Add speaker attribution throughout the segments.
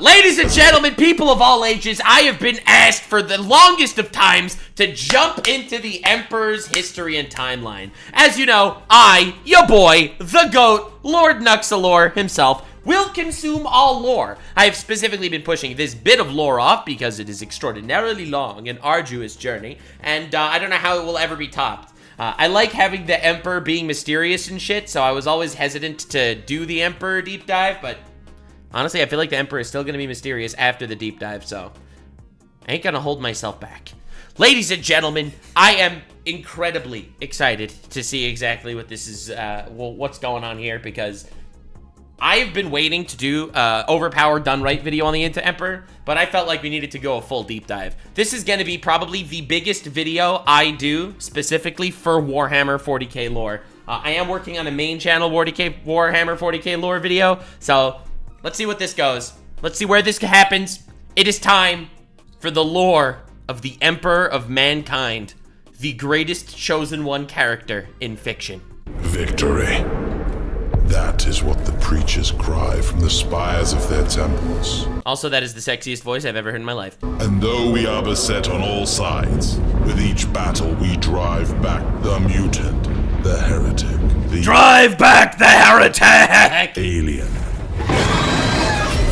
Speaker 1: Ladies and gentlemen, people of all ages, I have been asked for the longest of times to jump into the Emperor's history and timeline. As you know, I, your boy, the GOAT, Lord Nuxanor himself, will consume all lore. I have specifically been pushing this bit of lore off because it is extraordinarily long and arduous journey, and I don't know how it will ever be topped. I like having the Emperor being mysterious and shit, so I was always hesitant to do the Emperor deep dive, but honestly, I feel like the Emperor is still going to be mysterious after the deep dive, so I ain't going to hold myself back. Ladies and gentlemen, I am incredibly excited to see exactly what this is, what's going on here, because I've been waiting to do overpowered done right video on the Emperor, but I felt like we needed to go a full deep dive. This is going to be probably the biggest video I do specifically for Warhammer 40k lore. I am working on a main channel Warhammer 40k lore video, so let's see what this goes. Let's see where this happens. It is time for the lore of the Emperor of Mankind, the greatest chosen one character in fiction.
Speaker 2: Victory. That is what the preachers cry from the spires of their temples.
Speaker 1: Also, that is the sexiest voice I've ever heard in my life.
Speaker 2: And though we are beset on all sides, with each battle we drive back the mutant, the heretic, the
Speaker 1: Drive back the heretic!
Speaker 2: alien.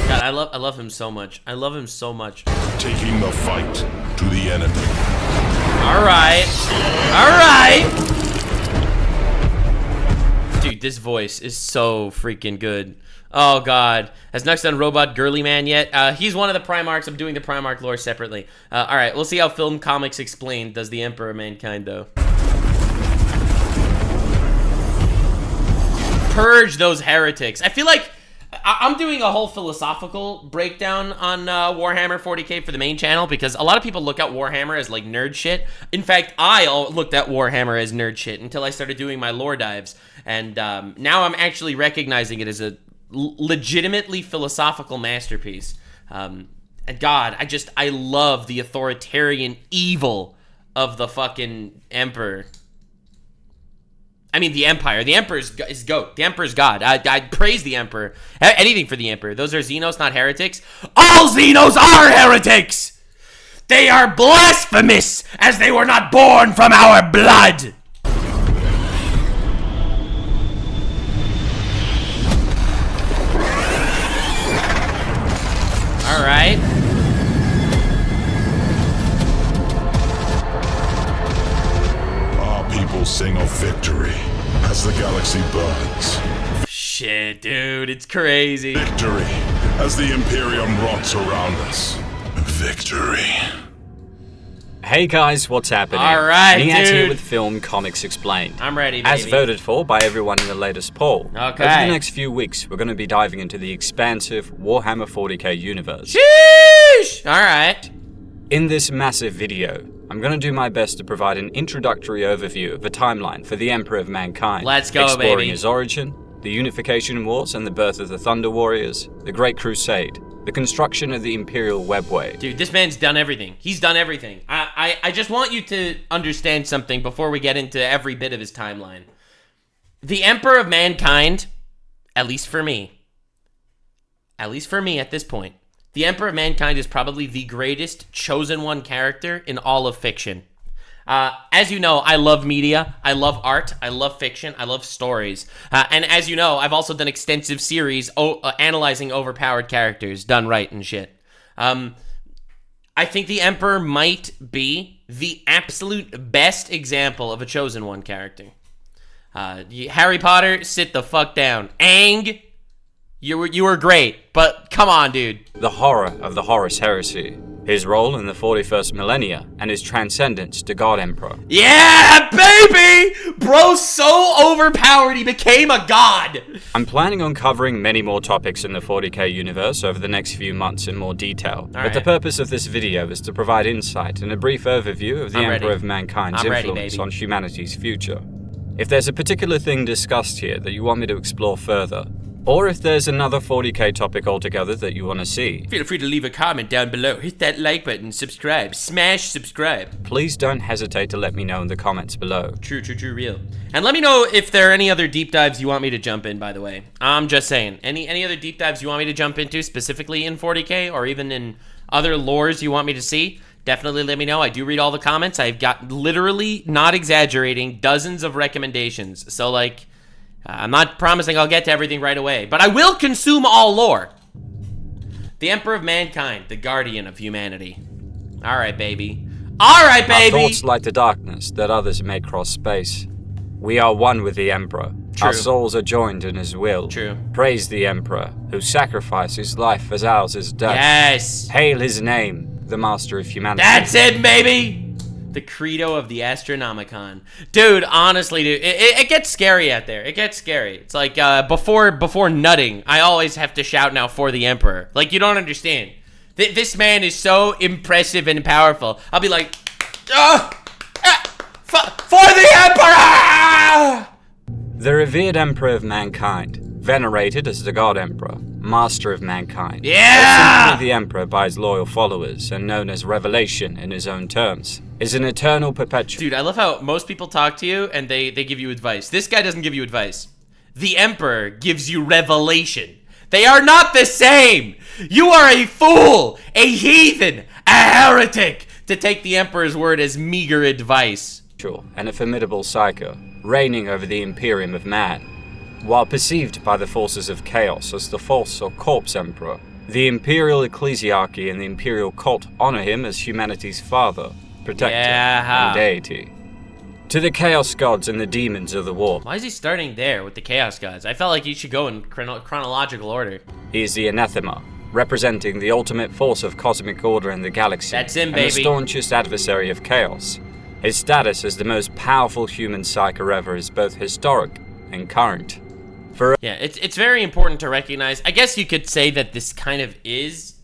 Speaker 1: God, I love him so much. I love him so much.
Speaker 2: Taking the fight to the enemy.
Speaker 1: Alright. Alright! Dude, this voice is so freaking good. Oh, God. Has Nux done Robot Girly Man yet? He's one of the Primarchs. I'm doing the Primarch lore separately. Alright, we'll see how Film Comics Explained does the Emperor of Mankind, though. Purge those heretics. I feel like I'm doing a whole philosophical breakdown on Warhammer 40k for the main channel because a lot of people look at Warhammer as like nerd shit. In fact, I looked at Warhammer as nerd shit until I started doing my lore dives. And now I'm actually recognizing it as a legitimately philosophical masterpiece. And God, I love the authoritarian evil of the fucking Emperor. I mean, the Empire. The Emperor is GOAT. The Emperor's God. I praise the Emperor. Anything for the Emperor. Those are Xenos, not heretics. All Xenos are heretics! They are blasphemous, as they were not born from our blood! Alright.
Speaker 2: Our people sing of victory as the galaxy burns.
Speaker 1: Shit, dude, it's crazy.
Speaker 2: Victory as the Imperium rots around us. Victory.
Speaker 3: Hey guys, what's happening?
Speaker 1: Alright, dude.
Speaker 3: Nihat here with Film Comics Explained.
Speaker 1: I'm ready, baby.
Speaker 3: As voted for by everyone in the latest poll.
Speaker 1: Okay.
Speaker 3: Over the next few weeks, we're going to be diving into the expansive Warhammer 40k universe.
Speaker 1: Sheesh! Alright.
Speaker 3: In this massive video, I'm going to do my best to provide an introductory overview of the timeline for the Emperor of Mankind.
Speaker 1: Let's go,
Speaker 3: exploring
Speaker 1: baby.
Speaker 3: his origin, the Unification Wars and the birth of the Thunder Warriors, the Great Crusade, the construction of the Imperial Webway.
Speaker 1: Dude, this man's done everything. He's done everything. I just want you to understand something before we get into every bit of his timeline. The Emperor of Mankind, at least for me at this point, the Emperor of Mankind is probably the greatest chosen one character in all of fiction. As you know, I love media, I love art, I love fiction, I love stories. And as you know, I've also done extensive series analyzing overpowered characters, done right and shit. I think the Emperor might be the absolute best example of a chosen one character. Harry Potter, sit the fuck down. Aang, you were great, but come on, dude.
Speaker 3: The horror of the Horus Heresy, his role in the 41st millennia, and his transcendence to God Emperor.
Speaker 1: Yeah, baby! Bro's so overpowered he became a god!
Speaker 3: I'm planning on covering many more topics in the 40k universe over the next few months in more detail, but the purpose of this video is to provide insight and a brief overview of the Emperor of Mankind's influence on humanity's future. If there's a particular thing discussed here that you want me to explore further, Or if there's another 40k topic altogether that you want to see,
Speaker 1: feel free to leave a comment down below. Hit that like button, subscribe, smash subscribe.
Speaker 3: Please don't hesitate to let me know in the comments below.
Speaker 1: True, real. And let me know if there are any other deep dives you want me to jump in, by the way. I'm just saying. Any other deep dives you want me to jump into, specifically in 40k, or even in other lores you want me to see? Definitely let me know. I do read all the comments. I've got, literally, not exaggerating, dozens of recommendations. So, like, I'm not promising I'll get to everything right away, but I will consume all lore. The Emperor of Mankind, the guardian of humanity. All right, baby. All right, baby.
Speaker 3: Our thoughts light the darkness that others may cross space. We are one with the Emperor.
Speaker 1: True.
Speaker 3: Our souls are joined in his will.
Speaker 1: True.
Speaker 3: Praise the Emperor, who sacrificed his life as ours is death.
Speaker 1: Yes.
Speaker 3: Hail his name, the master of humanity.
Speaker 1: That's it, baby. The credo of the Astronomicon. Dude, honestly, dude, it gets scary out there. It gets scary. It's like, before nutting, I always have to shout now for the Emperor. Like, you don't understand. This man is so impressive and powerful. I'll be like, for the Emperor!
Speaker 3: The revered Emperor of mankind, venerated as the God Emperor, master of mankind.
Speaker 1: Yeah!
Speaker 3: Or simply the Emperor by his loyal followers, and known as Revelation in his own terms, is an eternal perpetual.
Speaker 1: Dude, I love how most people talk to you and they give you advice. This guy doesn't give you advice. The Emperor gives you revelation. They are not the same. You are a fool, a heathen, a heretic to take the Emperor's word as meager advice.
Speaker 3: And a formidable psycho, reigning over the Imperium of man. While perceived by the forces of chaos as the false or corpse emperor, the imperial ecclesiarchy and the imperial cult honor him as humanity's father, protector, and deity. To the chaos gods and the demons of the warp.
Speaker 1: Why is he starting there with the chaos gods? I felt like he should go in chronological order.
Speaker 3: He is the anathema, representing the ultimate force of cosmic order in the galaxy.
Speaker 1: That's him,
Speaker 3: and
Speaker 1: baby.
Speaker 3: the staunchest adversary of chaos. His status as the most powerful human psycho ever is both historic and current.
Speaker 1: Yeah, it's very important to recognize. I guess you could say that this kind of is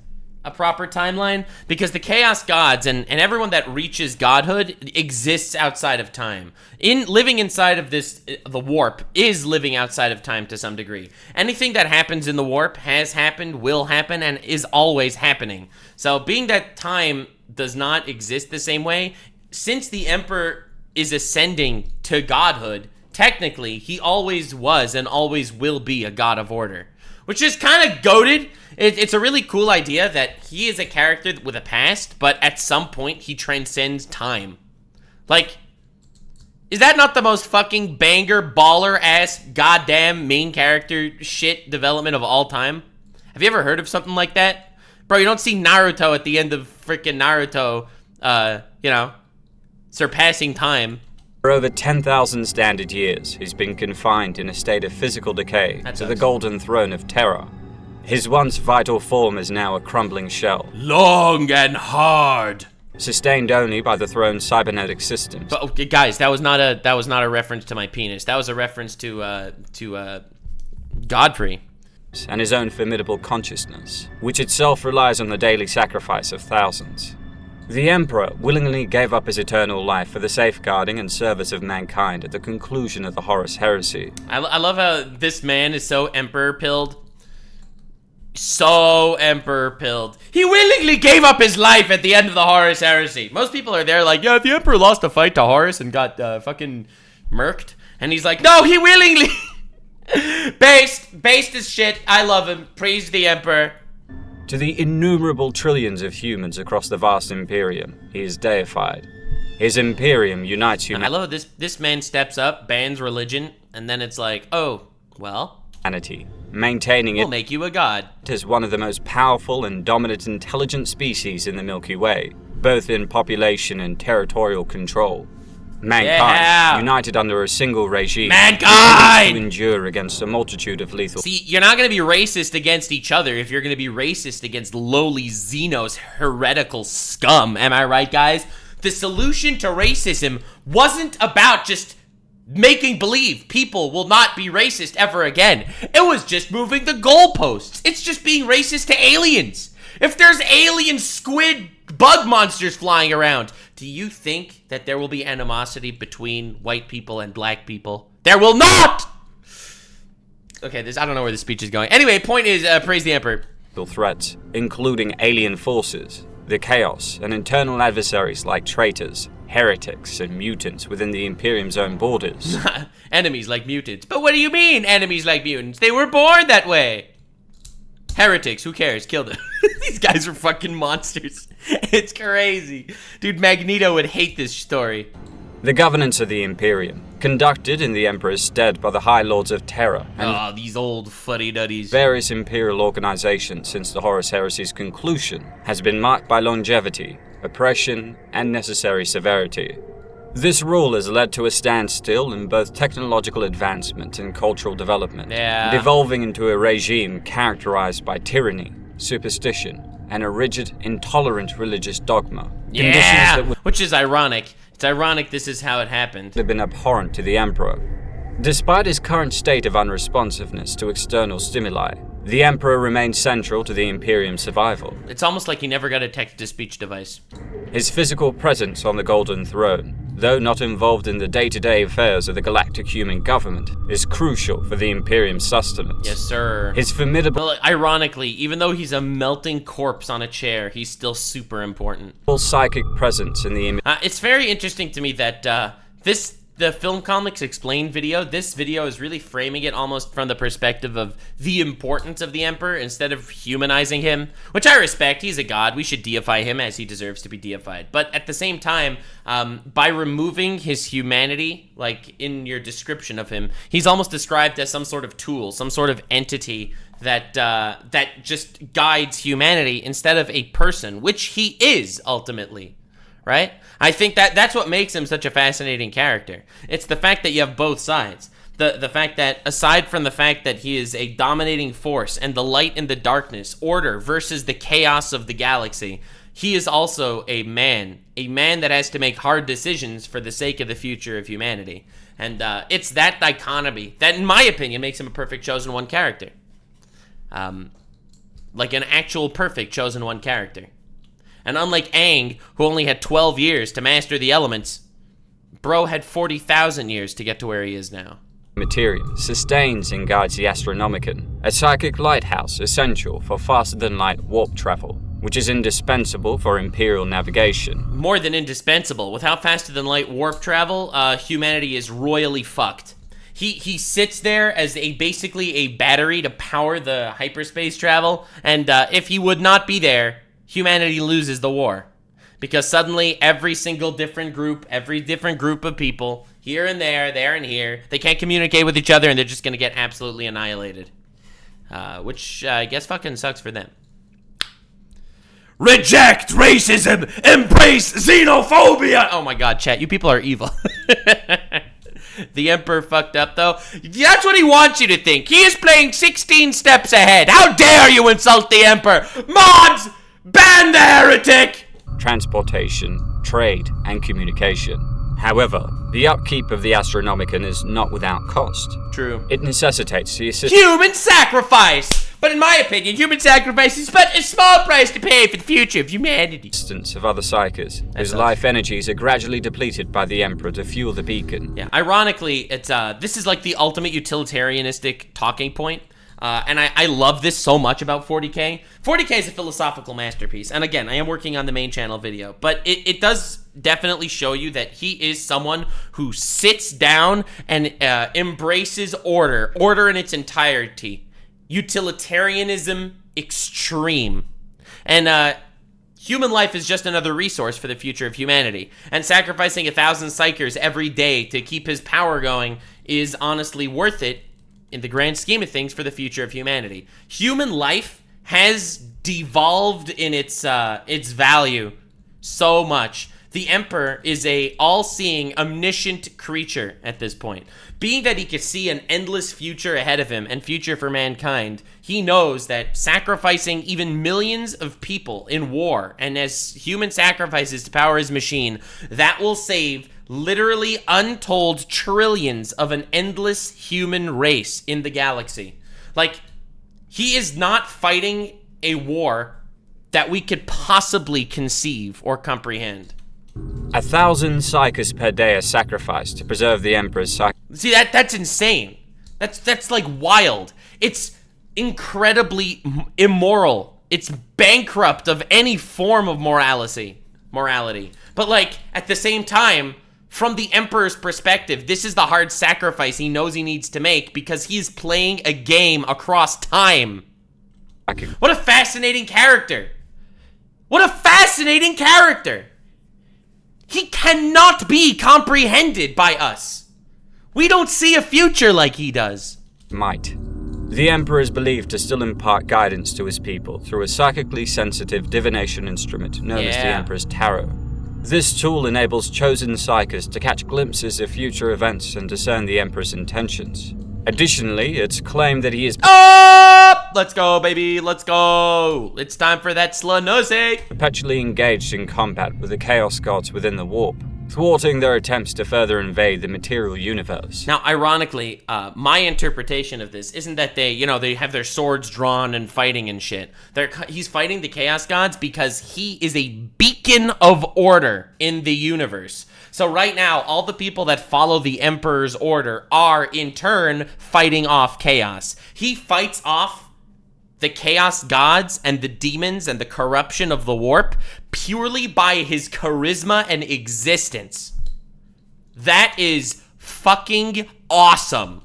Speaker 1: a proper timeline, because the Chaos Gods and everyone that reaches godhood exists outside of time. Living inside of this, the warp is living outside of time to some degree. Anything that happens in the warp has happened, will happen, and is always happening. So being that time does not exist the same way, since the Emperor is ascending to godhood, technically, he always was and always will be a god of order. Which is kind of goated. It's a really cool idea that he is a character with a past, but at some point, he transcends time. Like, is that not the most fucking banger, baller-ass, goddamn main character shit development of all time? Have you ever heard of something like that? Bro, you don't see Naruto at the end of freaking Naruto, surpassing time.
Speaker 3: For over 10,000 standard years, he's been confined in a state of physical decay to the golden throne of terror. His once vital form is now a crumbling shell.
Speaker 1: Long and hard.
Speaker 3: Sustained only by the throne's cybernetic systems.
Speaker 1: But okay, guys, that was not a reference to my penis. That was a reference to Godfrey.
Speaker 3: And his own formidable consciousness, which itself relies on the daily sacrifice of thousands. The Emperor willingly gave up his eternal life for the safeguarding and service of mankind at the conclusion of the Horus Heresy.
Speaker 1: I love how this man is so emperor-pilled. So emperor-pilled. He willingly gave up his life at the end of the Horus Heresy. Most people are there like, yeah, the Emperor lost a fight to Horus and got fucking murked. And he's like, no, he willingly... Based as shit. I love him. Praise the Emperor.
Speaker 3: To the innumerable trillions of humans across the vast Imperium, he is deified. His Imperium unites humanity.
Speaker 1: I love this man steps up, bans religion, and then it's like, oh, well...
Speaker 3: Maintaining
Speaker 1: we'll make you a god.
Speaker 3: As one of the most powerful and dominant intelligent species in the Milky Way, both in population and territorial control. Mankind, united under a single regime,
Speaker 1: mankind,
Speaker 3: to endure against a multitude of lethal...
Speaker 1: See, you're not going to be racist against each other if you're going to be racist against lowly Xenos heretical scum. Am I right, guys? The solution to racism wasn't about just making believe people will not be racist ever again. It was just moving the goalposts. It's just being racist to aliens. If there's alien squid bug monsters flying around, do you think that there will be animosity between white people and black people? There will not! Okay, I don't know where the speech is going. Anyway, point is, praise the Emperor.
Speaker 3: Threats, including alien forces, the chaos, and internal adversaries like traitors, heretics, and mutants within the Imperium's own borders.
Speaker 1: Enemies like mutants. But what do you mean, enemies like mutants? They were born that way. Heretics, who cares? Kill them. These guys are fucking monsters. It's crazy. Dude, Magneto would hate this story.
Speaker 3: The governance of the Imperium, conducted in the Emperor's stead by the High Lords of Terror and
Speaker 1: these old fuddy-duddies.
Speaker 3: various Imperial organizations since the Horus Heresy's conclusion, has been marked by longevity, oppression, and necessary severity. This rule has led to a standstill in both technological advancement and cultural development, devolving into a regime characterized by tyranny, superstition, and a rigid, intolerant religious dogma.
Speaker 1: Yeah, which is ironic. It's ironic this is how it happened.
Speaker 3: Have been abhorrent to the Emperor. Despite his current state of unresponsiveness to external stimuli, the Emperor remains central to the Imperium's survival.
Speaker 1: It's almost like he never got a text-to-speech device.
Speaker 3: His physical presence on the Golden Throne, though not involved in the day-to-day affairs of the galactic human government, is crucial for the Imperium's sustenance.
Speaker 1: Yes, sir.
Speaker 3: His formidable...
Speaker 1: Well, ironically, even though he's a melting corpse on a chair, he's still super important.
Speaker 3: Psychic presence in the...
Speaker 1: It's very interesting to me that the Film Comics Explained video, this video is really framing it almost from the perspective of the importance of the Emperor instead of humanizing him, which I respect. He's a god. We should deify him as he deserves to be deified. But at the same time, by removing his humanity, like in your description of him, he's almost described as some sort of tool, some sort of entity that just guides humanity instead of a person, which he is ultimately. Right? I think that's what makes him such a fascinating character. It's the fact that you have both sides. The fact that, aside from the fact that he is a dominating force and the light and the darkness, order versus the chaos of the galaxy, he is also a man that has to make hard decisions for the sake of the future of humanity. And it's that dichotomy that, in my opinion, makes him a perfect Chosen One character. Like an actual perfect Chosen One character. And unlike Aang, who only had 12 years to master the elements, bro had 40,000 years to get to where he is now.
Speaker 3: Material sustains and guides the Astronomicon, a psychic lighthouse essential for faster-than-light warp travel, which is indispensable for Imperial navigation.
Speaker 1: More than indispensable. Without faster-than-light warp travel, humanity is royally fucked. He sits there as basically a battery to power the hyperspace travel, and if he would not be there, humanity loses the war. Because suddenly every different group of people, here and there and here, they can't communicate with each other and they're just gonna get absolutely annihilated. Which I guess fucking sucks for them. Reject racism! Embrace xenophobia! Oh my god, chat, you people are evil. The Emperor fucked up, though. That's what he wants you to think. He is playing 16 steps ahead. How dare you insult the Emperor? Mods! Ban the heretic!
Speaker 3: Transportation, trade, and communication. However, the upkeep of the Astronomicon is not without cost.
Speaker 1: True.
Speaker 3: It necessitates the
Speaker 1: human sacrifice! But in my opinion, human sacrifice is but a small price to pay for the future of humanity.
Speaker 3: Assistance of other psychers, whose life energies are gradually depleted by the Emperor to fuel the beacon.
Speaker 1: Yeah, ironically, it's this is like the ultimate utilitarianistic talking point. And I love this so much about 40k. 40k is a philosophical masterpiece. And again, I am working on the main channel video. But it does definitely show you that he is someone who sits down and embraces order in its entirety. Utilitarianism extreme. And human life is just another resource for the future of humanity. And sacrificing 1,000 psychers every day to keep his power going is honestly worth it in the grand scheme of things for the future of humanity. Human life has devolved in its value so much. The Emperor is a all-seeing, omniscient creature at this point. Being that he could see an endless future ahead of him and future for mankind, he knows that sacrificing even millions of people in war and as human sacrifices to power his machine, that will save literally untold trillions of an endless human race in the galaxy. Like, he is not fighting a war that we could possibly conceive or comprehend.
Speaker 3: 1,000 psychers per day are sacrificed to preserve the Emperor's psyche.
Speaker 1: See, that's insane. That's like wild. It's incredibly immoral. It's bankrupt of any form of morality. But like at the same time, from the Emperor's perspective, this is the hard sacrifice he knows he needs to make because he's playing a game across time. What a fascinating character. What a fascinating character. He cannot be comprehended by us. We don't see a future like he does.
Speaker 3: Might. The Emperor is believed to still impart guidance to his people through a psychically sensitive divination instrument known as the Emperor's Tarot. This tool enables chosen psychers to catch glimpses of future events and discern the Emperor's intentions. Additionally, it's claimed that he is
Speaker 1: let's go, baby, let's go. It's time for that Slanose.
Speaker 3: perpetually engaged in combat with the Chaos Gods within the Warp, thwarting their attempts to further invade the material universe.
Speaker 1: Now, ironically, my interpretation of this isn't that they have their swords drawn and fighting and shit. He's fighting the Chaos Gods because he is a beacon of order in the universe. So right now, all the people that follow the Emperor's order are, in turn, fighting off chaos. He fights off the Chaos Gods and the demons and the corruption of the Warp purely by his charisma and existence. That is fucking awesome.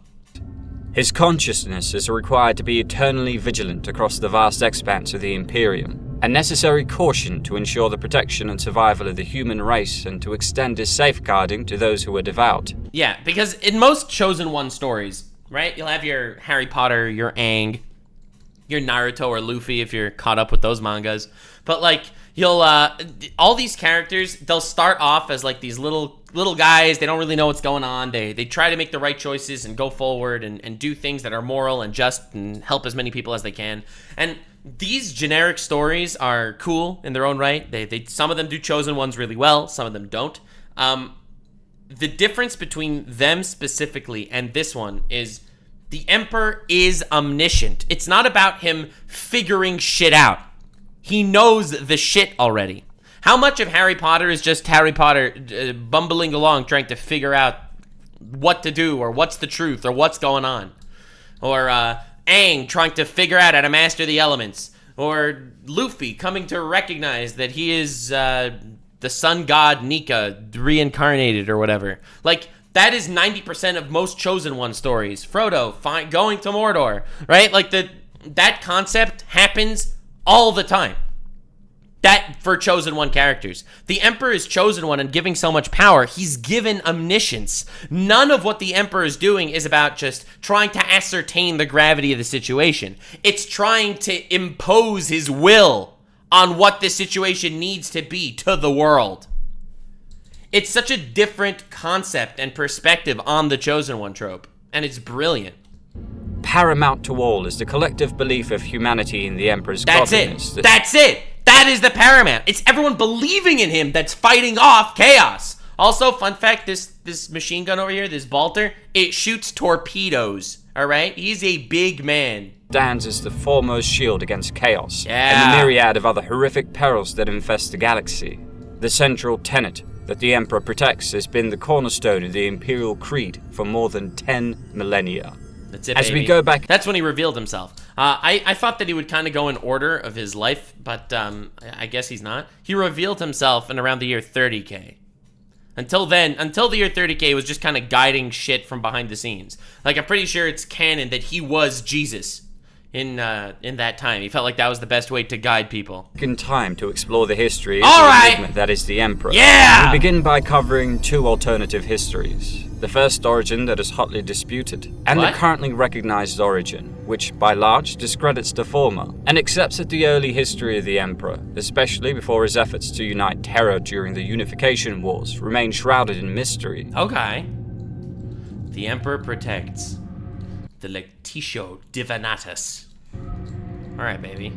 Speaker 3: His consciousness is required to be eternally vigilant across the vast expanse of the Imperium, a necessary caution to ensure the protection and survival of the human race and to extend his safeguarding to those who are devout.
Speaker 1: Yeah, because in most Chosen One stories, right, you'll have your Harry Potter, your Aang, your Naruto or Luffy if you're caught up with those mangas. But like, you'll, all these characters, they'll start off as like these little guys. They don't really know what's going on. They try to make the right choices and go forward and do things that are moral and just and help as many people as they can. And these generic stories are cool in their own right. They some of them do Chosen Ones really well. Some of them don't. The difference between them specifically and this one is the Emperor is omniscient. It's not about him figuring shit out. He knows the shit already. How much of Harry Potter is just Harry Potter bumbling along trying to figure out what to do or what's the truth or what's going on? Or Aang trying to figure out how to master the elements, or Luffy coming to recognize that he is the sun god Nika reincarnated or whatever. Like, that is 90% of most Chosen One stories. Frodo going to Mordor, right? Like, that concept happens all the time. That for Chosen One characters. The Emperor is Chosen One and giving so much power, he's given omniscience. None of what the Emperor is doing is about just trying to ascertain the gravity of the situation. It's trying to impose his will on what the situation needs to be to the world. It's such a different concept and perspective on the Chosen One trope, and it's brilliant.
Speaker 3: Paramount to all is the collective belief of humanity in the Emperor's godliness.
Speaker 1: That's it! That is the paramount. It's everyone believing in him that's fighting off chaos. Also, fun fact, this machine gun over here, this bolter, it shoots torpedoes, all right? He's a big man.
Speaker 3: Stands as the foremost shield against chaos
Speaker 1: Yeah.
Speaker 3: and the myriad of other horrific perils that infest the galaxy. The central tenet that the Emperor protects has been the cornerstone of the Imperial Creed for more than 10 millennia.
Speaker 1: That's it,
Speaker 3: As
Speaker 1: baby.
Speaker 3: we go back...
Speaker 1: That's when he revealed himself. I thought that he would kind of go in order of his life, but I guess he's not. He revealed himself in around the year 30k. Until then, until the year 30k, he was just kind of guiding shit from behind the scenes. Like, I'm pretty sure it's canon that he was Jesus in that time. He felt like that was the best way to guide people.
Speaker 3: in time to explore the history of
Speaker 1: All
Speaker 3: the
Speaker 1: right.
Speaker 3: enigma that is the Emperor.
Speaker 1: Yeah!
Speaker 3: We begin by covering two alternative histories. The first origin that is hotly disputed, and
Speaker 1: What?
Speaker 3: the currently recognized origin, which by large discredits the former, and accepts that the early history of the Emperor, especially before his efforts to unite Terra during the Unification Wars, remain shrouded in mystery.
Speaker 1: Okay. The Emperor protects the Lectitio Divinatus. Alright, baby.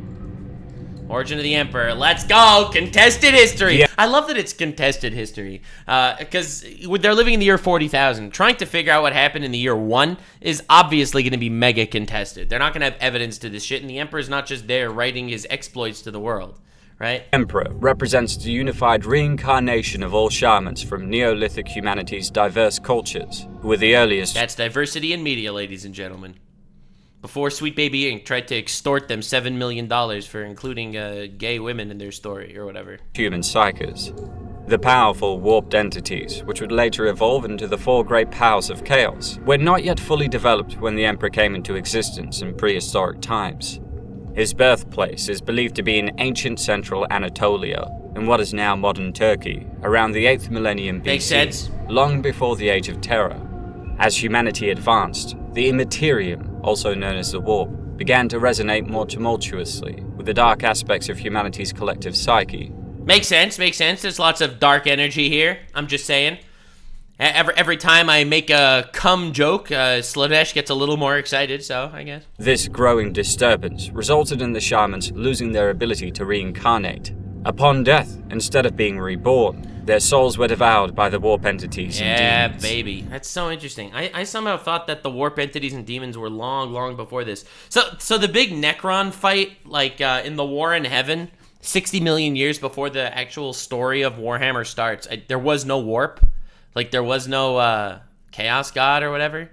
Speaker 1: Origin of the Emperor. Let's go! Contested history!
Speaker 3: Yeah.
Speaker 1: I love that it's contested history. Because they're living in the year 40,000. Trying to figure out what happened in the year 1 is obviously going to be mega contested. They're not going to have evidence to this shit, and the Emperor's not just there writing his exploits to the world. right?
Speaker 3: Emperor represents the unified reincarnation of all shamans from Neolithic humanity's diverse cultures, who were the earliest.
Speaker 1: That's diversity in media, ladies and gentlemen. Before Sweet Baby Inc. tried to extort them $7 million for including gay women in their story or whatever.
Speaker 3: Human psychers. The powerful, warped entities, which would later evolve into the four great powers of chaos, were not yet fully developed when the Emperor came into existence in prehistoric times. His birthplace is believed to be in ancient central Anatolia, in what is now modern Turkey, around the 8th millennium BC,
Speaker 1: Makes sense.
Speaker 3: long before the Age of Terror. As humanity advanced, the Immaterium, also known as the Warp, began to resonate more tumultuously with the dark aspects of humanity's collective psyche.
Speaker 1: Makes sense. There's lots of dark energy here. I'm just saying. Every time I make a cum joke, Slanesh gets a little more excited, so I guess.
Speaker 3: This growing disturbance resulted in the shamans losing their ability to reincarnate. Upon death, instead of being reborn, their souls were devoured by the warp entities and demons.
Speaker 1: Yeah, baby. That's so interesting. I somehow thought that the warp entities and demons were long before this. So the big Necron fight, like in the War in Heaven, 60 million years before the actual story of Warhammer starts, there was no warp. Like, there was no chaos god or whatever.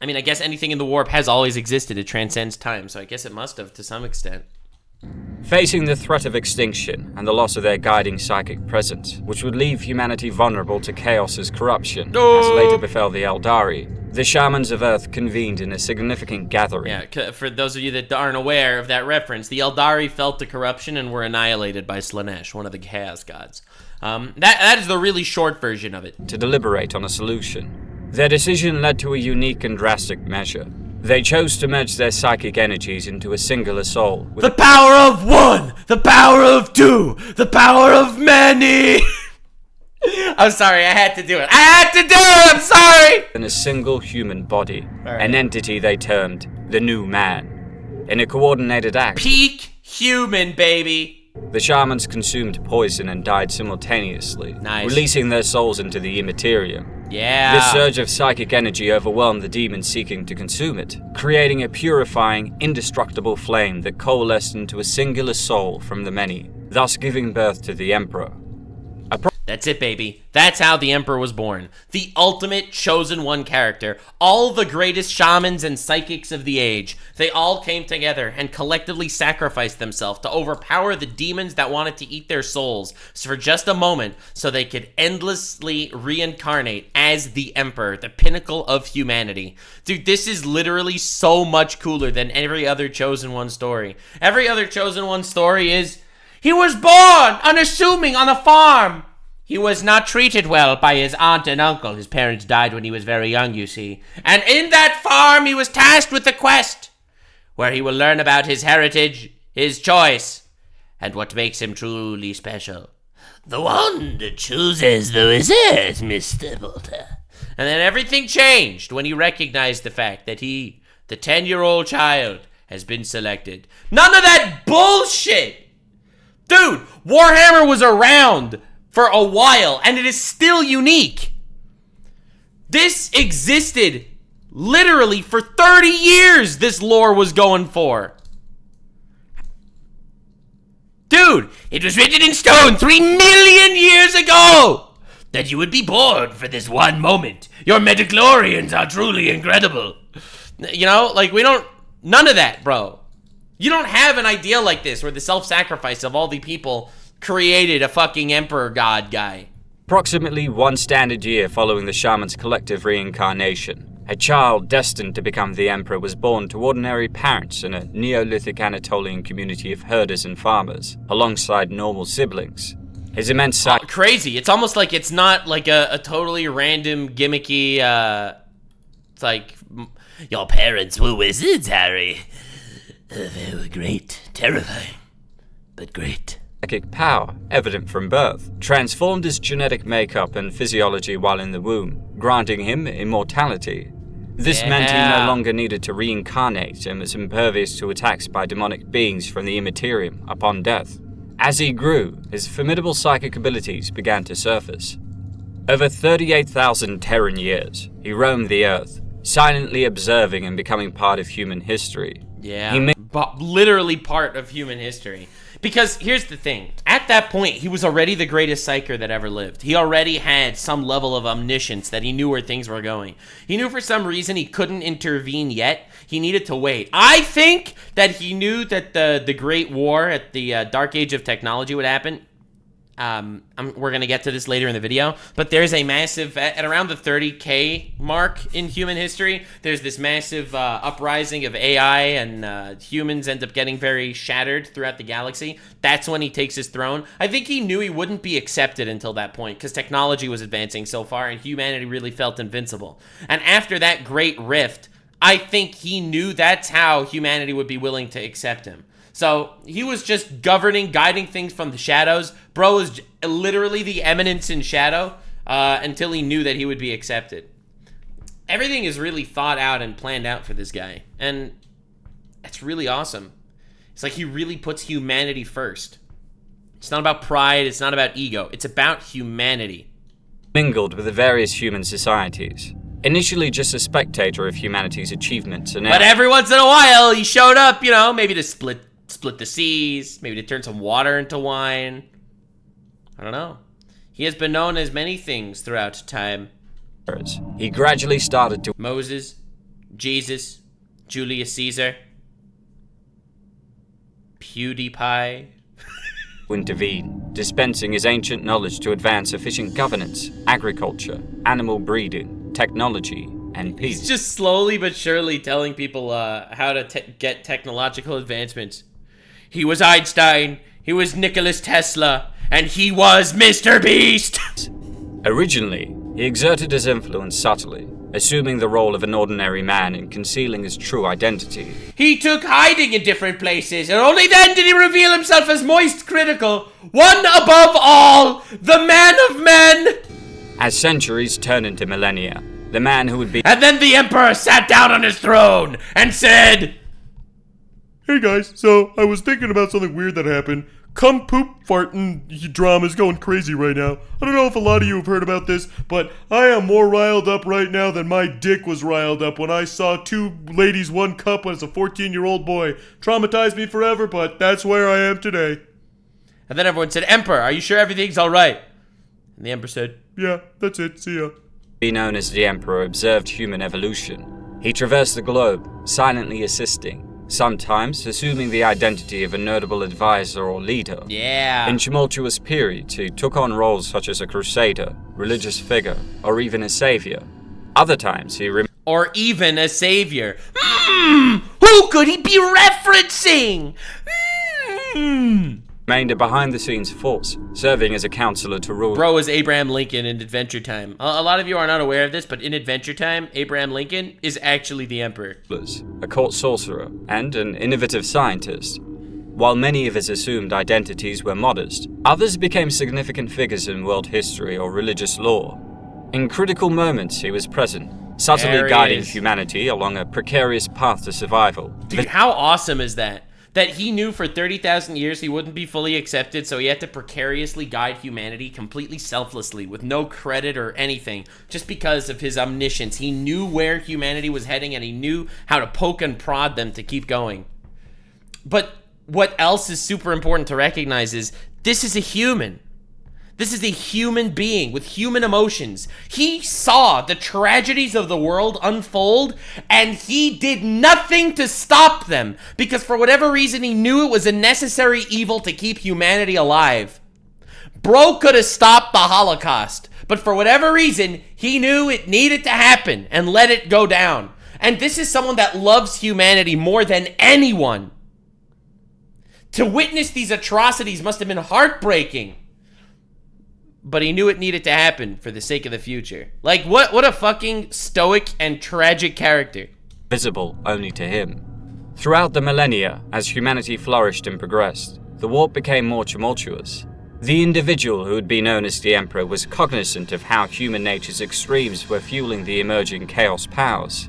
Speaker 1: I mean, I guess anything in the warp has always existed. It transcends time, so I guess it must have to some extent.
Speaker 3: Facing the threat of extinction and the loss of their guiding psychic presence, which would leave humanity vulnerable to chaos's corruption, as later befell the Eldari, the shamans of Earth convened in a significant gathering.
Speaker 1: Yeah, for those of you that aren't aware of that reference, the Eldari felt the corruption and were annihilated by Slanesh, one of the chaos gods. That is the really short version of it.
Speaker 3: To deliberate on a solution. Their decision led to a unique and drastic measure. They chose to merge their psychic energies into a singular soul.
Speaker 1: The power of one! The power of two! The power of many! I'm sorry, I had to do it. I'm sorry!
Speaker 3: In a single human body,
Speaker 1: right.
Speaker 3: An entity they termed the New Man. In a coordinated act,
Speaker 1: Peak human, baby!
Speaker 3: The shamans consumed poison and died simultaneously,
Speaker 1: Nice.
Speaker 3: releasing their souls into the Immaterium.
Speaker 1: Yeah.
Speaker 3: This surge of psychic energy overwhelmed the demons seeking to consume it, creating a purifying, indestructible flame that coalesced into a singular soul from the many, thus giving birth to the Emperor.
Speaker 1: That's it, baby. That's how the Emperor was born. The ultimate chosen one character. All the greatest shamans and psychics of the age. They all came together and collectively sacrificed themselves to overpower the demons that wanted to eat their souls for just a moment so they could endlessly reincarnate as the Emperor, the pinnacle of humanity. Dude, this is literally so much cooler than every other chosen one story. Every other chosen one story is, he was born unassuming on a farm. He was not treated well by his aunt and uncle. His parents died when he was very young, you see. And in that farm, he was tasked with a quest, where he will learn about his heritage, his choice, and what makes him truly special. The one that chooses the wizard, Mr. Bolter. And then everything changed when he recognized the fact that he, the 10-year-old child, has been selected. None of that bullshit! Dude, Warhammer was around for a while, and it is still unique. This existed literally for 30 years, this lore was going for. Dude, it was written in stone 3 million years ago that you would be born for this one moment. Your midichlorians are truly incredible. You know, like, none of that, bro. You don't have an idea like this where the self-sacrifice of all the people created a fucking emperor god guy.
Speaker 3: Approximately one standard year following the shaman's collective reincarnation, a child destined to become the emperor was born to ordinary parents in a Neolithic Anatolian community of herders and farmers, alongside normal siblings. His immense
Speaker 1: crazy. It's almost like it's not like a totally random, gimmicky, it's like, your parents were wizards, Harry. They were great. Terrifying, but great.
Speaker 3: Psychic power, evident from birth, transformed his genetic makeup and physiology while in the womb, granting him immortality. This meant he no longer needed to reincarnate and was impervious to attacks by demonic beings from the Immaterium upon death. As he grew, his formidable psychic abilities began to surface. Over 38,000 Terran years, he roamed the Earth, silently observing and becoming part of human history.
Speaker 1: Yeah, literally part of human history. Because here's the thing. At that point, he was already the greatest psyker that ever lived. He already had some level of omniscience that he knew where things were going. He knew for some reason he couldn't intervene yet. He needed to wait. I think that he knew that the Great War at the Dark Age of Technology would happen. We're going to get to this later in the video, but there's a massive, at around the 30k mark in human history, there's this massive uprising of AI, and humans end up getting very shattered throughout the galaxy. That's when he takes his throne. I think he knew he wouldn't be accepted until that point, because technology was advancing so far, and humanity really felt invincible. And after that great rift, I think he knew that's how humanity would be willing to accept him. So he was just governing, guiding things from the shadows. Bro was literally the eminence in shadow until he knew that he would be accepted. Everything is really thought out and planned out for this guy. And it's really awesome. It's like he really puts humanity first. It's not about pride. It's not about ego. It's about humanity.
Speaker 3: Mingled with the various human societies. Initially just a spectator of humanity's achievements, and now...
Speaker 1: But every once in a while, he showed up, maybe to split the seas, maybe to turn some water into wine. I don't know. He has been known as many things throughout time.
Speaker 3: He gradually started to...
Speaker 1: Moses, Jesus, Julius Caesar, PewDiePie.
Speaker 3: Intervene, dispensing his ancient knowledge to advance efficient governance, agriculture, animal breeding, technology, and peace.
Speaker 1: He's just slowly but surely telling people how to get technological advancements. He was Einstein, he was Nikola Tesla, and he was Mr. Beast!
Speaker 3: Originally, he exerted his influence subtly, assuming the role of an ordinary man and concealing his true identity.
Speaker 1: He took hiding in different places, and only then did he reveal himself as Moist Critical, one above all, the man of men!
Speaker 3: As centuries turned into millennia, the man who would be...
Speaker 1: And then the Emperor sat down on his throne and said...
Speaker 4: Hey guys, so I was thinking about something weird that happened. Cum poop farting drama is going crazy right now. I don't know if a lot of you have heard about this, but I am more riled up right now than my dick was riled up when I saw 2 ladies, 1 cup as a 14-year-old boy. Traumatized me forever, but that's where I am today.
Speaker 1: And then everyone said, Emperor, are you sure everything's alright? And the Emperor said,
Speaker 4: yeah, that's it, see ya.
Speaker 3: Be known as the Emperor observed human evolution. He traversed the globe, silently assisting, sometimes assuming the identity of a notable advisor or leader.
Speaker 1: Yeah.
Speaker 3: In tumultuous periods, he took on roles such as a crusader, religious figure, or even a savior. Other times,
Speaker 1: or even a savior. Who could he be referencing?
Speaker 3: Remained a behind-the-scenes force, serving as a counselor to rule.
Speaker 1: Bro is Abraham Lincoln in Adventure Time. A lot of you are not aware of this, but in Adventure Time, Abraham Lincoln is actually the Emperor.
Speaker 3: A court sorcerer, and an innovative scientist. While many of his assumed identities were modest, others became significant figures in world history or religious lore. In critical moments, he was present, subtly guiding humanity along a precarious path to survival.
Speaker 1: Dude, how awesome is that? That he knew for 30,000 years he wouldn't be fully accepted, so he had to precariously guide humanity completely selflessly, with no credit or anything, just because of his omniscience. He knew where humanity was heading, and he knew how to poke and prod them to keep going. But what else is super important to recognize is, this is a human. This is a human being with human emotions. He saw the tragedies of the world unfold, and he did nothing to stop them, because for whatever reason he knew it was a necessary evil to keep humanity alive. Bro could have stopped the Holocaust, but for whatever reason he knew it needed to happen and let it go down. And this is someone that loves humanity more than anyone. To witness these atrocities must have been heartbreaking. But he knew it needed to happen for the sake of the future. Like, what a fucking stoic and tragic character.
Speaker 3: Visible only to him. Throughout the millennia, as humanity flourished and progressed, the warp became more tumultuous. The individual who would be known as the Emperor was cognizant of how human nature's extremes were fueling the emerging chaos powers.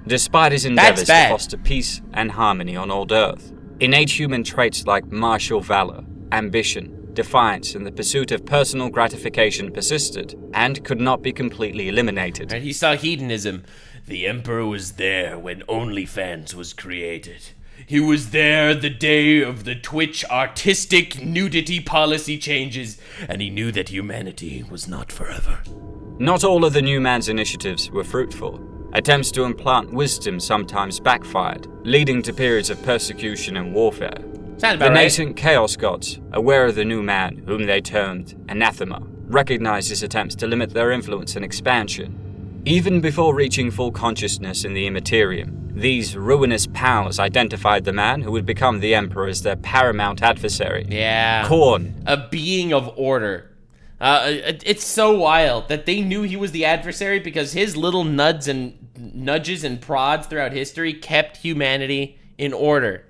Speaker 3: Despite his endeavors to foster peace and harmony on old Earth, innate human traits like martial valor, ambition, defiance, and the pursuit of personal gratification persisted and could not be completely eliminated.
Speaker 1: And he saw hedonism. The Emperor was there when OnlyFans was created. He was there the day of the Twitch artistic nudity policy changes, and he knew that humanity was not forever.
Speaker 3: Not all of the new man's initiatives were fruitful. Attempts to implant wisdom sometimes backfired, leading to periods of persecution and warfare.
Speaker 1: Sounds about
Speaker 3: The
Speaker 1: right.
Speaker 3: nascent Chaos Gods, aware of the new man, whom they termed Anathema, recognized his attempts to limit their influence and expansion. Even before reaching full consciousness in the Immaterium, these ruinous powers identified the man who would become the Emperor as their paramount adversary.
Speaker 1: Yeah.
Speaker 3: Khorne.
Speaker 1: A being of order. It's so wild that they knew he was the adversary because his little nudges and prods throughout history kept humanity in order.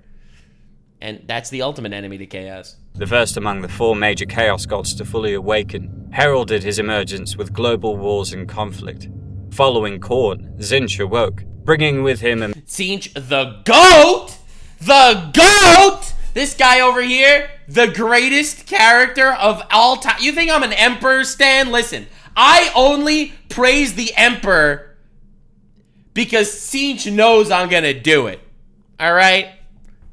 Speaker 1: And that's the ultimate enemy to chaos.
Speaker 3: The first among the 4 major Chaos Gods to fully awaken, heralded his emergence with global wars and conflict. Following Khorne, Tzeentch awoke, bringing with him a
Speaker 1: Tzeentch, the GOAT! The GOAT! This guy over here, the greatest character of all time. You think I'm an Emperor stan? Listen, I only praise the Emperor because Tzeentch knows I'm gonna do it. Alright?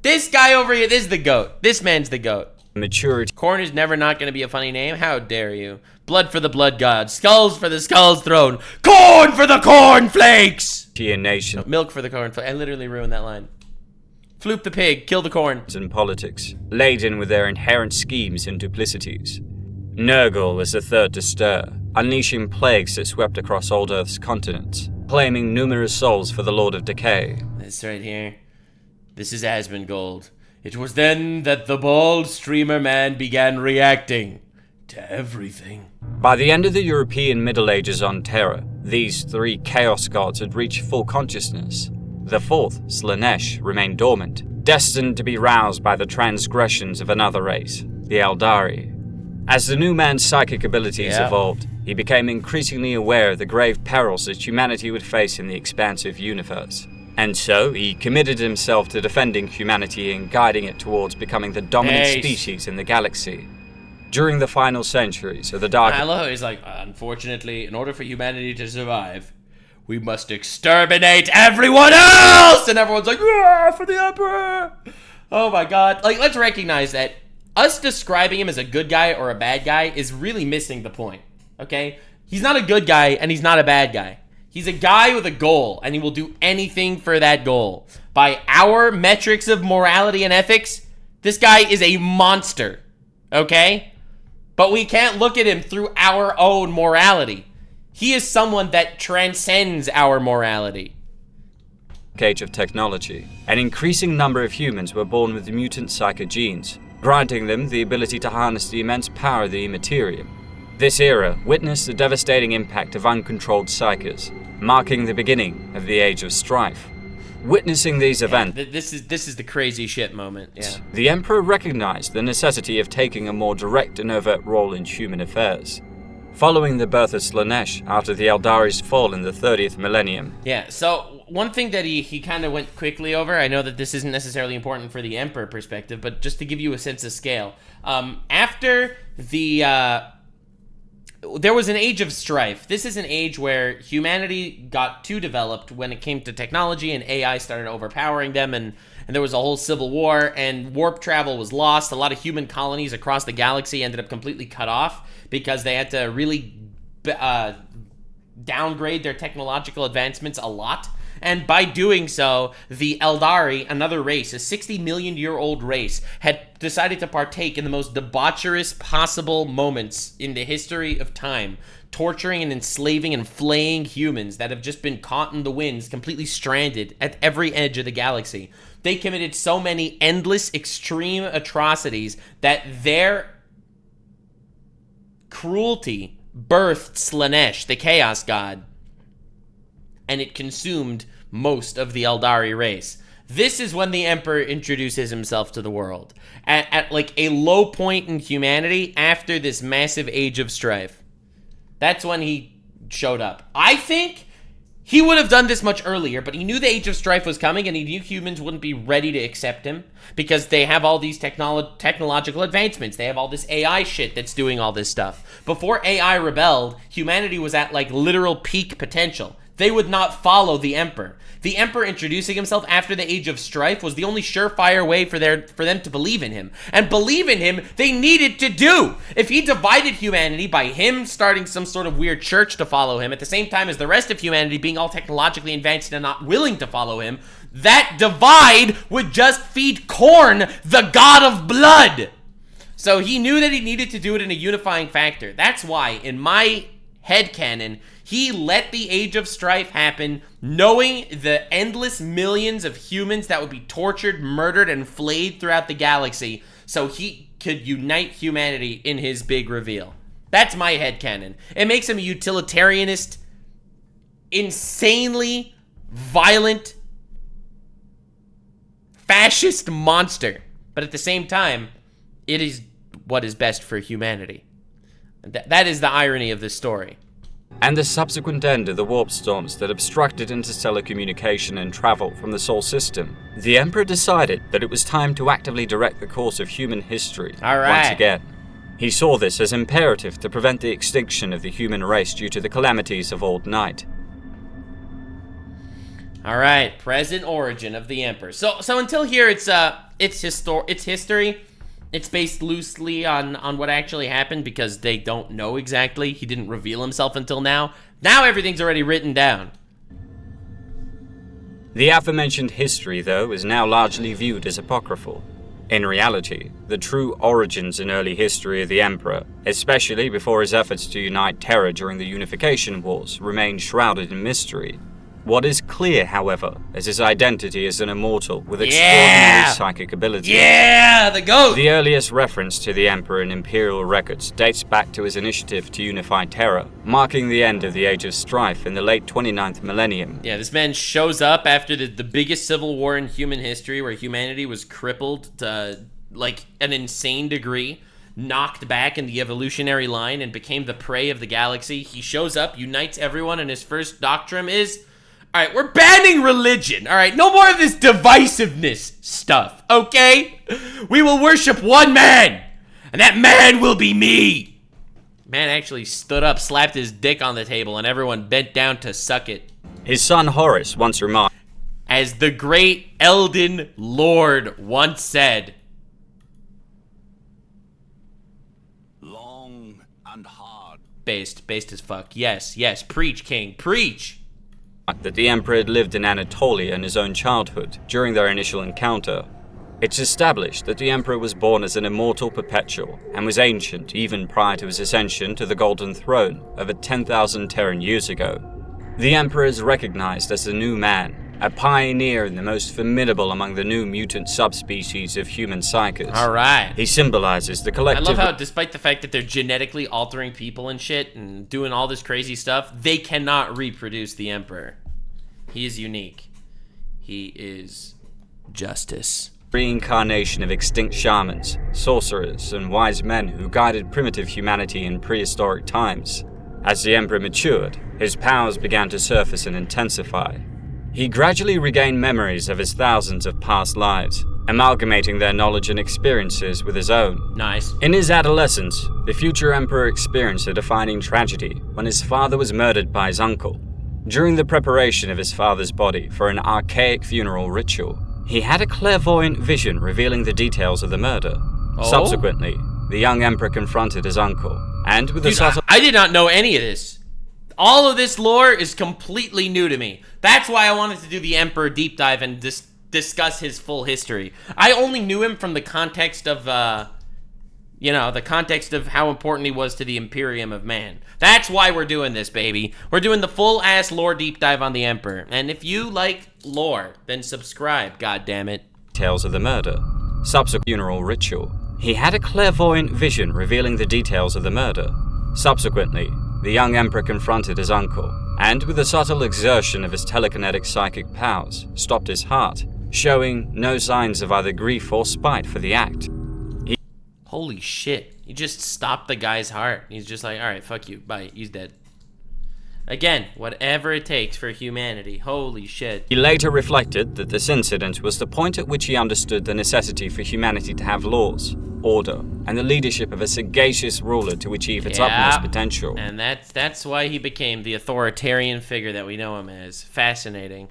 Speaker 1: This guy over here, this is the GOAT. This man's the GOAT.
Speaker 3: maturity
Speaker 1: Khorne is never not gonna be a funny name. How dare you? Blood for the blood god. Skulls for the skull's throne. Corn for the cornflakes!
Speaker 3: in nations
Speaker 1: Milk for the cornflakes. I literally ruined that line. Floop the pig. Kill the corn.
Speaker 3: and politics, laden with their inherent schemes and duplicities. Nurgle was the third to stir, unleashing plagues that swept across old Earth's continents, claiming numerous souls for the Lord of Decay.
Speaker 1: This right here. This is Asmongold. It was then that the bald streamer man began reacting to everything.
Speaker 3: By the end of the European Middle Ages on Terra, these 3 Chaos Gods had reached full consciousness. The 4th, Slaanesh, remained dormant, destined to be roused by the transgressions of another race, the Eldari. As the new man's psychic abilities evolved, he became increasingly aware of the grave perils that humanity would face in the expansive universe. And so, he committed himself to defending humanity and guiding it towards becoming the dominant species in the galaxy. During the final centuries of the Dark...
Speaker 1: I love it. He's like, unfortunately, in order for humanity to survive, we must exterminate everyone else! And everyone's like, ah, for the Emperor! Oh my god. Like, let's recognize that us describing him as a good guy or a bad guy is really missing the point, okay? He's not a good guy, and he's not a bad guy. He's a guy with a goal, and he will do anything for that goal. By our metrics of morality and ethics, this guy is a monster, okay? But we can't look at him through our own morality. He is someone that transcends our morality.
Speaker 3: Age of technology, an increasing number of humans were born with the mutant psychic genes, granting them the ability to harness the immense power of the Immaterium. This era witnessed the devastating impact of uncontrolled psychers, marking the beginning of the Age of Strife. Witnessing these events,
Speaker 1: This is the crazy shit moment, yeah.
Speaker 3: the Emperor recognized the necessity of taking a more direct and overt role in human affairs. Following the birth of Slaanesh after the Eldari's fall in the 30th millennium.
Speaker 1: Yeah, so one thing that he kind of went quickly over, I know that this isn't necessarily important for the Emperor perspective, but just to give you a sense of scale. After the... there was an age of strife. This is an age where humanity got too developed when it came to technology, and AI started overpowering them, and there was a whole civil war, and warp travel was lost. A lot of human colonies across the galaxy ended up completely cut off because they had to really downgrade their technological advancements a lot. And by doing so, the Eldari, another race, a 60-million-year-old race, had decided to partake in the most debaucherous possible moments in the history of time, torturing and enslaving and flaying humans that have just been caught in the winds, completely stranded at every edge of the galaxy. They committed so many endless, extreme atrocities that their cruelty birthed Slaanesh, the Chaos God, and it consumed most of the Eldari race. This is when the Emperor introduces himself to the world. At like a low point in humanity after this massive age of strife. That's when he showed up. I think he would have done this much earlier, but he knew the age of strife was coming, and he knew humans wouldn't be ready to accept him because they have all these technological advancements. They have all this AI shit that's doing all this stuff. Before AI rebelled, humanity was at like literal peak potential. they would not follow the Emperor. The Emperor introducing himself after the Age of Strife was the only surefire way for them to believe in him. And believe in him, they needed to do. If he divided humanity by him starting some sort of weird church to follow him, at the same time as the rest of humanity being all technologically advanced and not willing to follow him, that divide would just feed Khorne, the god of blood. So he knew that he needed to do it in a unifying factor. That's why, in my headcanon, he let the Age of Strife happen, knowing the endless millions of humans that would be tortured, murdered, and flayed throughout the galaxy, so he could unite humanity in his big reveal. That's my headcanon. It makes him a utilitarianist, insanely violent, fascist monster. But at the same time, it is what is best for humanity. That is the irony of this story.
Speaker 3: And the subsequent end of the warp storms that obstructed interstellar communication and travel from the Sol system, the Emperor decided that it was time to actively direct the course of human history once again. He saw this as imperative to prevent the extinction of the human race due to the calamities of Old Night.
Speaker 1: Alright, present origin of the Emperor. So until here, it's history. It's based loosely on what actually happened because they don't know exactly. He didn't reveal himself until now. Now everything's already written down.
Speaker 3: The aforementioned history, though, is now largely viewed as apocryphal. In reality, the true origins and early history of the Emperor, especially before his efforts to unite Terra during the Unification Wars, remain shrouded in mystery. What is clear, however, is his identity as an immortal with extraordinary psychic abilities.
Speaker 1: Yeah, the GOAT!
Speaker 3: The earliest reference to the Emperor in Imperial records dates back to his initiative to unify Terra, marking the end of the Age of Strife in the late 29th millennium.
Speaker 1: Yeah, this man shows up after the biggest civil war in human history, where humanity was crippled to, like, an insane degree, knocked back in the evolutionary line, and became the prey of the galaxy. He shows up, unites everyone, and his first doctrine is... Alright, we're banning religion, alright? No more of this divisiveness stuff, okay? We will worship one man, and that man will be me. Man actually stood up, slapped his dick on the table, and everyone bent down to suck it.
Speaker 3: His son Horus once remarked,
Speaker 1: as the great Elden Lord once said,
Speaker 2: long and hard.
Speaker 1: Based as fuck. Yes, preach, king, preach.
Speaker 3: That the Emperor had lived in Anatolia in his own childhood during their initial encounter. It's established that the Emperor was born as an immortal perpetual and was ancient even prior to his ascension to the Golden Throne over 10,000 Terran years ago. The Emperor is recognized as the new man, a pioneer and the most formidable among the new mutant subspecies of human psychers.
Speaker 1: Alright.
Speaker 3: He symbolizes the collective...
Speaker 1: I love how, despite the fact that they're genetically altering people and shit and doing all this crazy stuff, they cannot reproduce the Emperor. He is unique. He is justice.
Speaker 3: Reincarnation of extinct shamans, sorcerers, and wise men who guided primitive humanity in prehistoric times. As the Emperor matured, his powers began to surface and intensify. He gradually regained memories of his thousands of past lives, amalgamating their knowledge and experiences with his own.
Speaker 1: Nice.
Speaker 3: In his adolescence, the future Emperor experienced a defining tragedy when his father was murdered by his uncle. During the preparation of his father's body for an archaic funeral ritual, he had a clairvoyant vision revealing the details of the murder.
Speaker 1: Oh?
Speaker 3: Subsequently, the young Emperor confronted his uncle, and with a subtle...
Speaker 1: I did not know any of this. All of this lore is completely new to me. That's why I wanted to do the Emperor deep dive and discuss his full history. I only knew him from the context of, the context of how important he was to the Imperium of Man. That's why we're doing this, baby. We're doing the full-ass lore deep dive on the Emperor. And if you like lore, then subscribe, goddammit.
Speaker 3: Details of the murder. Subsequent funeral ritual. He had a clairvoyant vision revealing the details of the murder. Subsequently, the young Emperor confronted his uncle, and with a subtle exertion of his telekinetic psychic powers, stopped his heart, showing no signs of either grief or spite for the act.
Speaker 1: Holy shit. He just stopped the guy's heart. He's just like, alright, fuck you, bye, he's dead. Again, whatever it takes for humanity. Holy shit.
Speaker 3: He later reflected that this incident was the point at which he understood the necessity for humanity to have laws. order and the leadership of a sagacious ruler to achieve its utmost potential.
Speaker 1: And that's why he became the authoritarian figure that we know him as. Fascinating.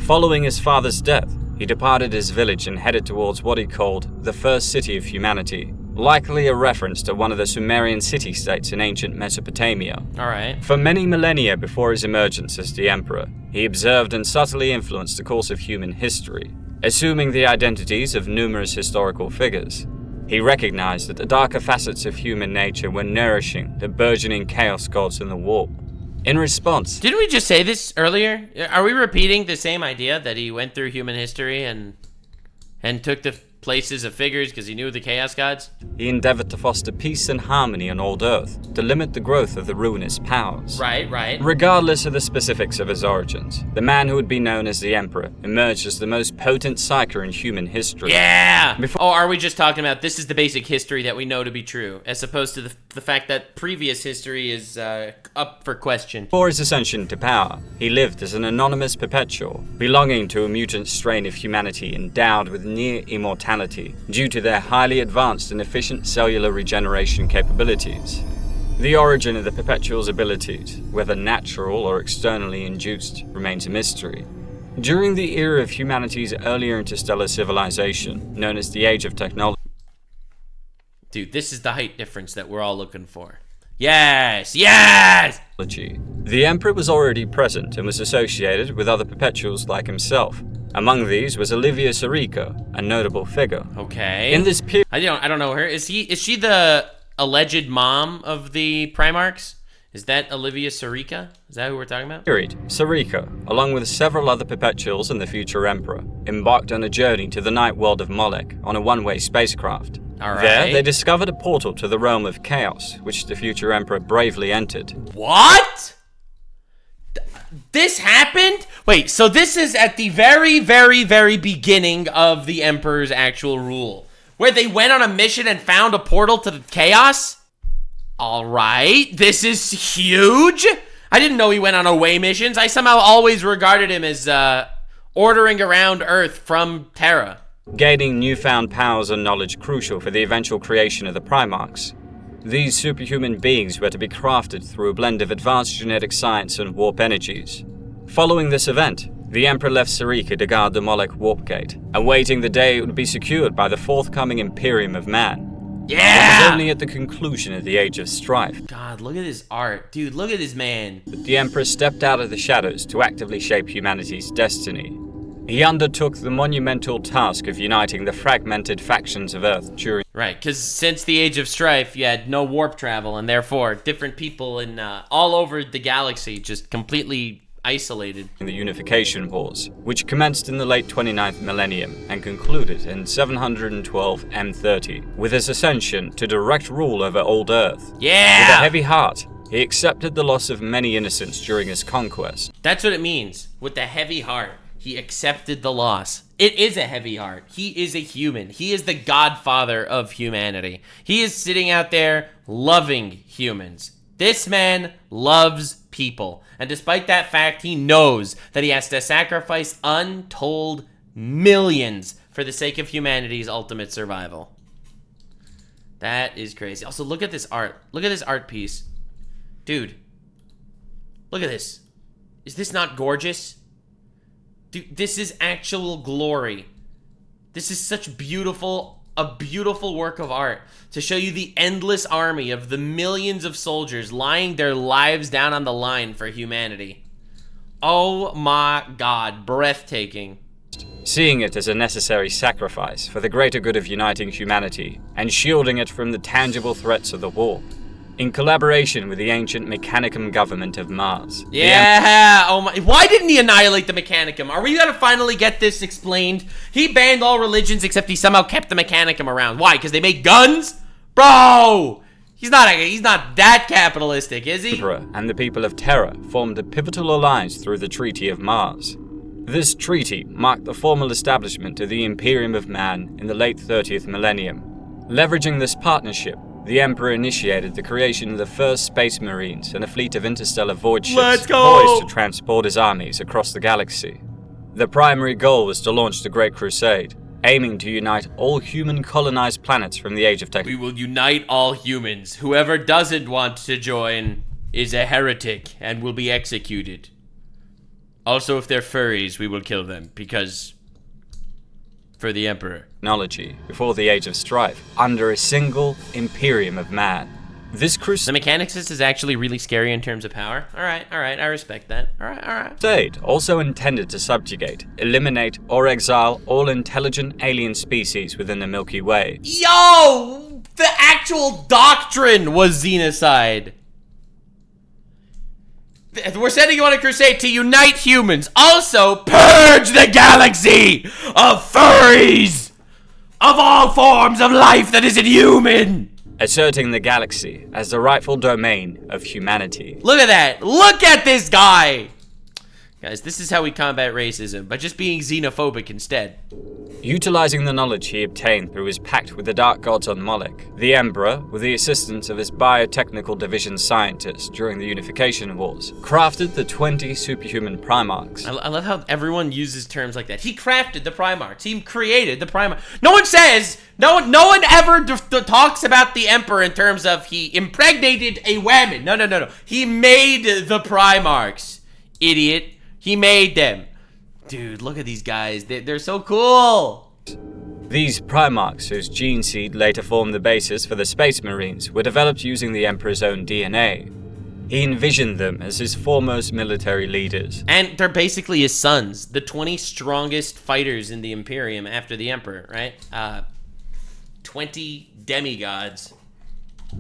Speaker 3: Following his father's death, he departed his village and headed towards what he called the first city of humanity, likely a reference to one of the Sumerian city-states in ancient Mesopotamia.
Speaker 1: Alright.
Speaker 3: For many millennia before his emergence as the emperor, he observed and subtly influenced the course of human history, assuming the identities of numerous historical figures. He recognized that the darker facets of human nature were nourishing the burgeoning chaos gods in the warp. In response...
Speaker 1: Didn't we just say this earlier? Are we repeating the same idea that he went through human history and took the places of figures because he knew the chaos gods?
Speaker 3: He endeavored to foster peace and harmony on old Earth, to limit the growth of the ruinous powers.
Speaker 1: Right.
Speaker 3: Regardless of the specifics of his origins, the man who would be known as the Emperor emerged as the most potent psyker in human history.
Speaker 1: Yeah! Are we just talking about this is the basic history that we know to be true, as opposed to the fact that previous history is up for question?
Speaker 3: Before his ascension to power, he lived as an anonymous perpetual, belonging to a mutant strain of humanity endowed with near immortality due to their highly advanced and efficient cellular regeneration capabilities. The origin of the Perpetual's abilities, whether natural or externally induced, remains a mystery. During the era of humanity's earlier interstellar civilization, known as the Age of Technology...
Speaker 1: Dude, this is the height difference that we're all looking for. Yes!
Speaker 3: The Emperor was already present and was associated with other Perpetuals like himself. Among these was Olivia Sarica, a notable figure.
Speaker 1: Okay.
Speaker 3: In this period...
Speaker 1: I don't know her. Is she the alleged mom of the Primarchs? Is that Olivia Sarica? Is that who we're talking about?
Speaker 3: Sarica, along with several other Perpetuals and the future Emperor, embarked on a journey to the night world of Molech on a one-way spacecraft.
Speaker 1: All right.
Speaker 3: There, they discovered a portal to the realm of chaos, which the future Emperor bravely entered.
Speaker 1: What? This happened? Wait, so this is at the very, very, very beginning of the Emperor's actual rule, where they went on a mission and found a portal to the chaos? Alright, this is huge! I didn't know he went on away missions. I somehow always regarded him as, ordering around Earth from Terra.
Speaker 3: Gaining newfound powers and knowledge crucial for the eventual creation of the Primarchs. These superhuman beings were to be crafted through a blend of advanced genetic science and warp energies. Following this event, the Emperor left Sarica to guard the Molech Warp Gate, awaiting the day it would be secured by the forthcoming Imperium of Man.
Speaker 1: Yeah!
Speaker 3: It was only at the conclusion of the Age of Strife.
Speaker 1: God, look at his art. Dude, look at this man.
Speaker 3: That the Emperor stepped out of the shadows to actively shape humanity's destiny. He undertook the monumental task of uniting the fragmented factions of Earth during...
Speaker 1: Right, because since the Age of Strife, you had no warp travel, and therefore different people in all over the galaxy just completely isolated.
Speaker 3: The Unification Wars, which commenced in the late 29th millennium and concluded in 712 M30, with his ascension to direct rule over old Earth.
Speaker 1: Yeah!
Speaker 3: With a heavy heart, he accepted the loss of many innocents during his conquest.
Speaker 1: That's what it means, with the heavy heart. He accepted the loss. It is a heavy heart. He is a human. He is the godfather of humanity. He is sitting out there loving humans. This man loves people. And despite that fact, he knows that he has to sacrifice untold millions for the sake of humanity's ultimate survival. That is crazy. Also, look at this art. Look at this art piece. Dude, look at this. Is this not gorgeous? Dude, this is actual glory. This is such a beautiful work of art to show you the endless army of the millions of soldiers lying their lives down on the line for humanity. Oh my God, breathtaking.
Speaker 3: Seeing it as a necessary sacrifice for the greater good of uniting humanity and shielding it from the tangible threats of the war. In collaboration with the ancient Mechanicum government of Mars.
Speaker 1: Yeah, oh my, why didn't he annihilate the Mechanicum? Are we gonna finally get this explained? He banned all religions except he somehow kept the Mechanicum around. Why, because they make guns? Bro! He's not that capitalistic, is he?
Speaker 3: Emperor and the people of Terra formed a pivotal alliance through the Treaty of Mars. This treaty marked the formal establishment of the Imperium of Man in the late 30th millennium. Leveraging this partnership, the Emperor initiated the creation of the first Space Marines and a fleet of interstellar void ships poised to transport his armies across the galaxy. The primary goal was to launch the Great Crusade, aiming to unite all human colonized planets from the Age of
Speaker 1: We will unite all humans. Whoever doesn't want to join is a heretic and will be executed. Also, if they're furries, we will kill them, because... for the Emperor.
Speaker 3: Technology before the Age of Strife, under a single Imperium of man. This crusade...
Speaker 1: The mechanics is actually really scary in terms of power. Alright, I respect that. Alright.
Speaker 3: Also intended to subjugate, eliminate, or exile all intelligent alien species within the Milky Way.
Speaker 1: Yo! The actual doctrine was xenocide. We're sending you on a crusade to unite humans. Also, purge the galaxy of furries! Of all forms of life that isn't human!
Speaker 3: Asserting the galaxy as the rightful domain of humanity.
Speaker 1: Look at that! Look at this guy! Guys, this is how we combat racism, by just being xenophobic instead.
Speaker 3: Utilizing the knowledge he obtained through his pact with the Dark Gods on Moloch, the Emperor, with the assistance of his biotechnical division scientists during the Unification Wars, crafted the 20 superhuman Primarchs.
Speaker 1: I love how everyone uses terms like that. He crafted the Primarchs. He created the Primarchs. No one says, no one ever talks about the Emperor in terms of he impregnated a woman. No. He made the Primarchs. Idiot. He made them. Dude, look at these guys. They're so cool.
Speaker 3: These Primarchs, whose gene seed later formed the basis for the Space Marines, were developed using the Emperor's own DNA. He envisioned them as his foremost military leaders.
Speaker 1: And they're basically his sons. The 20 strongest fighters in the Imperium after the Emperor, right? 20 demigods.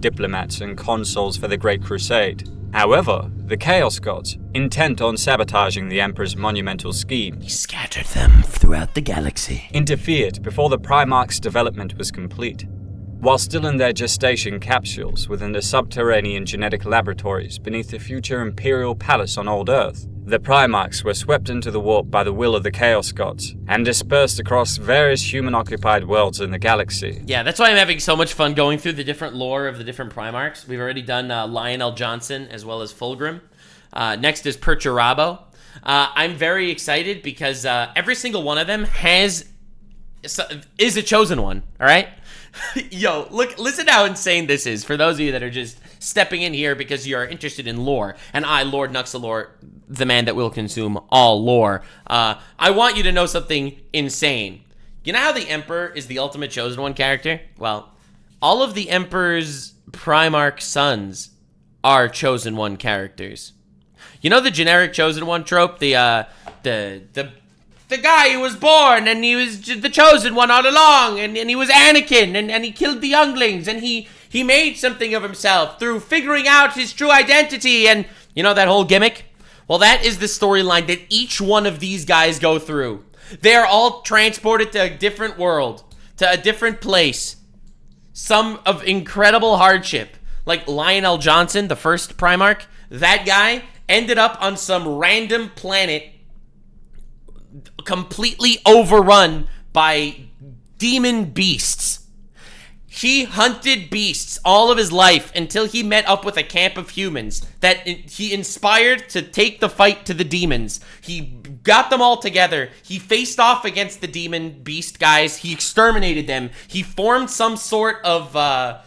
Speaker 3: Diplomats and consuls for the Great Crusade. However, the Chaos Gods, intent on sabotaging the Emperor's monumental scheme,
Speaker 1: He scattered them throughout the galaxy.
Speaker 3: interfered before the Primarch's development was complete. While still in their gestation capsules within the subterranean genetic laboratories beneath the future Imperial Palace on Old Earth, the Primarchs were swept into the warp by the will of the Chaos Gods and dispersed across various human-occupied worlds in the galaxy.
Speaker 1: Yeah, that's why I'm having so much fun going through the different lore of the different Primarchs. We've already done Lionel Johnson as well as Fulgrim. Next is Perturabo. I'm very excited because every single one of them is a chosen one, all right? Yo, listen how insane this is for those of you that are just stepping in here because you are interested in lore. And I, Lord Nuxanor, the man that will consume all lore, I want you to know something insane. You know how the Emperor is the ultimate chosen one character? Well, all of the Emperor's Primarch sons are chosen one characters. You know the generic chosen one trope? The guy who was born and he was the chosen one all along, and he was Anakin, and he killed the younglings, and he made something of himself through figuring out his true identity, and you know that whole gimmick? Well, that is the storyline that each one of these guys go through. They are all transported to a different world, to a different place. Some of incredible hardship. Like Lionel Johnson, the first Primarch, that guy ended up on some random planet completely overrun by demon beasts. He hunted beasts all of his life until he met up with a camp of humans that he inspired to take the fight to the demons. He got them all together. He faced off against the demon beast guys. He exterminated them. He formed some sort of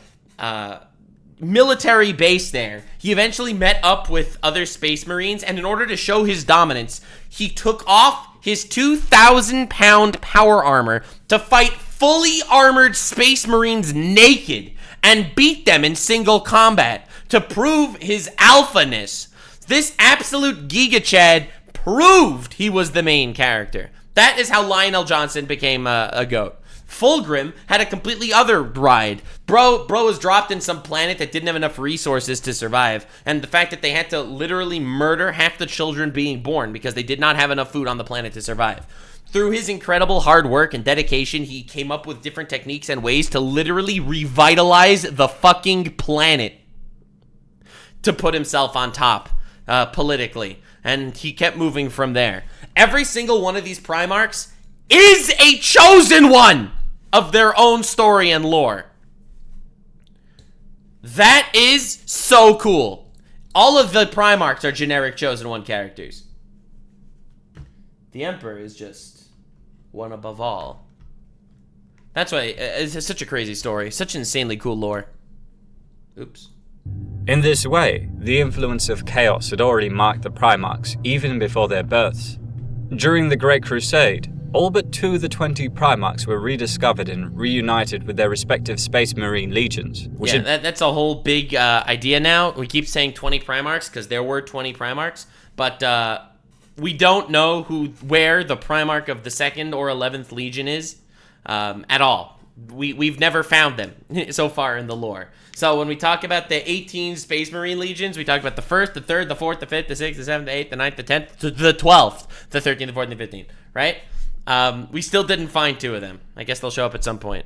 Speaker 1: military base there. He eventually met up with other Space Marines, and in order to show his dominance, he took off his 2,000-pound power armor to fight fully armored Space Marines naked and beat them in single combat to prove his alphaness. This absolute Giga Chad proved he was the main character. That is how Lionel Johnson became a GOAT. Fulgrim had a completely other ride. Bro was dropped in some planet that didn't have enough resources to survive, and the fact that they had to literally murder half the children being born because they did not have enough food on the planet to survive. Through his incredible hard work and dedication, he came up with different techniques and ways to literally revitalize the fucking planet to put himself on top politically, and he kept moving from there. Every single one of these Primarchs is a chosen one of their own story and lore. That is so cool. All of the Primarchs are generic chosen one characters. The Emperor is just one above all. That's why it's such a crazy story. Such insanely cool lore. Oops.
Speaker 3: In this way, the influence of chaos had already marked the Primarchs even before their births. During the Great Crusade, all but 2 of the 20 Primarchs were rediscovered and reunited with their respective Space Marine legions.
Speaker 1: That's a whole big idea now. We keep saying 20 Primarchs because there were 20 Primarchs, but we don't know where the Primarch of the 2nd or 11th Legion is at all. We've never found them so far in the lore. So when we talk about the 18 Space Marine Legions, we talk about the 1st, the 3rd, the 4th, the 5th, the 6th, the 7th, the 8th, the 9th, the 10th, the 12th, the 13th, the 14th, the 15th, right? We still didn't find 2 of them. I guess they'll show up at some point.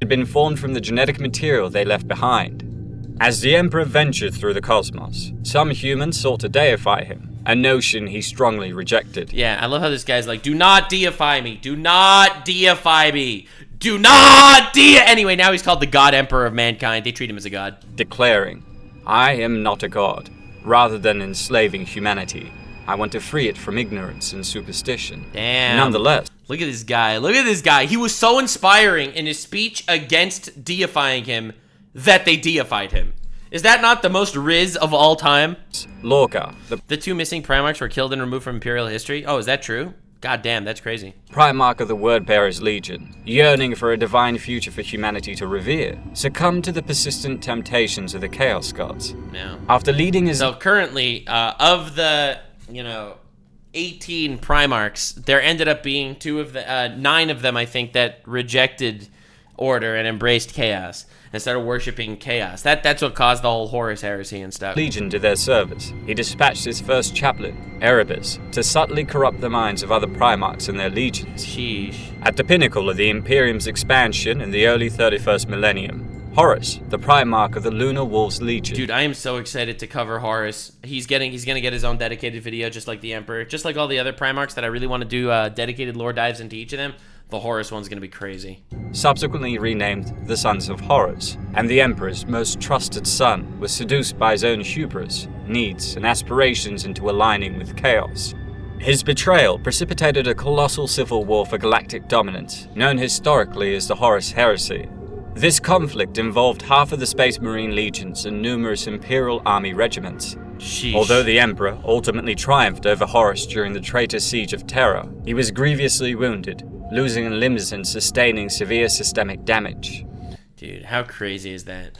Speaker 3: Had been formed from the genetic material they left behind. As the Emperor ventured through the cosmos, some humans sought to deify him, a notion he strongly rejected.
Speaker 1: Yeah, I love how this guy's like, do not deify me. Do not deify me. Do not Anyway, now he's called the God Emperor of mankind. They treat him as a god.
Speaker 3: Declaring, I am not a god. Rather than enslaving humanity, I want to free it from ignorance and superstition.
Speaker 1: Damn.
Speaker 3: Nonetheless,
Speaker 1: look at this guy. Look at this guy. He was so inspiring in his speech against deifying him that they deified him. Is that not the most Riz of all time?
Speaker 3: Lorca,
Speaker 1: the 2 missing Primarchs were killed and removed from Imperial history? Oh, is that true? God damn, that's crazy.
Speaker 3: Primarch of the Wordbearers Legion, yearning for a divine future for humanity to revere, succumbed to the persistent temptations of the Chaos Gods.
Speaker 1: Yeah.
Speaker 3: After leading his...
Speaker 1: So currently, of the, 18 Primarchs, there ended up being 9 of them, I think, that rejected order and embraced chaos and started worshiping chaos. That's what caused the whole Horus heresy and stuff.
Speaker 3: Legion to their service, he dispatched his first chaplain, Erebus, to subtly corrupt the minds of other Primarchs and their legions.
Speaker 1: Sheesh.
Speaker 3: At the pinnacle of the Imperium's expansion in the early 31st millennium, Horus, the Primarch of the Lunar Wolves Legion.
Speaker 1: Dude, I am so excited to cover Horus. He's gonna get his own dedicated video, just like the Emperor, just like all the other Primarchs that I really want to do dedicated lore dives into each of them. The Horus one's gonna be crazy.
Speaker 3: Subsequently renamed the Sons of Horus, and the Emperor's most trusted son was seduced by his own hubris, needs, and aspirations into aligning with chaos. His betrayal precipitated a colossal civil war for galactic dominance, known historically as the Horus Heresy. This conflict involved half of the Space Marine legions and numerous Imperial Army regiments.
Speaker 1: Sheesh.
Speaker 3: Although the Emperor ultimately triumphed over Horus during the traitor Siege of Terror, he was grievously wounded, losing limbs and sustaining severe systemic damage.
Speaker 1: Dude, how crazy is that?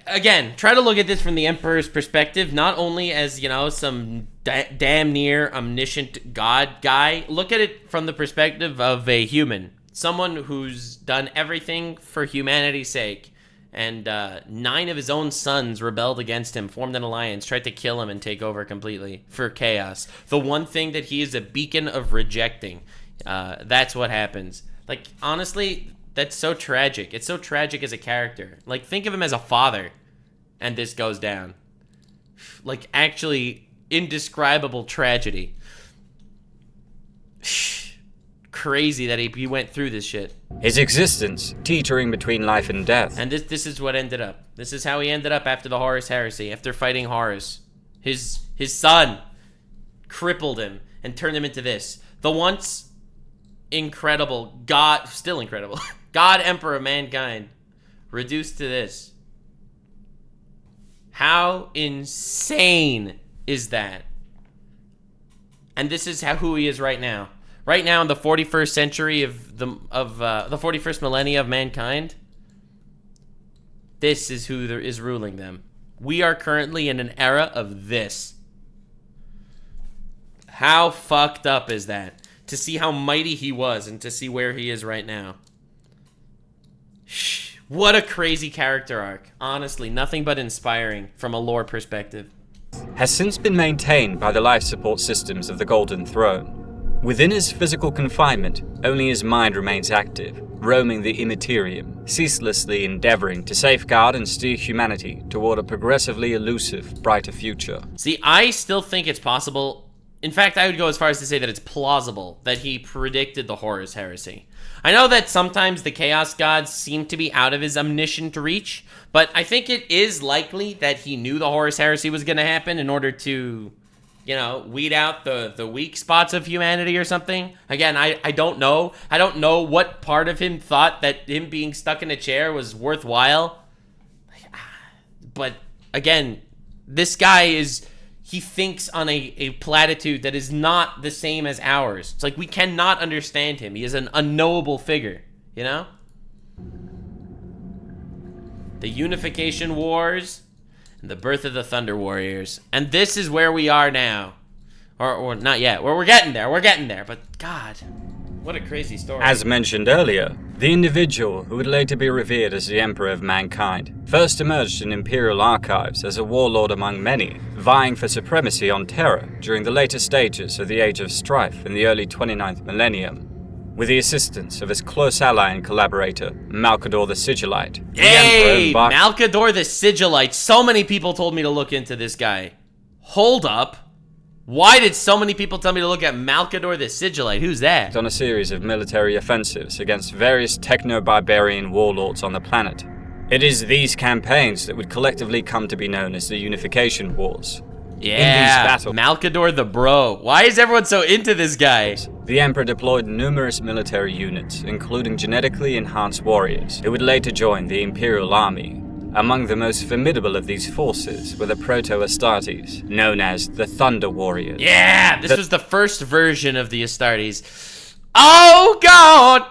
Speaker 1: Again, try to look at this from the Emperor's perspective, not only as, some damn near omniscient god guy. Look at it from the perspective of a human. Someone who's done everything for humanity's sake. And 9 of his own sons rebelled against him, formed an alliance, tried to kill him and take over completely for chaos. The one thing that he is a beacon of rejecting. That's what happens. Like, honestly, that's so tragic. It's so tragic as a character. Like, think of him as a father, and this goes down. Like, actually, indescribable tragedy. Crazy that he went through this shit.
Speaker 3: His existence teetering between life and death.
Speaker 1: And this is what ended up. This is how he ended up after the Horus heresy, after fighting Horus. His son crippled him and turned him into this. The once incredible God, still incredible, God Emperor of mankind, reduced to this. How insane is that? And this is who he is right now. Right now in the 41st century of the 41st millennia of mankind, this is who is ruling them. We are currently in an era of this. How fucked up is that? To see how mighty he was and to see where he is right now. What a crazy character arc. Honestly, nothing but inspiring from a lore perspective.
Speaker 3: Has since been maintained by the life support systems of the Golden Throne. Within his physical confinement, only his mind remains active, roaming the immaterium, ceaselessly endeavoring to safeguard and steer humanity toward a progressively elusive, brighter future.
Speaker 1: See, I still think it's possible. In fact, I would go as far as to say that it's plausible that he predicted the Horus heresy. I know that sometimes the Chaos Gods seem to be out of his omniscient reach, but I think it is likely that he knew the Horus heresy was going to happen in order to weed out the weak spots of humanity or something. Again, I don't know. I don't know what part of him thought that him being stuck in a chair was worthwhile. But again, this guy he thinks on a platitude that is not the same as ours. It's like we cannot understand him. He is an unknowable figure, The Unification Wars and the birth of the Thunder Warriors. And this is where we are now. Or not yet. We're getting there. But God, what a crazy story.
Speaker 3: As mentioned earlier, the individual who would later be revered as the Emperor of Mankind first emerged in Imperial archives as a warlord among many, vying for supremacy on Terra during the later stages of the Age of Strife in the early 29th millennium, with the assistance of his close ally and collaborator, Malcador the Sigillite.
Speaker 1: Hey, Malcador the Sigillite. So many people told me to look into this guy. Hold up. Why did so many people tell me to look at Malcador the Sigillite? Who's that?
Speaker 3: On a series of military offensives against various techno-barbarian warlords on the planet. It is these campaigns that would collectively come to be known as the Unification Wars.
Speaker 1: Yeah,
Speaker 3: in these battles,
Speaker 1: Malcador the Bro. Why is everyone so into this guy?
Speaker 3: The Emperor deployed numerous military units, including genetically enhanced warriors, who would later join the Imperial Army. Among the most formidable of these forces were the Proto-Astartes, known as the Thunder Warriors.
Speaker 1: Yeah, this was the first version of the Astartes. Oh, God!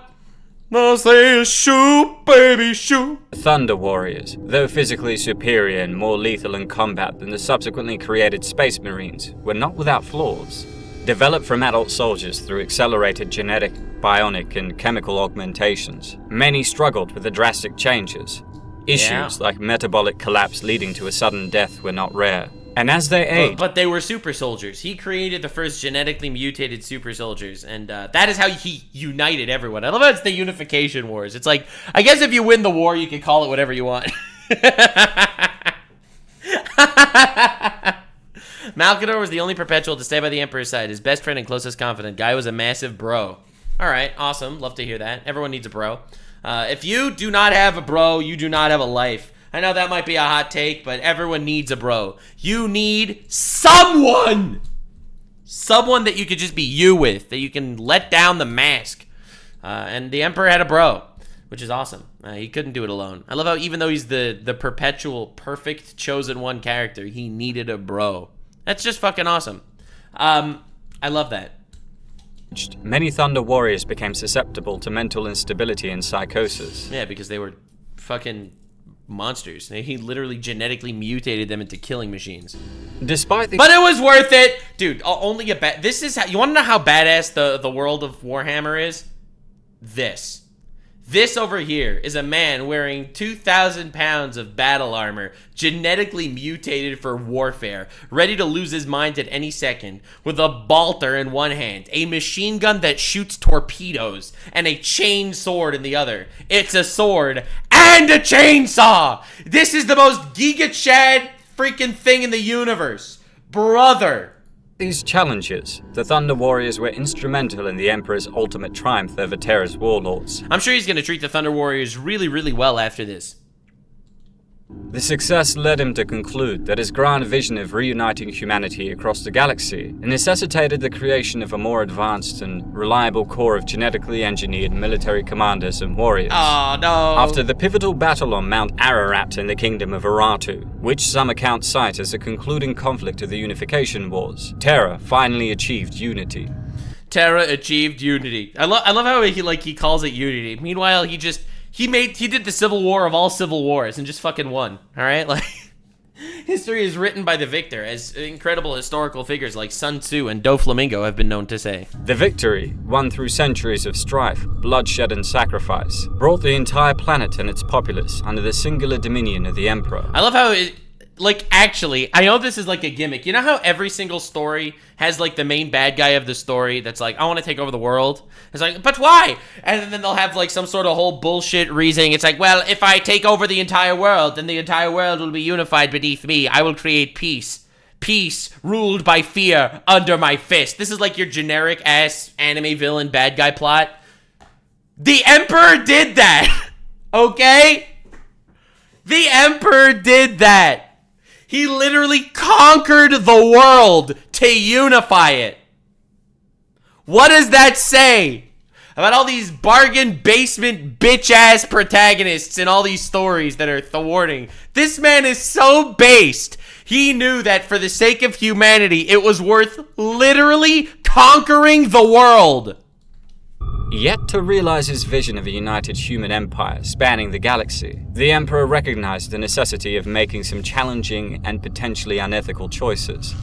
Speaker 4: No, say shoot, baby, shoot.
Speaker 3: Thunder Warriors, though physically superior and more lethal in combat than the subsequently created Space Marines, were not without flaws. Developed from adult soldiers through accelerated genetic, bionic, and chemical augmentations, many struggled with the drastic changes. Issues like metabolic collapse leading to a sudden death were not rare. And as they aged...
Speaker 1: But they were super soldiers. He created the first genetically mutated super soldiers, and that is how he united everyone. I love how it's the Unification Wars. It's like, I guess if you win the war, you can call it whatever you want. Malcador was the only perpetual to stay by the Emperor's side. His best friend and closest confidant. Guy was a massive bro. Alright, awesome. Love to hear that. Everyone needs a bro. If you do not have a bro, you do not have a life. I know that might be a hot take, but everyone needs a bro. You need someone! Someone that you could just be you with, that you can let down the mask. And the Emperor had a bro, which is awesome. He couldn't do it alone. I love how even though he's the perpetual, perfect, chosen one character, he needed a bro. That's just fucking awesome. I love that.
Speaker 3: Many Thunder Warriors became susceptible to mental instability and psychosis.
Speaker 1: Yeah, because they were fucking monsters. He literally genetically mutated them into killing machines.
Speaker 3: Despite the...
Speaker 1: But it was worth it! Dude, only this is how... You want to know how badass the world of Warhammer is? This over here is a man wearing 2,000 pounds of battle armor, genetically mutated for warfare, ready to lose his mind at any second, with a bolter in one hand, a machine gun that shoots torpedoes, and a chain sword in the other. It's a sword and a chainsaw! This is the most Giga Chad freaking thing in the universe. Brother!
Speaker 3: These challenges, the Thunder Warriors were instrumental in the Emperor's ultimate triumph over Terra's warlords.
Speaker 1: I'm sure he's going to treat the Thunder Warriors really, really well after this.
Speaker 3: The success led him to conclude that his grand vision of reuniting humanity across the galaxy necessitated the creation of a more advanced and reliable core of genetically engineered military commanders and warriors.
Speaker 1: Oh, no.
Speaker 3: After the pivotal battle on Mount Ararat in the Kingdom of Aratu, which some accounts cite as the concluding conflict of the Unification Wars, Terra finally achieved unity.
Speaker 1: Terra achieved unity. I love how he calls it unity. Meanwhile, he did the Civil War of all civil wars and just fucking won. All right, like history is written by the victor, as incredible historical figures like Sun Tzu and Doflamingo have been known to say.
Speaker 3: The victory, won through centuries of strife, bloodshed, and sacrifice, brought the entire planet and its populace under the singular dominion of the Emperor.
Speaker 1: I love how actually, I know this is like a gimmick. You know how every single story has like the main bad guy of the story that's like, I want to take over the world? It's like, but why? And then they'll have like some sort of whole bullshit reasoning. It's like, well, if I take over the entire world, then the entire world will be unified beneath me. I will create peace. Peace ruled by fear under my fist. This is like your generic ass anime villain bad guy plot. The Emperor did that. Okay? The Emperor did that. He literally conquered the world to unify it. What does that say about all these bargain basement bitch-ass protagonists in all these stories that are thwarting? This man is so based. He knew that for the sake of humanity, it was worth literally conquering the world.
Speaker 3: Yet to realize his vision of a united human empire spanning the galaxy, the Emperor recognized the necessity of making some challenging and potentially unethical choices.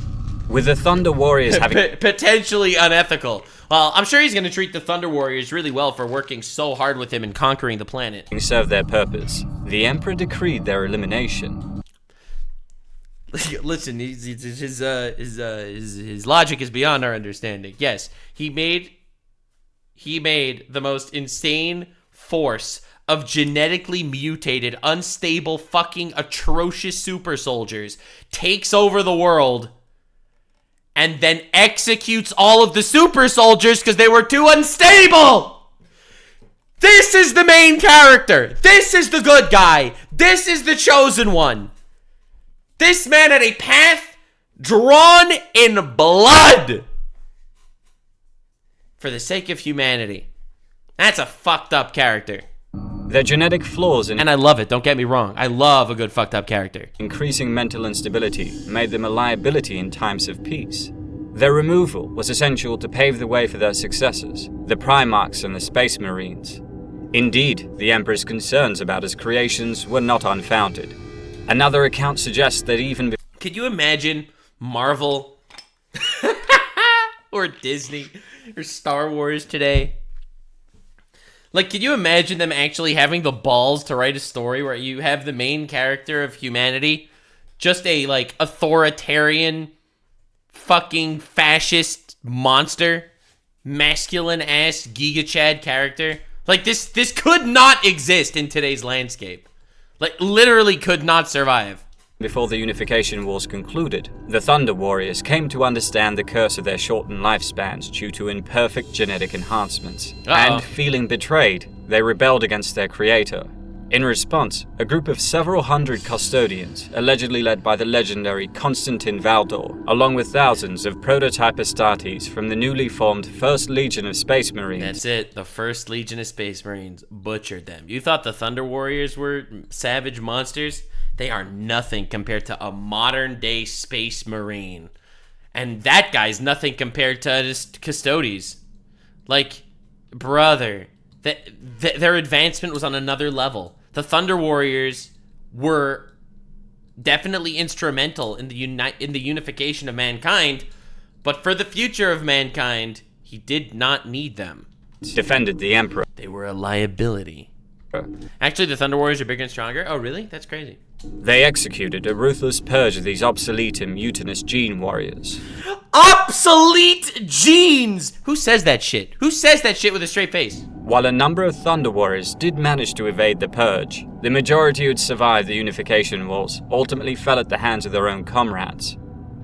Speaker 3: With the Thunder Warriors having...
Speaker 1: potentially unethical. Well, I'm sure he's going to treat the Thunder Warriors really well for working so hard with him and conquering the planet.
Speaker 3: ...served their purpose, the Emperor decreed their elimination.
Speaker 1: Listen, his logic is beyond our understanding. Yes, he made the most insane force of genetically mutated, unstable, fucking atrocious super soldiers, takes over the world, and then executes all of the super soldiers because they were too unstable. This is the main character. This is the good guy. This is the chosen one. This man had a path drawn in blood for the sake of humanity. That's a fucked up character.
Speaker 3: Their genetic flaws
Speaker 1: and I love it, don't get me wrong. I love a good fucked up character.
Speaker 3: Increasing mental instability made them a liability in times of peace. Their removal was essential to pave the way for their successors, the Primarchs and the Space Marines. Indeed, the Emperor's concerns about his creations were not unfounded. Another account suggests that even...
Speaker 1: Could you imagine Marvel or Disney or Star Wars today? Like, could you imagine them actually having the balls to write a story where you have the main character of humanity, just a, like, authoritarian, fucking fascist monster, masculine-ass Giga Chad character? Like, this could not exist in today's landscape. Like, literally could not survive.
Speaker 3: Before the Unification Wars concluded, the Thunder Warriors came to understand the curse of their shortened lifespans due to imperfect genetic enhancements. And feeling betrayed, they rebelled against their creator. In response, a group of several hundred custodians, allegedly led by the legendary Constantin Valdor, along with thousands of prototype Astartes from the newly formed 1st Legion of Space Marines.
Speaker 1: That's it, the 1st Legion of Space Marines butchered them. You thought the Thunder Warriors were savage monsters? They are nothing compared to a modern-day Space Marine. And that guy's nothing compared to his Custodes. Like, brother, their advancement was on another level. The Thunder Warriors were definitely instrumental in the unification of mankind, but for the future of mankind, he did not need them.
Speaker 3: Defended the Emperor.
Speaker 1: They were a liability. Actually, the Thunder Warriors are bigger and stronger? Oh, really? That's crazy.
Speaker 3: They executed a ruthless purge of these obsolete and mutinous gene warriors.
Speaker 1: Obsolete genes! Who says that shit? Who says that shit with a straight face?
Speaker 3: While a number of Thunder Warriors did manage to evade the purge, the majority who had survived the Unification Wars ultimately fell at the hands of their own comrades.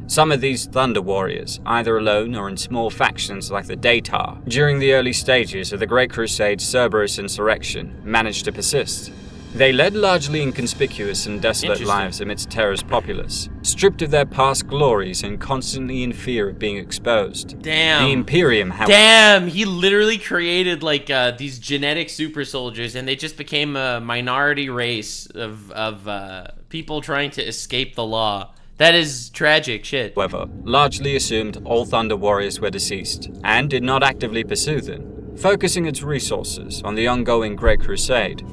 Speaker 3: Some of these Thunder Warriors, either alone or in small factions like the Datar, during the early stages of the Great Crusade's Cerberus insurrection, managed to persist. They led largely inconspicuous and desolate lives amidst Terra's populace, stripped of their past glories and constantly in fear of being exposed.
Speaker 1: Damn.
Speaker 3: The Imperium, however...
Speaker 1: Damn, he literally created, like, these genetic super soldiers, and they just became a minority race of people trying to escape the law. That is tragic shit.
Speaker 3: However, largely assumed all Thunder Warriors were deceased, and did not actively pursue them, focusing its resources on the ongoing Great Crusade.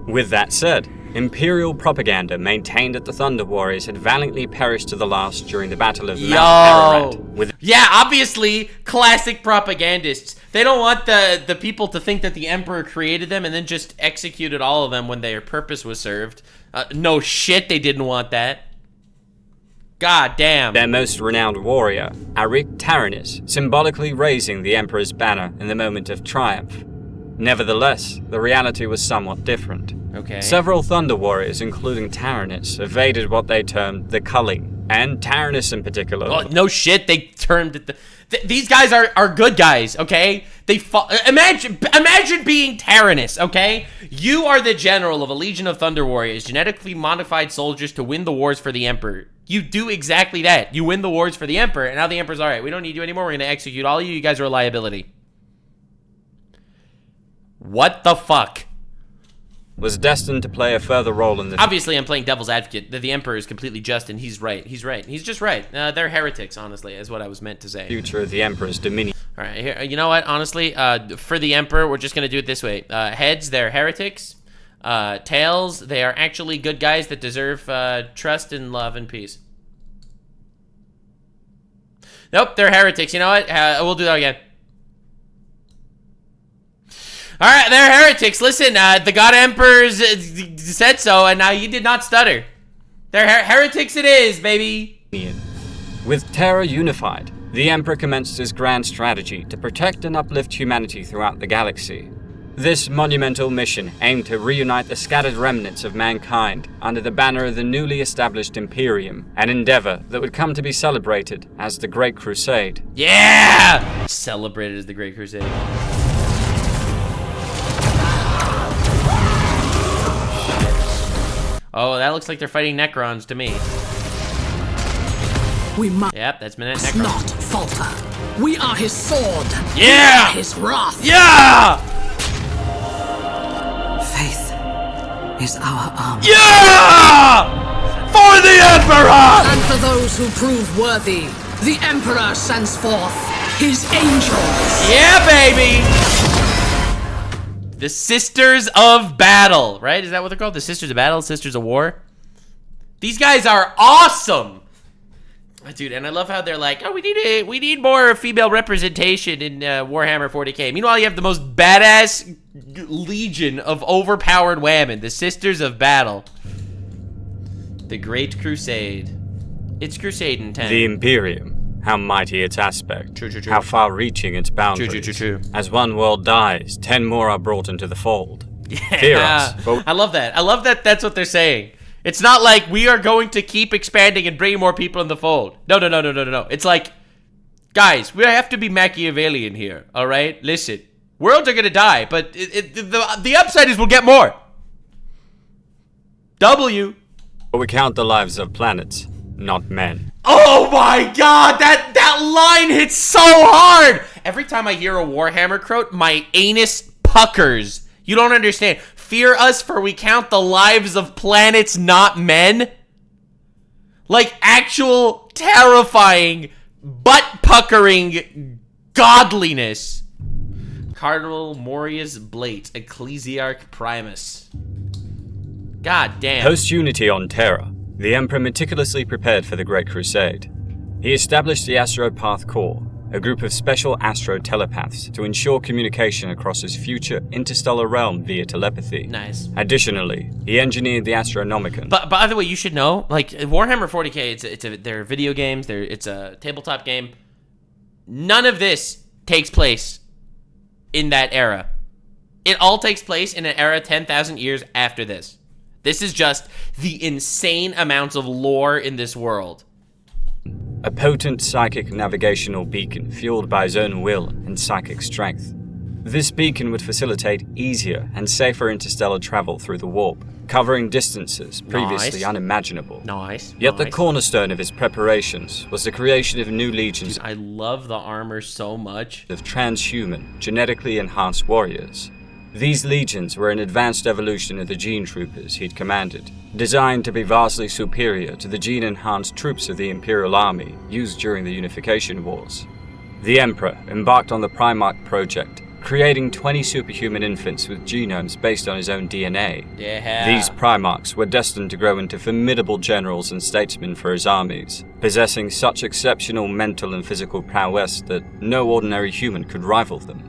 Speaker 3: With that said, Imperial propaganda maintained that the Thunder Warriors had valiantly perished to the last during the Battle of Mount Ararat.
Speaker 1: Yeah, obviously, classic propagandists. They don't want the people to think that the Emperor created them and then just executed all of them when their purpose was served. No shit, they didn't want that. God damn.
Speaker 3: Their most renowned warrior, Arik Taranis, symbolically raising the Emperor's banner in the moment of triumph. Nevertheless, the reality was somewhat different.
Speaker 1: Okay.
Speaker 3: Several Thunder Warriors, including Taranis, evaded what they termed the culling, and Taranis in particular.
Speaker 1: Oh, no shit, they termed it these guys are good guys, okay? Imagine being Taranis, okay? You are the general of a legion of Thunder Warriors, genetically modified soldiers to win the wars for the Emperor. You do exactly that. You win the wars for the Emperor, and now the Emperor's, all right, we don't need you anymore. We're going to execute all of you. You guys are a liability. What the fuck?
Speaker 3: Was destined to play a further role in the...
Speaker 1: Obviously, I'm playing devil's advocate. The Emperor is completely just, and he's right. He's right. He's just right. They're heretics, honestly, is what I was meant to say.
Speaker 3: Future of the Emperor's dominion.
Speaker 1: All right, here, you know what? Honestly, for the Emperor, we're just going to do it this way. Heads, they're heretics. Tails, they are actually good guys that deserve trust and love and peace. Nope, they're heretics. You know what? We'll do that again. All right, they're heretics. Listen, the God Emperors said so, and now you did not stutter. They're heretics it is, baby.
Speaker 3: With Terra unified, the Emperor commenced his grand strategy to protect and uplift humanity throughout the galaxy. This monumental mission aimed to reunite the scattered remnants of mankind under the banner of the newly established Imperium, an endeavor that would come to be celebrated as the Great Crusade.
Speaker 1: Yeah! Celebrated as the Great Crusade. Oh, that looks like they're fighting Necrons to me.
Speaker 5: We must
Speaker 1: Yep, that's been it. Necron.
Speaker 5: not falter. We are his sword.
Speaker 1: Yeah!
Speaker 5: We are his wrath.
Speaker 1: Yeah!
Speaker 5: Faith is our armor.
Speaker 1: Yeah! For the Emperor!
Speaker 5: And for those who prove worthy, the Emperor sends forth his angels.
Speaker 1: Yeah, baby! The Sisters of Battle, right? Is that what they're called? The Sisters of Battle? Sisters of War? These guys are awesome! Dude, and I love how they're like, oh, we need more female representation in Warhammer 40k. Meanwhile, you have the most badass legion of overpowered women, the Sisters of Battle. The Great Crusade. It's Crusading time.
Speaker 3: The Imperium, how mighty its aspect,
Speaker 1: True.
Speaker 3: how far-reaching its boundaries.
Speaker 1: True.
Speaker 3: As one world dies, 10 more are brought into the fold. Fear us, but
Speaker 1: I love that. I love that that's what they're saying. It's not like we are going to keep expanding and bringing more people in the fold. No. It's like, guys, we have to be Machiavellian here, all right? Listen, worlds are going to die, but the upside is we'll get more. W.
Speaker 3: But we count the lives of planets, not men.
Speaker 1: Oh my god, that line hits so hard! Every time I hear a Warhammer quote, my anus puckers. You don't understand. Fear us, for we count the lives of planets, not men. Like actual terrifying, butt-puckering godliness. Cardinal Morius Blate, Ecclesiarch Primus. God damn.
Speaker 3: Post-unity on Terra, the Emperor meticulously prepared for the Great Crusade. He established the Astropath Corps, a group of special astro-telepaths to ensure communication across his future interstellar realm via telepathy.
Speaker 1: Nice.
Speaker 3: Additionally, he engineered the Astronomicon.
Speaker 1: But by the way, you should know, like Warhammer 40k, they're video games. It's a tabletop game. None of this takes place in that era. It all takes place in an era 10,000 years after this. This is just the insane amounts of lore in this world.
Speaker 3: A potent psychic navigational beacon fueled by his own will and psychic strength. This beacon would facilitate easier and safer interstellar travel through the warp, covering distances previously unimaginable.
Speaker 1: Nice.
Speaker 3: Yet the cornerstone of his preparations was the creation of new legions.
Speaker 1: Dude, I love the armor so much.
Speaker 3: Of transhuman, genetically enhanced warriors. These legions were an advanced evolution of the gene troopers he'd commanded, designed to be vastly superior to the gene-enhanced troops of the Imperial Army used during the Unification Wars. The Emperor embarked on the Primarch project, creating 20 superhuman infants with genomes based on his own DNA.
Speaker 1: Yeah.
Speaker 3: These Primarchs were destined to grow into formidable generals and statesmen for his armies, possessing such exceptional mental and physical prowess that no ordinary human could rival them.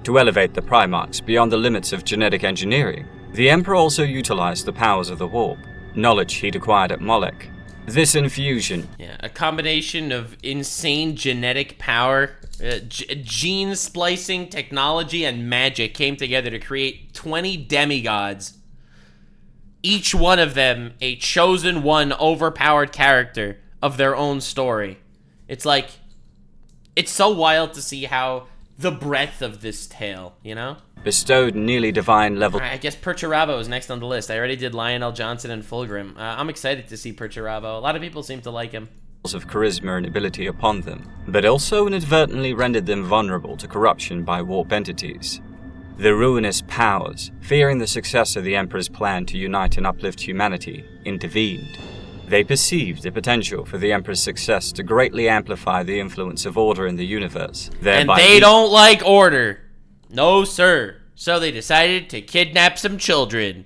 Speaker 3: To elevate the Primarchs beyond the limits of genetic engineering, the Emperor also utilized the powers of the warp, knowledge he'd acquired at Molech. This infusion,
Speaker 1: a combination of insane genetic power, gene splicing, technology, and magic came together to create 20 demigods. Each one of them a chosen one overpowered character of their own story. It's so wild to see how the breadth of this tale, you know?
Speaker 3: bestowed nearly divine level
Speaker 1: Alright, I guess Perturabo is next on the list. I already did Lionel Johnson and Fulgrim. I'm excited to see Perturabo. A lot of people seem to like him.
Speaker 3: of charisma and ability upon them, but also inadvertently rendered them vulnerable to corruption by warp entities. The ruinous powers, fearing the success of the Emperor's plan to unite and uplift humanity, intervened. They perceived the potential for the Emperor's success to greatly amplify the influence of order in the universe.
Speaker 1: And they don't like order. No, sir. So they decided to kidnap some children.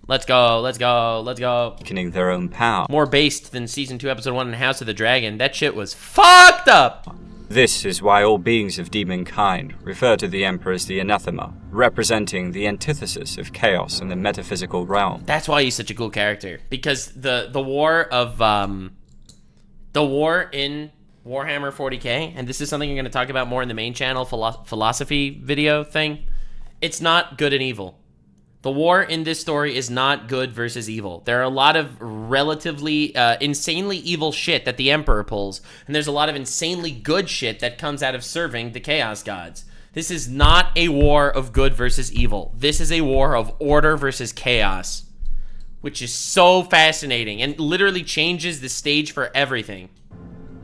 Speaker 1: Let's go, let's go, let's go.
Speaker 3: weakening their own power.
Speaker 1: More based than Season 2, Episode 1 in House of the Dragon. That shit was fucked up!
Speaker 3: This is why all beings of demon kind refer to the Emperor as the anathema, representing the antithesis of chaos in the metaphysical realm.
Speaker 1: That's why he's such a cool character. Because the war of, the war in Warhammer 40k, and this is something I'm going to talk about more in the main channel philosophy video thing, it's not good and evil. The war in this story is not good versus evil. There are a lot of relatively insanely evil shit that the Emperor pulls, and there's a lot of insanely good shit that comes out of serving the Chaos Gods. This is not a war of good versus evil. This is a war of order versus chaos, which is so fascinating and literally changes the stage for everything.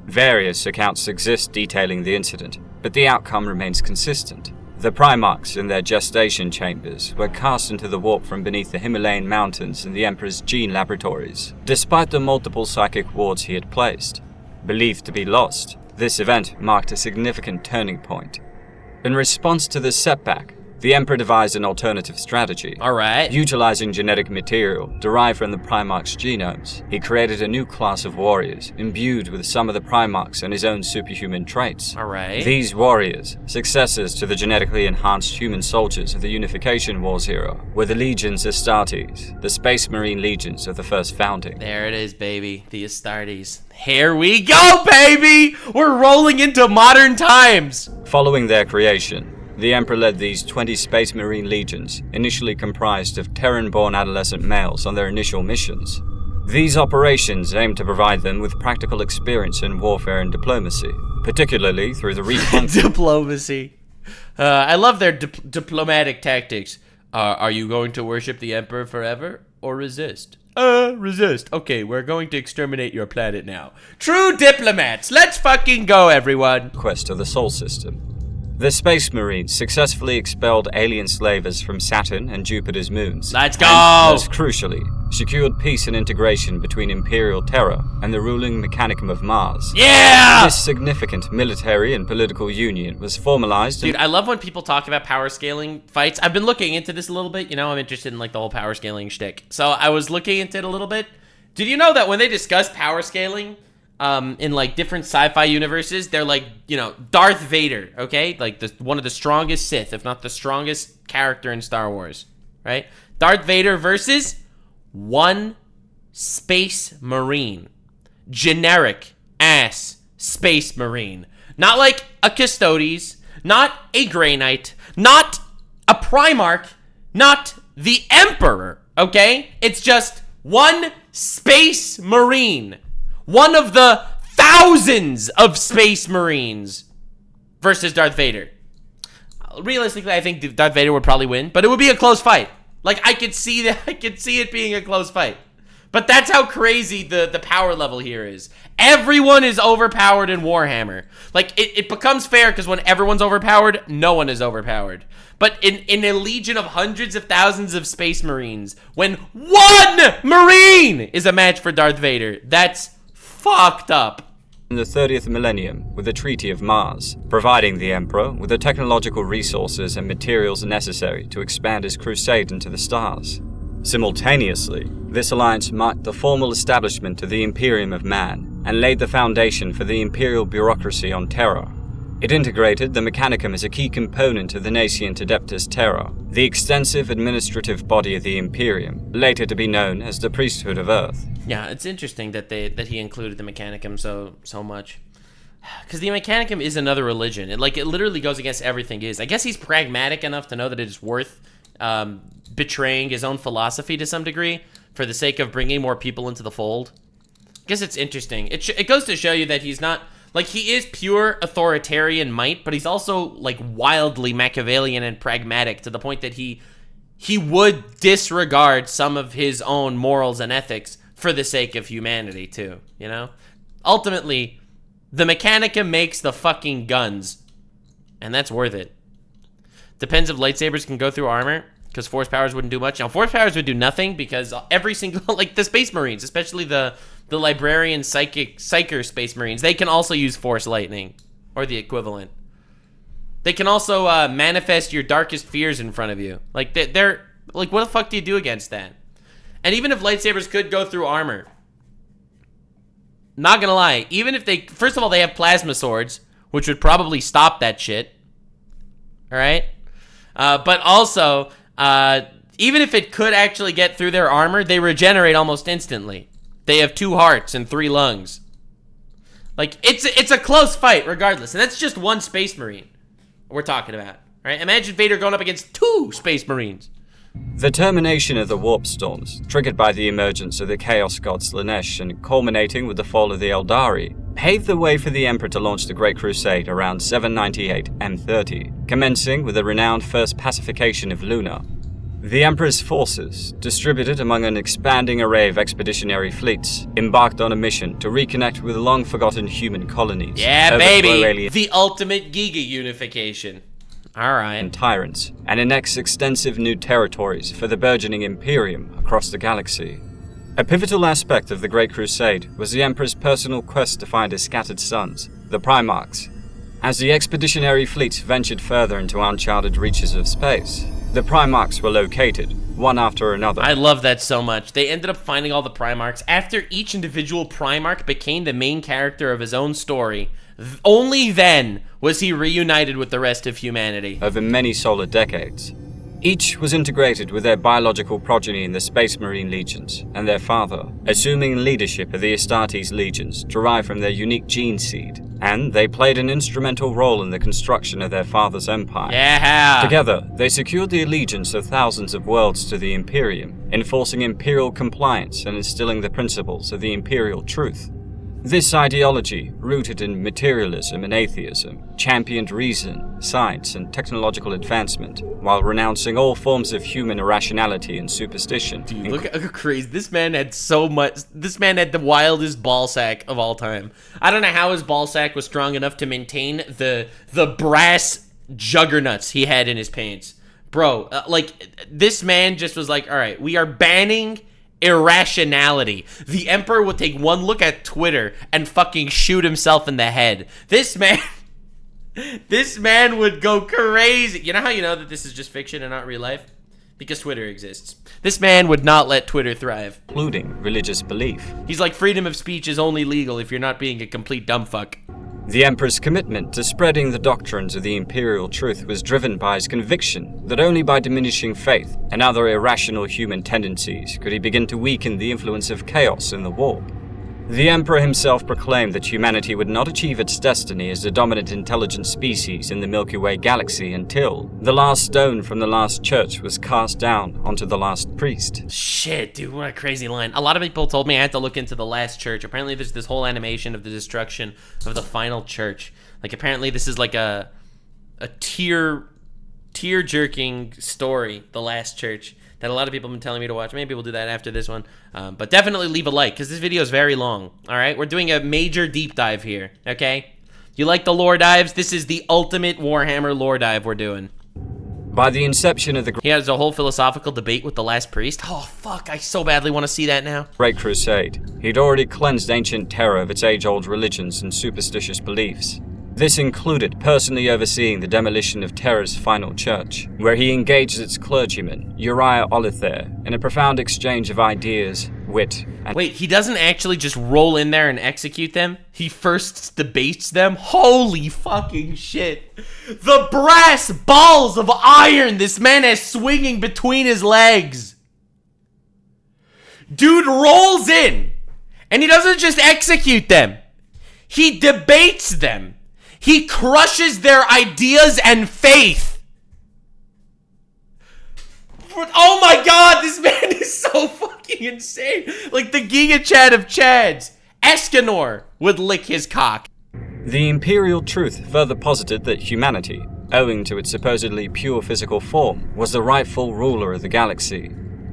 Speaker 3: Various accounts exist detailing the incident, but the outcome remains consistent. The Primarchs in their gestation chambers were cast into the warp from beneath the Himalayan mountains in the Emperor's gene laboratories, despite the multiple psychic wards he had placed. Believed to be lost, this event marked a significant turning point. In response to this setback, the Emperor devised an alternative strategy.
Speaker 1: Alright.
Speaker 3: Utilizing genetic material derived from the Primarchs' genomes, he created a new class of warriors, imbued with some of the Primarchs and his own superhuman traits.
Speaker 1: Alright.
Speaker 3: These warriors, successors to the genetically enhanced human soldiers of the Unification Wars era, were the Legions Astartes, the Space Marine Legions of the first founding.
Speaker 1: There it is, baby. The Astartes. Here we go, baby! We're rolling into modern times!
Speaker 3: Following their creation, the Emperor led these 20 Space Marine Legions, initially comprised of Terran-born adolescent males on their initial missions. These operations aimed to provide them with practical experience in warfare and diplomacy, particularly through the reconquest.
Speaker 1: Diplomacy. I love their diplomatic tactics. Are you going to worship the Emperor forever or resist? Resist. Okay, we're going to exterminate your planet now. True diplomats. Let's fucking go, everyone.
Speaker 3: Of the Sol System. The Space Marines successfully expelled alien slavers from Saturn and Jupiter's moons.
Speaker 1: Let's go!
Speaker 3: And, most crucially, secured peace and integration between Imperial Terra and the ruling Mechanicum of Mars.
Speaker 1: Yeah!
Speaker 3: This significant military and political union was formalized.
Speaker 1: Dude, I love when people talk about power scaling fights. I've been looking into this a little bit. You know, I'm interested in like the whole power scaling shtick. So I was looking into it a little bit. Did you know that when they discuss power scaling, in like different sci-fi universes, they're like, you know, Darth Vader, okay? Like one of the strongest Sith, if not the strongest character in Star Wars, right? Darth Vader versus one Space Marine. Generic ass Space Marine. Not like a Custodes, not a Grey Knight, not a Primarch, not the Emperor, okay? It's just one Space Marine. One of the thousands of Space Marines versus Darth Vader. Realistically, I think Darth Vader would probably win, but it would be a close fight. Like, I could see that. I could see it being a close fight. But that's how crazy the power level here is. Everyone is overpowered in Warhammer. Like, it becomes fair because when everyone's overpowered, no one is overpowered. But in a legion of hundreds of thousands of Space Marines, when one Marine is a match for Darth Vader, that's fucked up.
Speaker 3: In the 30th millennium with the Treaty of Mars, providing the Emperor with the technological resources and materials necessary to expand his crusade into the stars. Simultaneously, this alliance marked the formal establishment of the Imperium of Man and laid the foundation for the imperial bureaucracy on Terra. It integrated the Mechanicum as a key component of the Nascent Adeptus Terra, the extensive administrative body of the Imperium, later to be known as the Priesthood of Earth.
Speaker 1: Yeah, it's interesting that he included the Mechanicum so much. Because the Mechanicum is another religion. It literally goes against everything it is. I guess he's pragmatic enough to know that it is worth betraying his own philosophy to some degree for the sake of bringing more people into the fold. I guess it's interesting. It goes to show you that he's not Like, he is pure authoritarian might, but he's also, like, wildly Machiavellian and pragmatic to the point that he would disregard some of his own morals and ethics for the sake of humanity, too, you know? Ultimately, the Mechanica makes the fucking guns, and that's worth it. Depends if lightsabers can go through armor, because force powers wouldn't do much. Now, force powers would do nothing, because every single, like, the Space Marines, especially the Librarian Psyker Space Marines, they can also use Force Lightning, or the equivalent. They can also manifest your darkest fears in front of you. Like, they're like, what the fuck do you do against that? And even if lightsabers could go through armor, not gonna lie, even if they, first of all, they have plasma swords, which would probably stop that shit. All right? But also, even if it could actually get through their armor, they regenerate almost instantly. They have 2 hearts and 3 lungs. Like, it's a close fight regardless. And that's just one Space Marine we're talking about. Right? Imagine Vader going up against 2 Space Marines.
Speaker 3: The termination of the warp storms, triggered by the emergence of the Chaos God Slanesh and culminating with the fall of the Eldari, paved the way for the Emperor to launch the Great Crusade around 798 M30, commencing with the renowned first pacification of Luna. The Emperor's forces, distributed among an expanding array of expeditionary fleets, embarked on a mission to reconnect with long-forgotten human colonies.
Speaker 1: Yeah, baby! The ultimate Giga unification. Alright.
Speaker 3: And tyrants, and annex extensive new territories for the burgeoning Imperium across the galaxy. A pivotal aspect of the Great Crusade was the Emperor's personal quest to find his scattered sons, the Primarchs. As the expeditionary fleets ventured further into uncharted reaches of space, the Primarchs were located, one after another.
Speaker 1: I love that so much. They ended up finding all the Primarchs. After each individual Primarch became the main character of his own story, only then was he reunited with the rest of humanity.
Speaker 3: Over many solar decades. Each was integrated with their biological progeny in the Space Marine Legions, and their father, assuming leadership of the Astartes Legions derived from their unique gene seed, and they played an instrumental role in the construction of their father's empire.
Speaker 1: Yeah!
Speaker 3: Together, they secured the allegiance of thousands of worlds to the Imperium, enforcing Imperial compliance and instilling the principles of the Imperial truth. This ideology, rooted in materialism and atheism, championed reason, science, and technological advancement, while renouncing all forms of human irrationality and superstition.
Speaker 1: Dude, look how crazy. This man had so much. This man had the wildest ball sack of all time. I don't know how his ball sack was strong enough to maintain the brass juggernauts he had in his pants. Bro, this man just was like, all right, we are banning irrationality. The Emperor would take one look at Twitter and fucking shoot himself in the head. This man would go crazy. You know how you know that this is just fiction and not real life? Because Twitter exists. This man would not let Twitter thrive.
Speaker 3: Including religious belief.
Speaker 1: He's like, freedom of speech is only legal if you're not being a complete dumbfuck.
Speaker 3: The Emperor's commitment to spreading the doctrines of the Imperial truth was driven by his conviction that only by diminishing faith and other irrational human tendencies could he begin to weaken the influence of chaos in the warp. The Emperor himself proclaimed that humanity would not achieve its destiny as the dominant intelligent species in the Milky Way galaxy until the last stone from the last church was cast down onto the last priest.
Speaker 1: Shit, dude, what a crazy line. A lot of people told me I had to look into the last church. Apparently there's this whole animation of the destruction of the final church. Like, apparently this is like a tear-jerking story, the last church, that a lot of people have been telling me to watch. Maybe we'll do that after this one. But definitely leave a like, because this video is very long. All right? We're doing a major deep dive here, okay? You like the lore dives? This is the ultimate Warhammer lore dive we're doing.
Speaker 3: By the inception of the
Speaker 1: He has a whole philosophical debate with the last priest. Oh, fuck. I so badly want to see that now.
Speaker 3: Great Crusade, he'd already cleansed ancient terror of its age-old religions and superstitious beliefs. This included personally overseeing the demolition of Terra's final church, where he engaged its clergyman, Uriah Olither, in a profound exchange of ideas, wit, and...
Speaker 1: Wait, he doesn't actually just roll in there and execute them? He first debates them? Holy fucking shit. The brass balls of iron this man has swinging between his legs. Dude rolls in, and he doesn't just execute them. He debates them. He crushes their ideas and faith. Oh my god, this man is so fucking insane. Like the Giga Chad of Chads. Escanor would lick his cock.
Speaker 3: The Imperial Truth further posited that humanity, owing to its supposedly pure physical form, was the rightful ruler of the galaxy.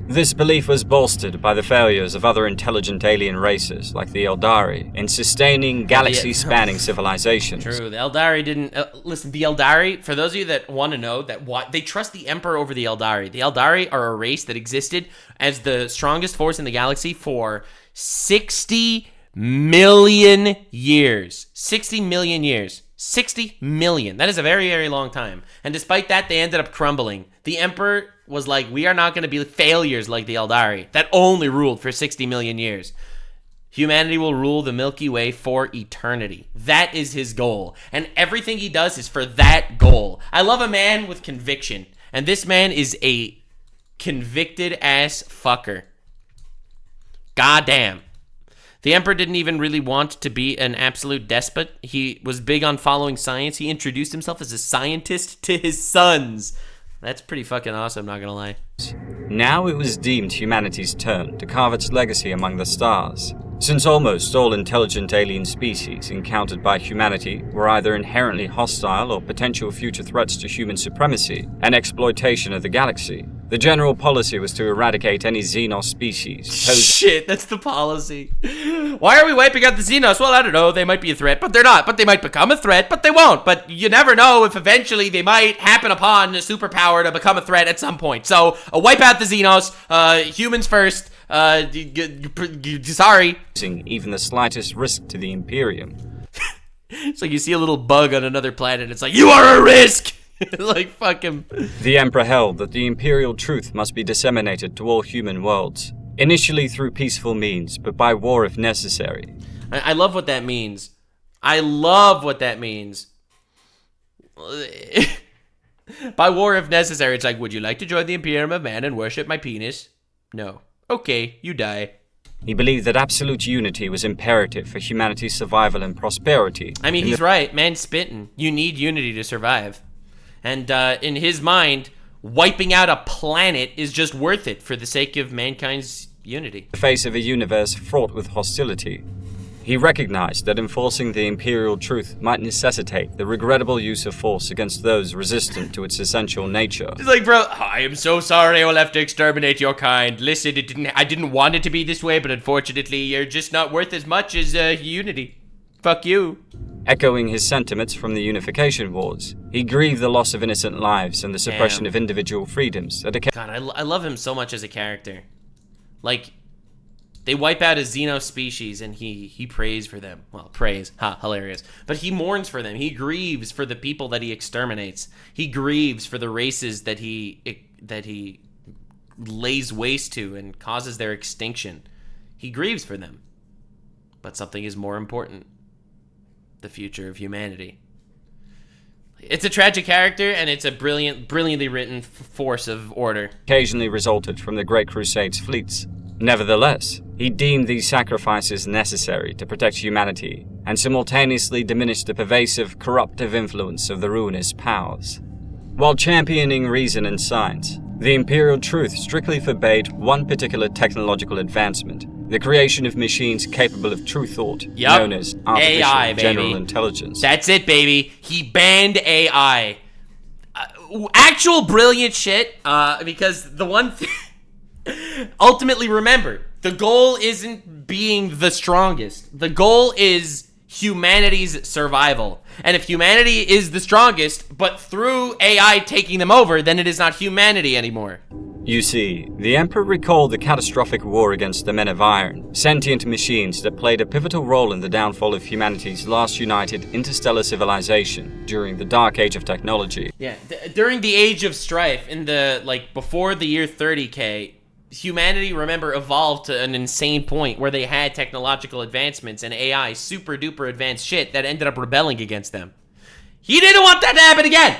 Speaker 3: This belief was bolstered by the failures of other intelligent alien races like the Eldari in sustaining galaxy-spanning civilizations.
Speaker 1: True, the Eldari didn't... listen, the Eldari, for those of you that want to know, they trust the Emperor over the Eldari. The Eldari are a race that existed as the strongest force in the galaxy for 60 million years. 60 million years. 60 million. That is a very, very long time. And despite that, they ended up crumbling. The Emperor was like, we are not going to be failures like the Eldari that only ruled for 60 million years. Humanity will rule the Milky Way for eternity. That is his goal. And everything he does is for that goal. I love a man with conviction. And this man is a convicted ass fucker. Goddamn. The Emperor didn't even really want to be an absolute despot. He was big on following science. He introduced himself as a scientist to his sons. That's pretty fucking awesome, not gonna lie.
Speaker 3: Now it was deemed humanity's turn to carve its legacy among the stars. Since almost all intelligent alien species encountered by humanity were either inherently hostile or potential future threats to human supremacy and exploitation of the galaxy, the general policy was to eradicate any Xenos species.
Speaker 1: Shit, that's the policy. Why are we wiping out the Xenos? Well, I don't know. They might be a threat, but they're not. But they might become a threat, but they won't. But you never know if eventually they might happen upon a superpower to become a threat at some point. So, wipe out the Xenos. Humans first. Sorry.
Speaker 3: Even the slightest risk to the Imperium.
Speaker 1: It's like you see a little bug on another planet. It's like, you are a risk! Like, fuck him.
Speaker 3: The Emperor held that the Imperial truth must be disseminated to all human worlds. Initially through peaceful means, but by war if necessary.
Speaker 1: I love what that means. I love what that means. By war if necessary. It's like, would you like to join the Imperium of Man and worship my penis? No. Okay, you die.
Speaker 3: He believed that absolute unity was imperative for humanity's survival and prosperity.
Speaker 1: I mean, he's right. Man's spitting. You need unity to survive. And in his mind, wiping out a planet is just worth it for the sake of mankind's unity.
Speaker 3: In the face of a universe fraught with hostility, he recognized that enforcing the Imperial truth might necessitate the regrettable use of force against those resistant to its essential nature.
Speaker 1: It's like, bro, I am so sorry I will have to exterminate your kind. Listen, I didn't want it to be this way, but unfortunately, you're just not worth as much as unity. Fuck you.
Speaker 3: Echoing his sentiments from the Unification Wars, he grieved the loss of innocent lives and the suppression of individual freedoms.
Speaker 1: God, I love him so much as a character. Like, they wipe out a Xeno species and he prays for them. Well, prays, hilarious. But he mourns for them. He grieves for the people that he exterminates. He grieves for the races that he lays waste to and causes their extinction. He grieves for them. But something is more important. The future of humanity. It's a tragic character, and it's a brilliantly written force of order.
Speaker 3: Occasionally resulted from the Great Crusade's fleets. Nevertheless, he deemed these sacrifices necessary to protect humanity, and simultaneously diminished the pervasive, corruptive influence of the ruinous powers. While championing reason and science, the Imperial truth strictly forbade one particular technological advancement, the creation of machines capable of true thought, known as artificial
Speaker 1: AI,
Speaker 3: general intelligence.
Speaker 1: That's it, baby. He banned AI. Actual brilliant shit, because the one thing... Ultimately, remember, the goal isn't being the strongest. The goal is humanity's survival. And if humanity is the strongest, but through AI taking them over, then it is not humanity anymore.
Speaker 3: You see, the Emperor recalled the catastrophic war against the Men of Iron, sentient machines that played a pivotal role in the downfall of humanity's last united interstellar civilization during the Dark Age of technology.
Speaker 1: Yeah, during the Age of Strife, in the, before the year 30k, humanity, remember, evolved to an insane point where they had technological advancements and AI, super duper advanced shit that ended up rebelling against them. He didn't want that to happen again!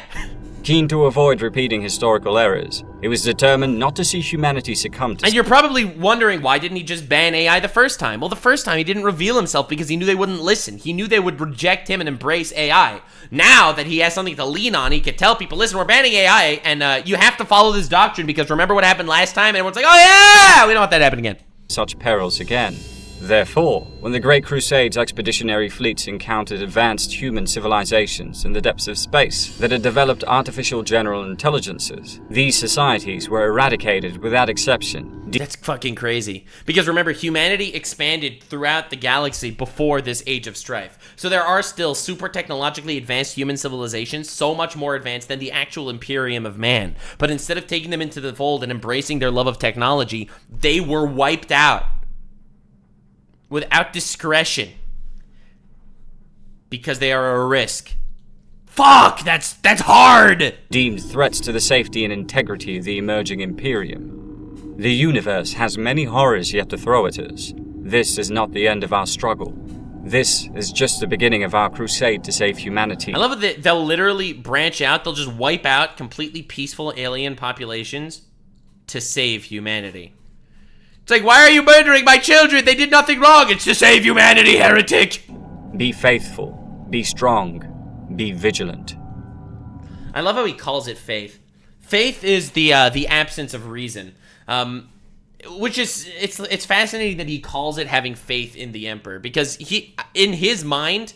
Speaker 3: Keen to avoid repeating historical errors, he was determined not to see humanity succumb to...
Speaker 1: And you're probably wondering, why didn't he just ban AI the first time? Well, the first time he didn't reveal himself because he knew they wouldn't listen. He knew they would reject him and embrace AI. Now that he has something to lean on, he could tell people, listen, we're banning AI, and you have to follow this doctrine because remember what happened last time? And everyone's like, oh yeah! We don't want that to happen again.
Speaker 3: Such perils again. Therefore, when the Great Crusade's expeditionary fleets encountered advanced human civilizations in the depths of space that had developed artificial general intelligences, these societies were eradicated without exception.
Speaker 1: That's fucking crazy. Because remember, humanity expanded throughout the galaxy before this Age of Strife. So there are still super technologically advanced human civilizations, so much more advanced than the actual Imperium of man. But instead of taking them into the fold and embracing their love of technology, they were wiped out. Without discretion. Because they are a risk. Fuck! That's hard!
Speaker 3: Deemed threats to the safety and integrity of the emerging Imperium. The universe has many horrors yet to throw at us. This is not the end of our struggle. This is just the beginning of our crusade to save humanity.
Speaker 1: I love that they'll literally branch out. They'll just wipe out completely peaceful alien populations to save humanity. It's like, why are you murdering my children? They did nothing wrong. It's to save humanity, heretic.
Speaker 3: Be faithful. Be strong. Be vigilant.
Speaker 1: I love how he calls it faith. Faith is the absence of reason. Which is, it's fascinating that he calls it having faith in the Emperor. Because in his mind,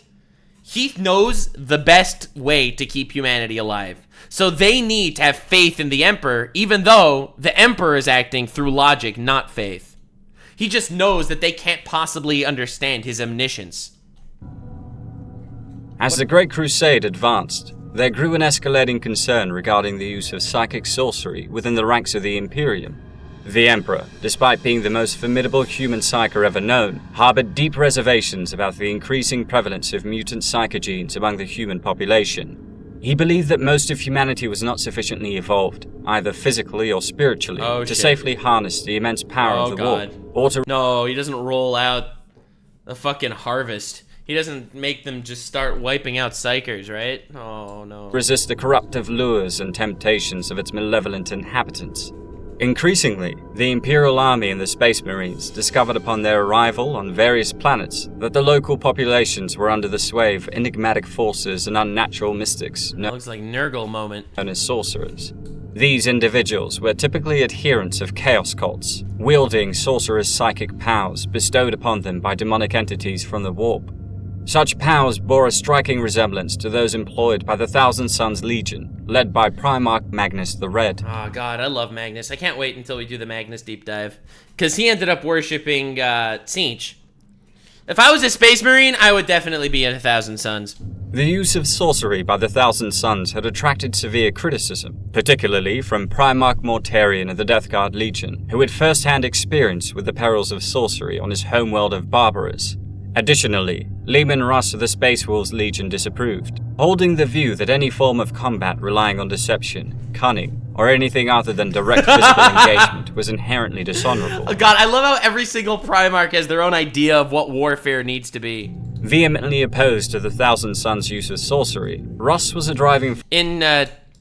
Speaker 1: he knows the best way to keep humanity alive. So they need to have faith in the Emperor, even though the Emperor is acting through logic, not faith. He just knows that they can't possibly understand his omniscience.
Speaker 3: As the Great Crusade advanced, there grew an escalating concern regarding the use of psychic sorcery within the ranks of the Imperium. The Emperor, despite being the most formidable human psyker ever known, harbored deep reservations about the increasing prevalence of mutant psychogenes among the human population. He believed that most of humanity was not sufficiently evolved, either physically or spiritually, to safely harness the immense power of the warp, or to...
Speaker 1: No, he doesn't roll out a fucking harvest. He doesn't make them just start wiping out psychers, right? Oh, no.
Speaker 3: resist the corruptive lures and temptations of its malevolent inhabitants. Increasingly, the Imperial Army and the Space Marines discovered upon their arrival on various planets that the local populations were under the sway of enigmatic forces and unnatural mystics
Speaker 1: Looks like Nurgle moment.
Speaker 3: known as sorcerers. These individuals were typically adherents of chaos cults, wielding sorcerers' psychic powers bestowed upon them by demonic entities from the warp. Such powers bore a striking resemblance to those employed by the Thousand Sons Legion, led by Primarch Magnus the Red.
Speaker 1: Oh god, I love Magnus. I can't wait until we do the Magnus deep dive. Because he ended up worshipping Tzeentch. If I was a Space Marine, I would definitely be a Thousand Sons.
Speaker 3: The use of sorcery by the Thousand Sons had attracted severe criticism, particularly from Primarch Mortarion of the Death Guard Legion, who had first-hand experience with the perils of sorcery on his homeworld of Barbarous. Additionally, Leman Russ of the Space Wolves Legion disapproved, holding the view that any form of combat relying on deception, cunning, or anything other than direct physical engagement was inherently dishonorable.
Speaker 1: Oh god, I love how every single Primarch has their own idea of what warfare needs to be.
Speaker 3: Vehemently opposed to the Thousand Sons' use of sorcery, Russ was a driving
Speaker 1: In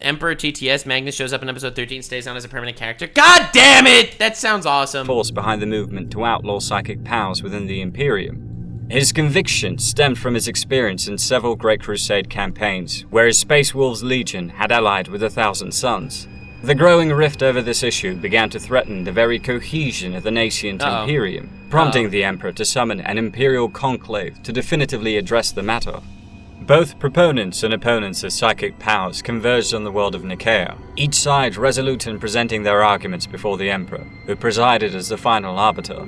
Speaker 1: Emperor TTS, Magnus shows up in episode 13, stays on as a permanent character. God damn it! That sounds awesome.
Speaker 3: force behind the movement to outlaw psychic powers within the Imperium. His conviction stemmed from his experience in several Great Crusade campaigns, where his Space Wolves Legion had allied with the Thousand Sons. The growing rift over this issue began to threaten the very cohesion of the nascent Imperium, prompting the Emperor to summon an Imperial conclave to definitively address the matter. Both proponents and opponents of psychic powers converged on the world of Nicaea, each side resolute in presenting their arguments before the Emperor, who presided as the final arbiter.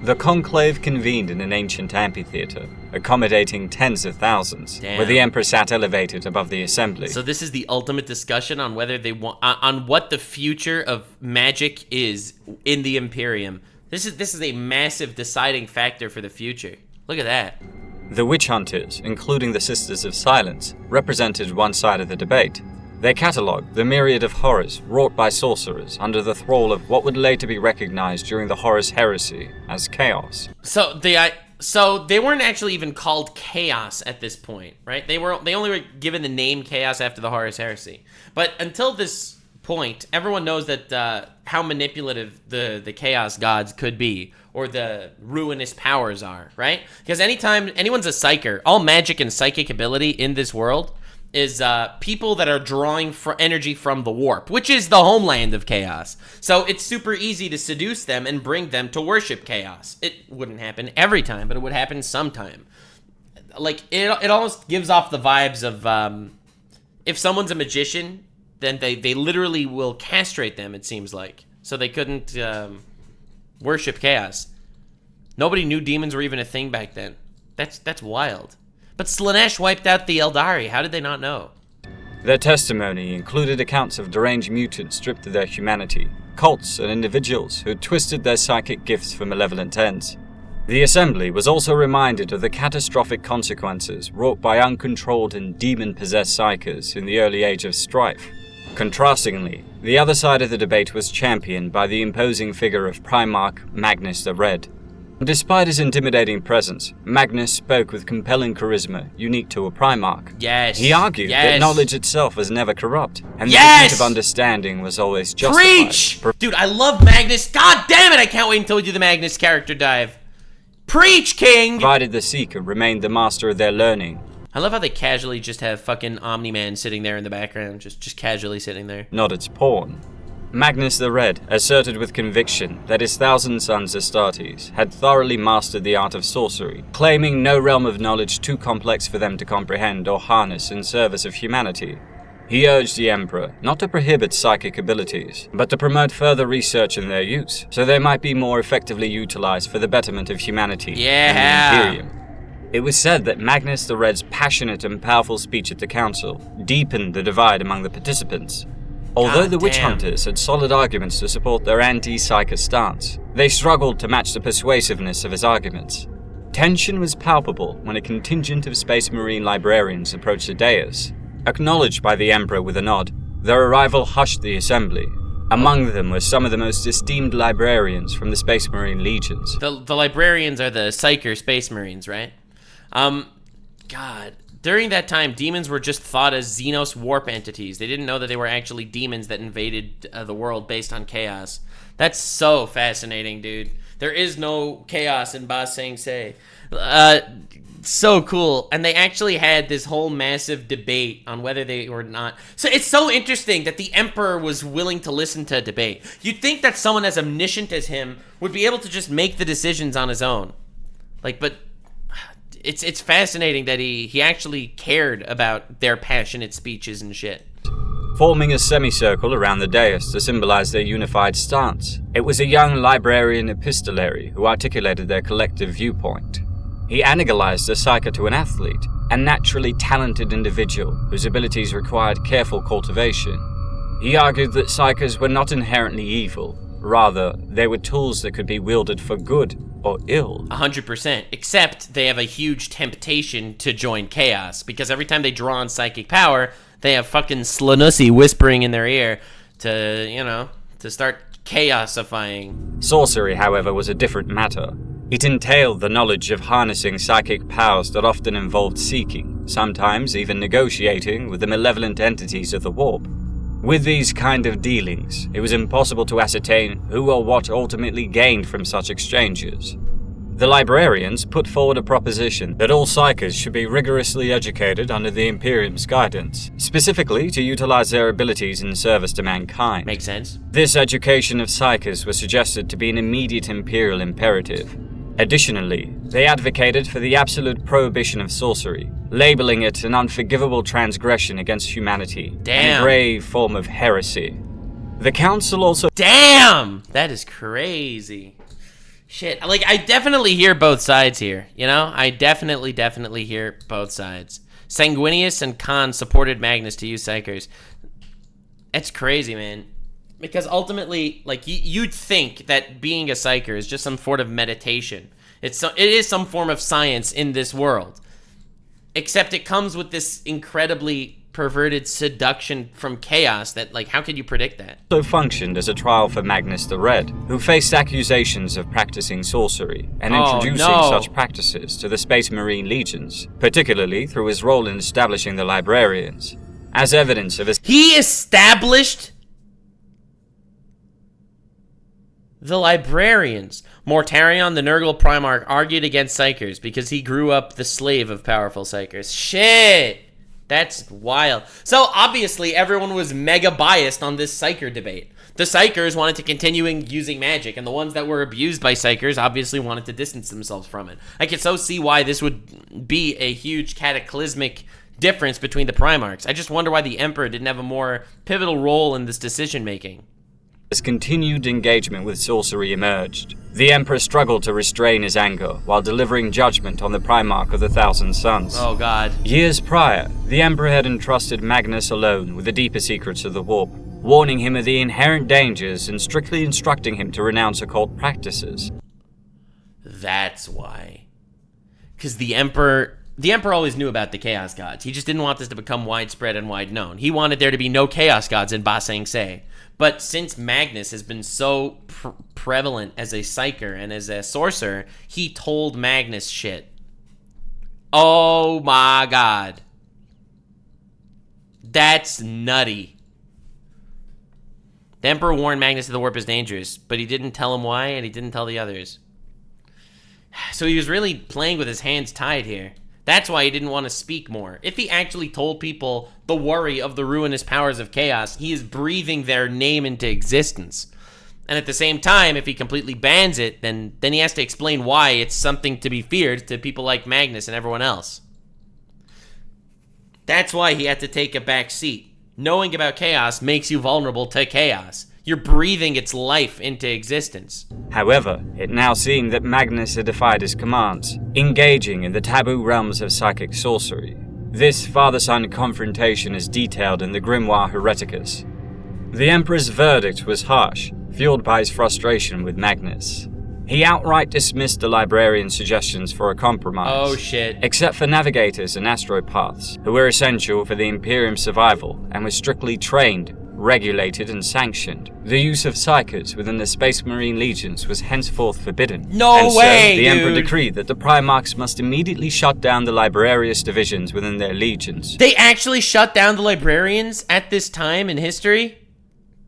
Speaker 3: The conclave convened in an ancient amphitheater, accommodating tens of thousands, where the Emperor sat elevated above the assembly.
Speaker 1: So this is the ultimate discussion on whether they want on what the future of magic is in the Imperium. This is a massive deciding factor for the future. Look at that.
Speaker 3: The witch hunters, including the Sisters of Silence, represented one side of the debate. They catalogued the myriad of horrors wrought by sorcerers under the thrall of what would later be recognized during the Horus Heresy as chaos.
Speaker 1: So they weren't actually even called chaos at this point, right? They only were given the name chaos after the Horus Heresy. But until this point, everyone knows that how manipulative the chaos gods could be, or the ruinous powers are, right? Because anytime anyone's a psyker, all magic and psychic ability in this world is people that are drawing energy from the warp, which is the homeland of chaos. So it's super easy to seduce them and bring them to worship chaos. It wouldn't happen every time, but it would happen sometime. Like, it almost gives off the vibes of, if someone's a magician, then they literally will castrate them, it seems like. So they couldn't worship chaos. Nobody knew demons were even a thing back then. That's wild. But Slaanesh wiped out the Eldari. How did they not know?
Speaker 3: Their testimony included accounts of deranged mutants stripped of their humanity, cults and individuals who twisted their psychic gifts for malevolent ends. The Assembly was also reminded of the catastrophic consequences wrought by uncontrolled and demon-possessed psykers in the early age of strife. Contrastingly, the other side of the debate was championed by the imposing figure of Primarch Magnus the Red. Despite his intimidating presence, Magnus spoke with compelling charisma unique to a Primarch.
Speaker 1: Yes.
Speaker 3: He argued that knowledge itself was never corrupt, and the pursuit of understanding was always justified.
Speaker 1: Preach! Dude, I love Magnus. God damn it, I can't wait until we do the Magnus character dive. Preach, King!
Speaker 3: Provided the Seeker remained the master of their learning.
Speaker 1: I love how they casually just have fucking Omni-Man sitting there in the background, just casually sitting there.
Speaker 3: Not its pawn. Magnus the Red asserted with conviction that his 1,000 sons Astartes had thoroughly mastered the art of sorcery, claiming no realm of knowledge too complex for them to comprehend or harness in service of humanity. He urged the Emperor not to prohibit psychic abilities, but to promote further research in their use, so they might be more effectively utilized for the betterment of humanity and the Imperium. It was said that Magnus the Red's passionate and powerful speech at the council deepened the divide among the participants. Although the witch hunters had solid arguments to support their anti-psyker stance, they struggled to match the persuasiveness of his arguments. Tension was palpable when a contingent of Space Marine librarians approached the dais. Acknowledged by the Emperor with a nod, their arrival hushed the assembly. Among them were some of the most esteemed librarians from the Space Marine legions.
Speaker 1: The librarians are the Psyker Space Marines, right? God. During that time, demons were just thought as Xenos warp entities. They didn't know that they were actually demons that invaded the world based on chaos. That's so fascinating, dude. There is no chaos in Ba Sing Se. So cool. And they actually had this whole massive debate on whether they were not. So it's so interesting that the Emperor was willing to listen to a debate. You'd think that someone as omniscient as him would be able to just make the decisions on his own. But it's fascinating that he actually cared about their passionate speeches and shit.
Speaker 3: Forming a semicircle around the dais to symbolize their unified stance, it was a young librarian epistolary who articulated their collective viewpoint. He analogized the psyker to an athlete, a naturally talented individual whose abilities required careful cultivation. He argued that psykers were not inherently evil, rather, they were tools that could be wielded for good or ill.
Speaker 1: 100%, except they have a huge temptation to join chaos, because every time they draw on psychic power, they have fucking Slaanusi whispering in their ear to start chaosifying.
Speaker 3: Sorcery, however, was a different matter. It entailed the knowledge of harnessing psychic powers that often involved seeking, sometimes even negotiating with the malevolent entities of the warp. With these kind of dealings, it was impossible to ascertain who or what ultimately gained from such exchanges. The librarians put forward a proposition that all psykers should be rigorously educated under the Imperium's guidance, specifically to utilize their abilities in service to mankind.
Speaker 1: Makes sense.
Speaker 3: This education of psykers was suggested to be an immediate Imperial imperative. Additionally, they advocated for the absolute prohibition of sorcery, labeling it an unforgivable transgression against humanity, and a grave form of heresy. The council also—
Speaker 1: Damn! That is crazy. Shit, like, I definitely hear both sides here, you know? I definitely hear both sides. Sanguinius and Khan supported Magnus to use psykers. That's crazy, man. Because ultimately, like, you'd think that being a psyker is just some sort of meditation. It is some form of science in this world. Except it comes with this incredibly perverted seduction from chaos that, like, how could you predict that?
Speaker 3: Also functioned as a trial for Magnus the Red, who faced accusations of practicing sorcery and introducing such practices to the Space Marine legions, particularly through his role in establishing the librarians. As evidence of his—
Speaker 1: He established the librarians. Mortarion, the Nurgle Primarch, argued against psykers because he grew up the slave of powerful psykers. Shit! That's wild. So, obviously, everyone was mega biased on this Psyker debate. The Psykers wanted to continue using magic, and the ones that were abused by Psykers obviously wanted to distance themselves from it. I can so see why this would be a huge cataclysmic difference between the Primarchs. I just wonder why the Emperor didn't have a more pivotal role in this decision-making.
Speaker 3: As continued engagement with sorcery emerged, the Emperor struggled to restrain his anger while delivering judgment on the Primarch of the Thousand Suns.
Speaker 1: Oh god.
Speaker 3: Years prior, the Emperor had entrusted Magnus alone with the deeper secrets of the warp, warning him of the inherent dangers and strictly instructing him to renounce occult practices.
Speaker 1: That's why. Because the Emperor always knew about the Chaos Gods. He just didn't want this to become widespread and wide known. He wanted there to be no Chaos Gods in Ba Sing Se. But since Magnus has been so prevalent as a Psyker and as a sorcerer, he told Magnus shit. Oh my god. That's nutty. The Emperor warned Magnus that the warp is dangerous, but he didn't tell him why, and he didn't tell the others. So he was really playing with his hands tied here. That's why he didn't want to speak more. If he actually told people the worry of the ruinous powers of chaos, he is breathing their name into existence. And at the same time, if he completely bans it, then he has to explain why it's something to be feared to people like Magnus and everyone else. That's why he had to take a back seat. Knowing about chaos makes you vulnerable to chaos. You're breathing its life into existence.
Speaker 3: However, it now seemed that Magnus had defied his commands, engaging in the taboo realms of psychic sorcery. This father-son confrontation is detailed in the Grimoire Hereticus. The Emperor's verdict was harsh, fueled by his frustration with Magnus. He outright dismissed the librarian's suggestions for a compromise.
Speaker 1: Oh shit.
Speaker 3: Except for navigators and astropaths, who were essential for the Imperium's survival and were strictly trained, regulated and sanctioned. The use of psychers within the Space Marine legions was henceforth forbidden.
Speaker 1: No way,
Speaker 3: so the Emperor
Speaker 1: dude.
Speaker 3: decreed that the Primarchs must immediately shut down the librarious divisions within their legions.
Speaker 1: They actually shut down the librarians at this time in history?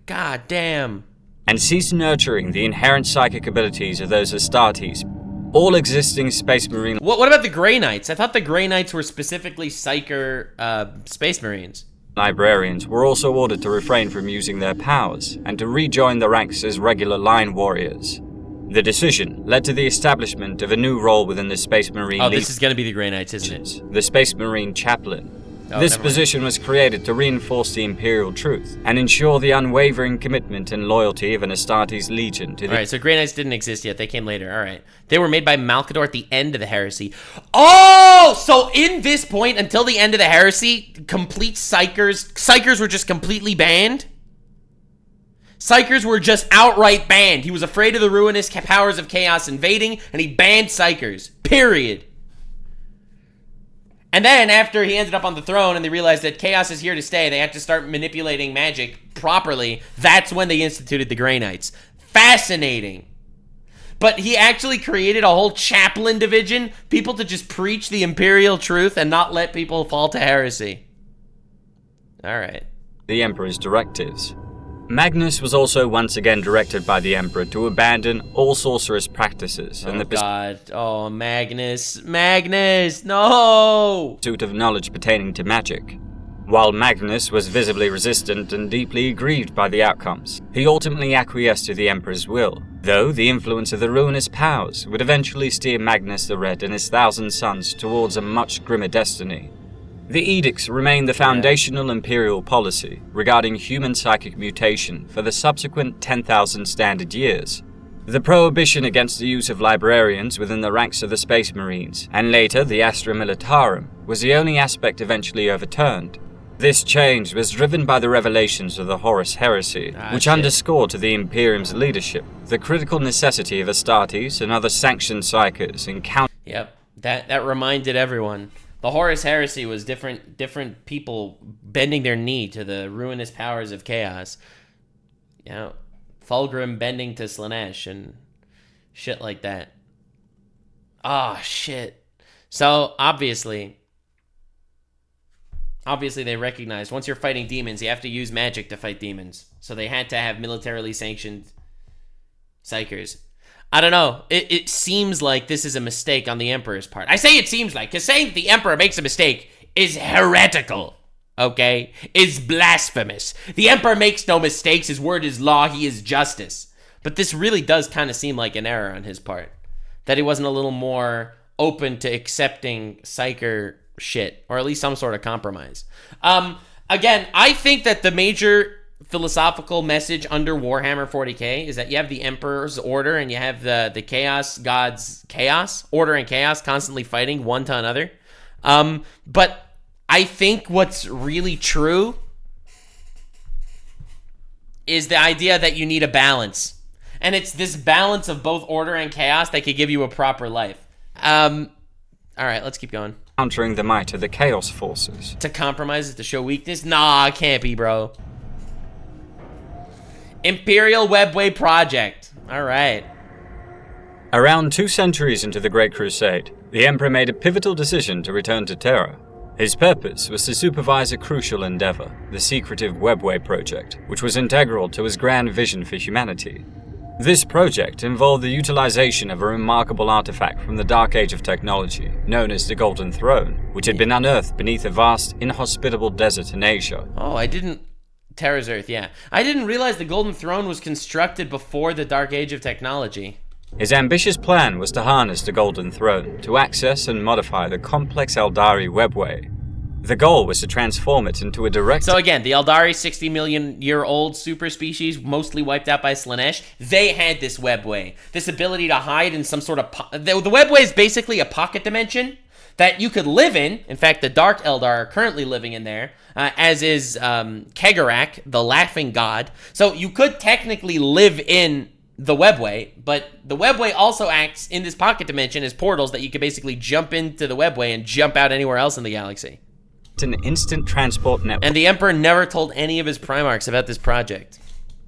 Speaker 1: God damn.
Speaker 3: And cease nurturing the inherent psychic abilities of those Astartes. All existing Space Marine...
Speaker 1: What about the Grey Knights? I thought the Grey Knights were specifically Psyker Space Marines.
Speaker 3: Librarians were also ordered to refrain from using their powers and to rejoin the ranks as regular line warriors. The decision led to the establishment of a new role within the Space Marine
Speaker 1: Oh, this is going to be the Grey Knights, isn't it?
Speaker 3: The Space Marine Chaplain.
Speaker 1: Oh,
Speaker 3: This
Speaker 1: never mind.
Speaker 3: position was created to reinforce the Imperial truth and ensure the unwavering commitment and loyalty of an Astartes legion to the...
Speaker 1: Alright, so Grey Knights didn't exist yet. They came later. Alright. They were made by Malcador at the end of the heresy. Oh! So in this point, until the end of the heresy, complete Psykers were just completely banned? Psykers were just outright banned. He was afraid of the ruinous powers of chaos invading, and he banned Psykers. Period. And then, after he ended up on the throne and they realized that chaos is here to stay, they had to start manipulating magic properly. That's when they instituted the Grey Knights. Fascinating. But he actually created a whole chaplain division, people to just preach the Imperial truth and not let people fall to heresy. Alright.
Speaker 3: the Emperor's directives. Magnus was also once again directed by the Emperor to abandon all sorcerous practices and
Speaker 1: Magnus, no!
Speaker 3: pursuit of knowledge pertaining to magic. While Magnus was visibly resistant and deeply aggrieved by the outcomes, he ultimately acquiesced to the Emperor's will, though the influence of the ruinous powers would eventually steer Magnus the Red and his 1,000 sons towards a much grimmer destiny. The edicts remained the foundational imperial policy regarding human psychic mutation for the subsequent 10,000 standard years. The prohibition against the use of librarians within the ranks of the Space Marines, and later the Astra Militarum, was the only aspect eventually overturned. This change was driven by the revelations of the Horus Heresy, which underscored to the Imperium's leadership the critical necessity of Astartes and other sanctioned psychers in counter...
Speaker 1: Yep, that reminded everyone. The Horus Heresy was different people bending their knee to the ruinous powers of chaos. You know, Fulgrim bending to Slanesh and shit like that. Ah, shit. So, obviously they recognized once you're fighting demons, you have to use magic to fight demons. So they had to have militarily sanctioned psychers. I don't know. It seems like this is a mistake on the Emperor's part. I say it seems like, because saying the Emperor makes a mistake is heretical. Okay? Is blasphemous. The Emperor makes no mistakes. His word is law. He is justice. But this really does kind of seem like an error on his part. That he wasn't a little more open to accepting Psyker shit. Or at least some sort of compromise. Again, I think that the major philosophical message under Warhammer 40k is that you have the Emperor's order and you have the Chaos God's chaos. Order and chaos constantly fighting one to another. But I think what's really true is the idea that you need a balance. And it's this balance of both order and chaos that could give you a proper life. All right, let's keep going.
Speaker 3: Countering the might of the Chaos Forces.
Speaker 1: To compromise is to show weakness? Nah, it can't be, bro. Imperial Webway Project. All right.
Speaker 3: Around 2 centuries into the Great Crusade, the Emperor made a pivotal decision to return to Terra. His purpose was to supervise a crucial endeavor, the secretive Webway Project, which was integral to his grand vision for humanity. This project involved the utilization of a remarkable artifact from the Dark Age of technology, known as the Golden Throne, which had been unearthed beneath a vast, inhospitable desert in Asia.
Speaker 1: Oh, Terra's Earth, yeah. I didn't realize the Golden Throne was constructed before the Dark Age of technology.
Speaker 3: His ambitious plan was to harness the Golden Throne to access and modify the complex Eldari Webway. The goal was to transform it into a direct...
Speaker 1: So again, the Eldari, 60 million year old super species, mostly wiped out by Slaanesh, they had this Webway. This ability to hide in some sort of... The Webway is basically a pocket dimension that you could live in. In fact, the Dark Eldar are currently living in there, as is Kegarak, the Laughing God. So you could technically live in the Webway, but the Webway also acts in this pocket dimension as portals that you could basically jump into the Webway and jump out anywhere else in the galaxy.
Speaker 3: An instant transport network.
Speaker 1: And the Emperor never told any of his Primarchs about this project.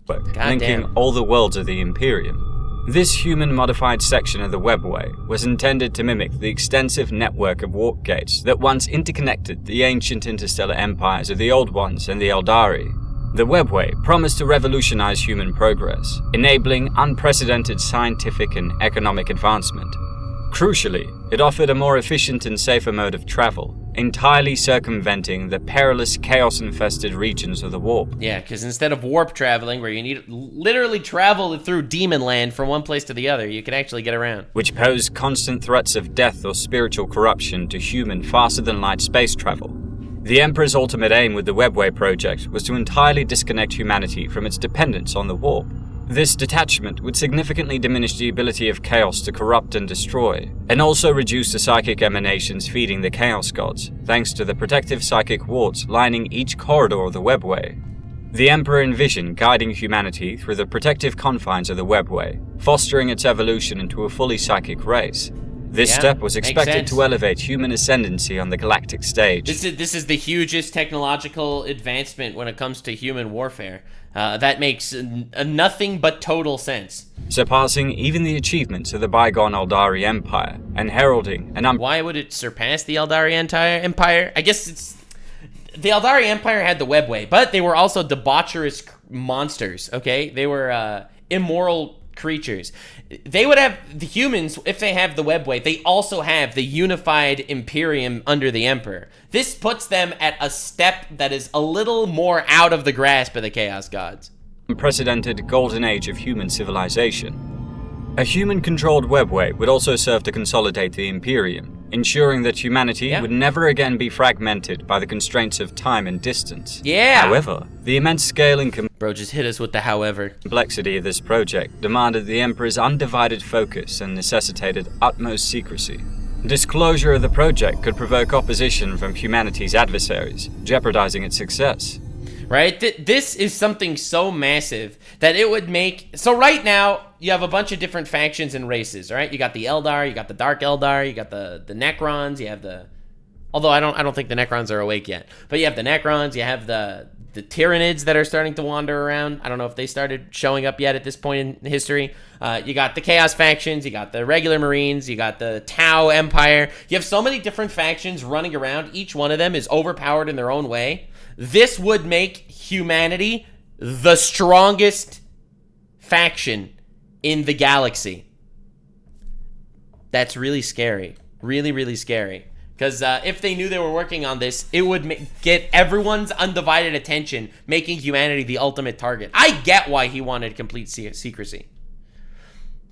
Speaker 3: Linking all the worlds of the Imperium. This human-modified section of the Webway was intended to mimic the extensive network of warp gates that once interconnected the ancient interstellar empires of the Old Ones and the Eldari. The Webway promised to revolutionize human progress, enabling unprecedented scientific and economic advancement. Crucially, it offered a more efficient and safer mode of travel, entirely circumventing the perilous, chaos-infested regions of the warp.
Speaker 1: Yeah, because instead of warp traveling, where you need to literally travel through demon land from one place to the other, you can actually get around.
Speaker 3: Which posed constant threats of death or spiritual corruption to human faster-than-light space travel. The Emperor's ultimate aim with the Webway project was to entirely disconnect humanity from its dependence on the warp. This detachment would significantly diminish the ability of chaos to corrupt and destroy, and also reduce the psychic emanations feeding the chaos gods, thanks to the protective psychic wards lining each corridor of the Webway. The Emperor envisioned guiding humanity through the protective confines of the Webway, fostering its evolution into a fully psychic race. This step was expected to elevate human ascendancy on the galactic stage.
Speaker 1: This is the hugest technological advancement when it comes to human warfare. That makes nothing but total sense.
Speaker 3: Surpassing even the achievements of the bygone Eldari Empire, and heralding an...
Speaker 1: Why would it surpass the Eldari Empire? I guess it's... The Eldari Empire had the Webway, but they were also debaucherous monsters, okay? They were immoral creatures. They would have... The humans, if they have the Webway, they also have the unified Imperium under the Emperor. This puts them at a step that is a little more out of the grasp of the Chaos Gods.
Speaker 3: Unprecedented golden age of human civilization. A human-controlled Webway would also serve to consolidate the Imperium, ensuring that humanity would never again be fragmented by the constraints of time and distance. However, the immense scale and
Speaker 1: Bro, just hit us with the however.
Speaker 3: Complexity of this project demanded the Emperor's undivided focus and necessitated utmost secrecy. Disclosure of the project could provoke opposition from humanity's adversaries, jeopardizing its success.
Speaker 1: Right? This is something so massive that it would make... So right now, you have a bunch of different factions and races, right? You got the Eldar, you got the Dark Eldar, you got the Necrons, you have the... Although I don't think the Necrons are awake yet. But you have the Necrons, you have the Tyranids that are starting to wander around. I don't know if they started showing up yet at this point in history. You got the Chaos factions, you got the regular Marines, you got the Tau Empire. You have so many different factions running around. Each one of them is overpowered in their own way. This would make humanity the strongest faction in the galaxy. That's really scary. Really, really scary. Because if they knew they were working on this, it would get everyone's undivided attention, making humanity the ultimate target. I get why he wanted complete secrecy.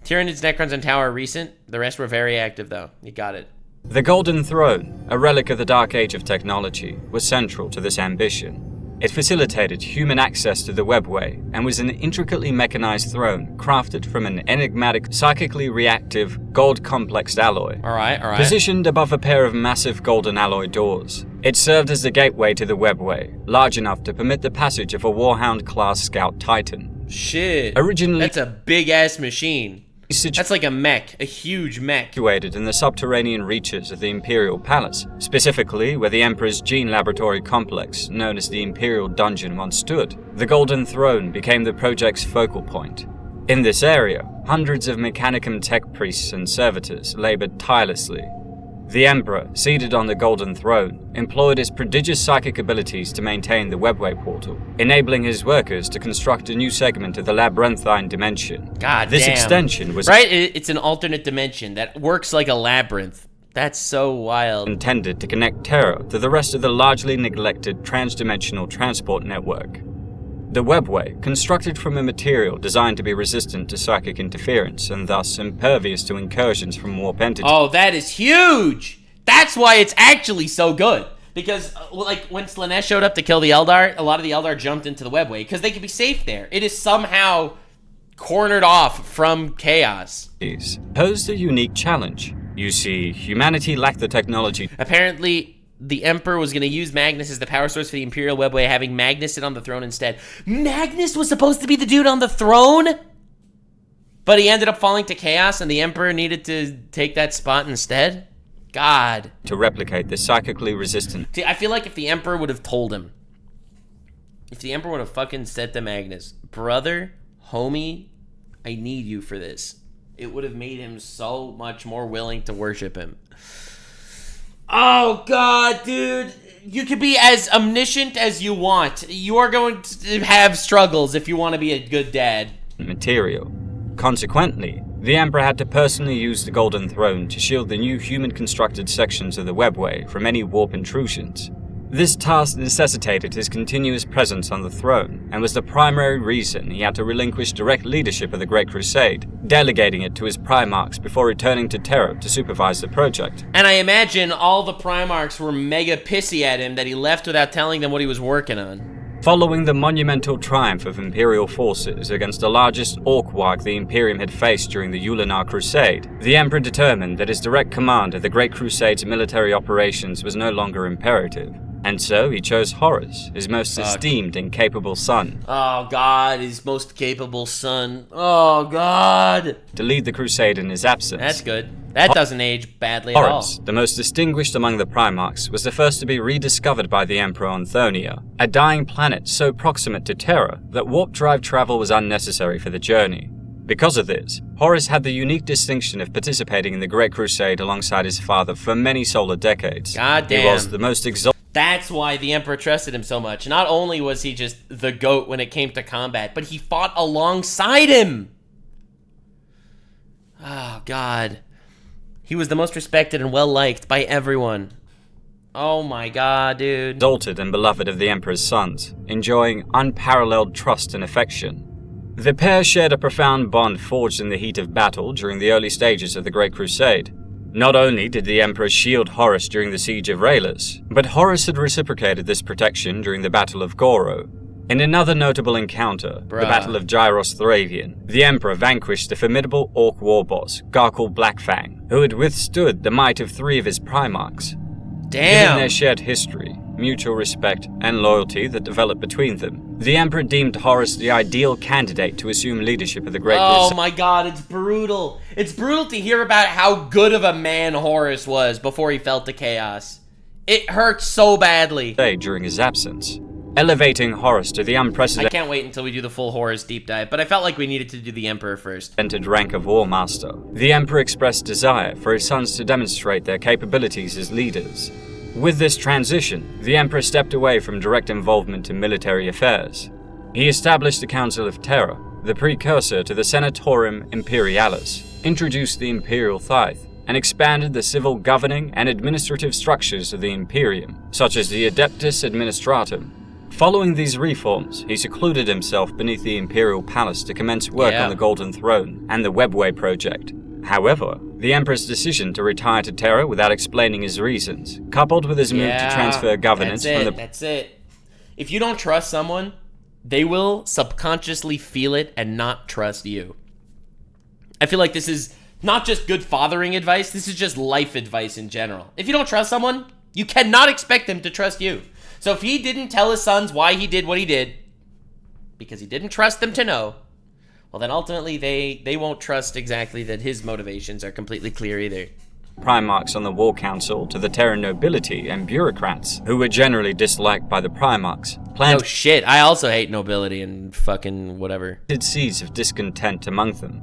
Speaker 1: Tyranids, Necrons, and Tau are recent. The rest were very active, though. You got it.
Speaker 3: The Golden Throne, a relic of the Dark Age of technology, was central to this ambition. It facilitated human access to the webway and was an intricately mechanized throne crafted from an enigmatic, psychically reactive, gold-complexed alloy.
Speaker 1: All right.
Speaker 3: Positioned above a pair of massive golden alloy doors. It served as the gateway to the webway, large enough to permit the passage of a Warhound-class Scout Titan.
Speaker 1: Shit.
Speaker 3: Originally,
Speaker 1: that's a big-ass machine. That's like a mech, a huge mech.
Speaker 3: Situated in the subterranean reaches of the Imperial Palace, specifically where the Emperor's gene laboratory complex, known as the Imperial Dungeon, once stood. The Golden Throne became the project's focal point. In this area, hundreds of Mechanicum tech priests and servitors labored tirelessly. The Emperor, seated on the Golden Throne, employed his prodigious psychic abilities to maintain the webway portal, enabling his workers to construct a new segment of the labyrinthine dimension.
Speaker 1: God
Speaker 3: This
Speaker 1: damn.
Speaker 3: extension was
Speaker 1: it's an alternate dimension that works like a labyrinth. That's so wild.
Speaker 3: Intended to connect Terra to the rest of the largely neglected transdimensional transport network. The webway, constructed from a material designed to be resistant to psychic interference and thus impervious to incursions from warp entities.
Speaker 1: Oh, that is huge! That's why it's actually so good. Because, like, when Slaanesh showed up to kill the Eldar, a lot of the Eldar jumped into the webway because they could be safe there. It is somehow cornered off from chaos.
Speaker 3: Posed a unique challenge. You see, humanity lacked the technology.
Speaker 1: Apparently, the Emperor was going to use Magnus as the power source for the Imperial Webway, having Magnus sit on the throne instead. Magnus was supposed to be the dude on the throne? But he ended up falling to chaos, and the Emperor needed to take that spot instead? God.
Speaker 3: To replicate the psychically resistant.
Speaker 1: See, I feel like if the Emperor would have told him, if the Emperor would have fucking said to Magnus, brother, homie, I need you for this, it would have made him so much more willing to worship him. Oh, God, dude. You could be as omniscient as you want. You are going to have struggles if you want to be a good dad.
Speaker 3: Material. Consequently, the Emperor had to personally use the Golden Throne to shield the new human-constructed sections of the webway from any warp intrusions. This task necessitated his continuous presence on the throne, and was the primary reason he had to relinquish direct leadership of the Great Crusade, delegating it to his Primarchs before returning to Terra to supervise the project.
Speaker 1: And I imagine all the Primarchs were mega pissy at him that he left without telling them what he was working on.
Speaker 3: Following the monumental triumph of Imperial forces against the largest Orc-Warg the Imperium had faced during the Yulinar Crusade, the Emperor determined that his direct command of the Great Crusade's military operations was no longer imperative. And so he chose Horus, his most esteemed and capable son.
Speaker 1: Oh, God, his most capable son. Oh, God.
Speaker 3: To lead the crusade in his absence.
Speaker 1: That's good. That doesn't age badly at all.
Speaker 3: Horus, the most distinguished among the Primarchs, was the first to be rediscovered by the Emperor on Thonia, a dying planet so proximate to Terra that warp drive travel was unnecessary for the journey. Because of this, Horus had the unique distinction of participating in the Great Crusade alongside his father for many solar decades.
Speaker 1: God damn.
Speaker 3: He was the most
Speaker 1: That's why the Emperor trusted him so much. Not only was he just the GOAT when it came to combat, but he fought alongside him. Oh, God. He was the most respected and well-liked by everyone. Oh my God, dude.
Speaker 3: exalted and beloved of the Emperor's sons, enjoying unparalleled trust and affection. The pair shared a profound bond forged in the heat of battle during the early stages of the Great Crusade. Not only did the Emperor shield Horus during the siege of Raylas, but Horus had reciprocated this protection during the Battle of Goro. In another notable encounter, the Battle of Gyros Thravian, the Emperor vanquished the formidable Orc war boss, Garkle Blackfang, who had withstood the might of 3 of his Primarchs.
Speaker 1: Damn!
Speaker 3: Given their shared history, mutual respect, and loyalty that developed between them, the Emperor deemed Horus the ideal candidate to assume leadership of the Great Crusade.
Speaker 1: Oh my God, it's brutal. It's brutal to hear about how good of a man Horus was before he fell to chaos. It hurts so badly.
Speaker 3: During his absence, elevating Horus to the
Speaker 1: I
Speaker 3: unprecedented
Speaker 1: can't wait until we do the full Horus deep dive, but I felt like we needed to do the Emperor first.
Speaker 3: rank of War Master. The Emperor expressed desire for his sons to demonstrate their capabilities as leaders. With this transition, the Emperor stepped away from direct involvement in military affairs. He established the Council of Terra, the precursor to the Senatorium Imperialis, introduced the Imperial Tithe, and expanded the civil governing and administrative structures of the Imperium, such as the Adeptus Administratum. Following these reforms, he secluded himself beneath the Imperial Palace to commence work on the Golden Throne and the Webway project. However, the Emperor's decision to retire to Terra without explaining his reasons, coupled with his move to transfer governance from the...
Speaker 1: That's it. If you don't trust someone, they will subconsciously feel it and not trust you. I feel like this is not just good fathering advice, this is just life advice in general. If you don't trust someone, you cannot expect them to trust you. So if he didn't tell his sons why he did what he did, because he didn't trust them to know, well then ultimately they won't trust exactly that his motivations are completely clear either.
Speaker 3: Primarchs on the War Council to the Terran nobility and bureaucrats, who were generally disliked by the Primarchs, planted
Speaker 1: Oh shit, I also hate nobility and fucking whatever.
Speaker 3: seeds of discontent among them.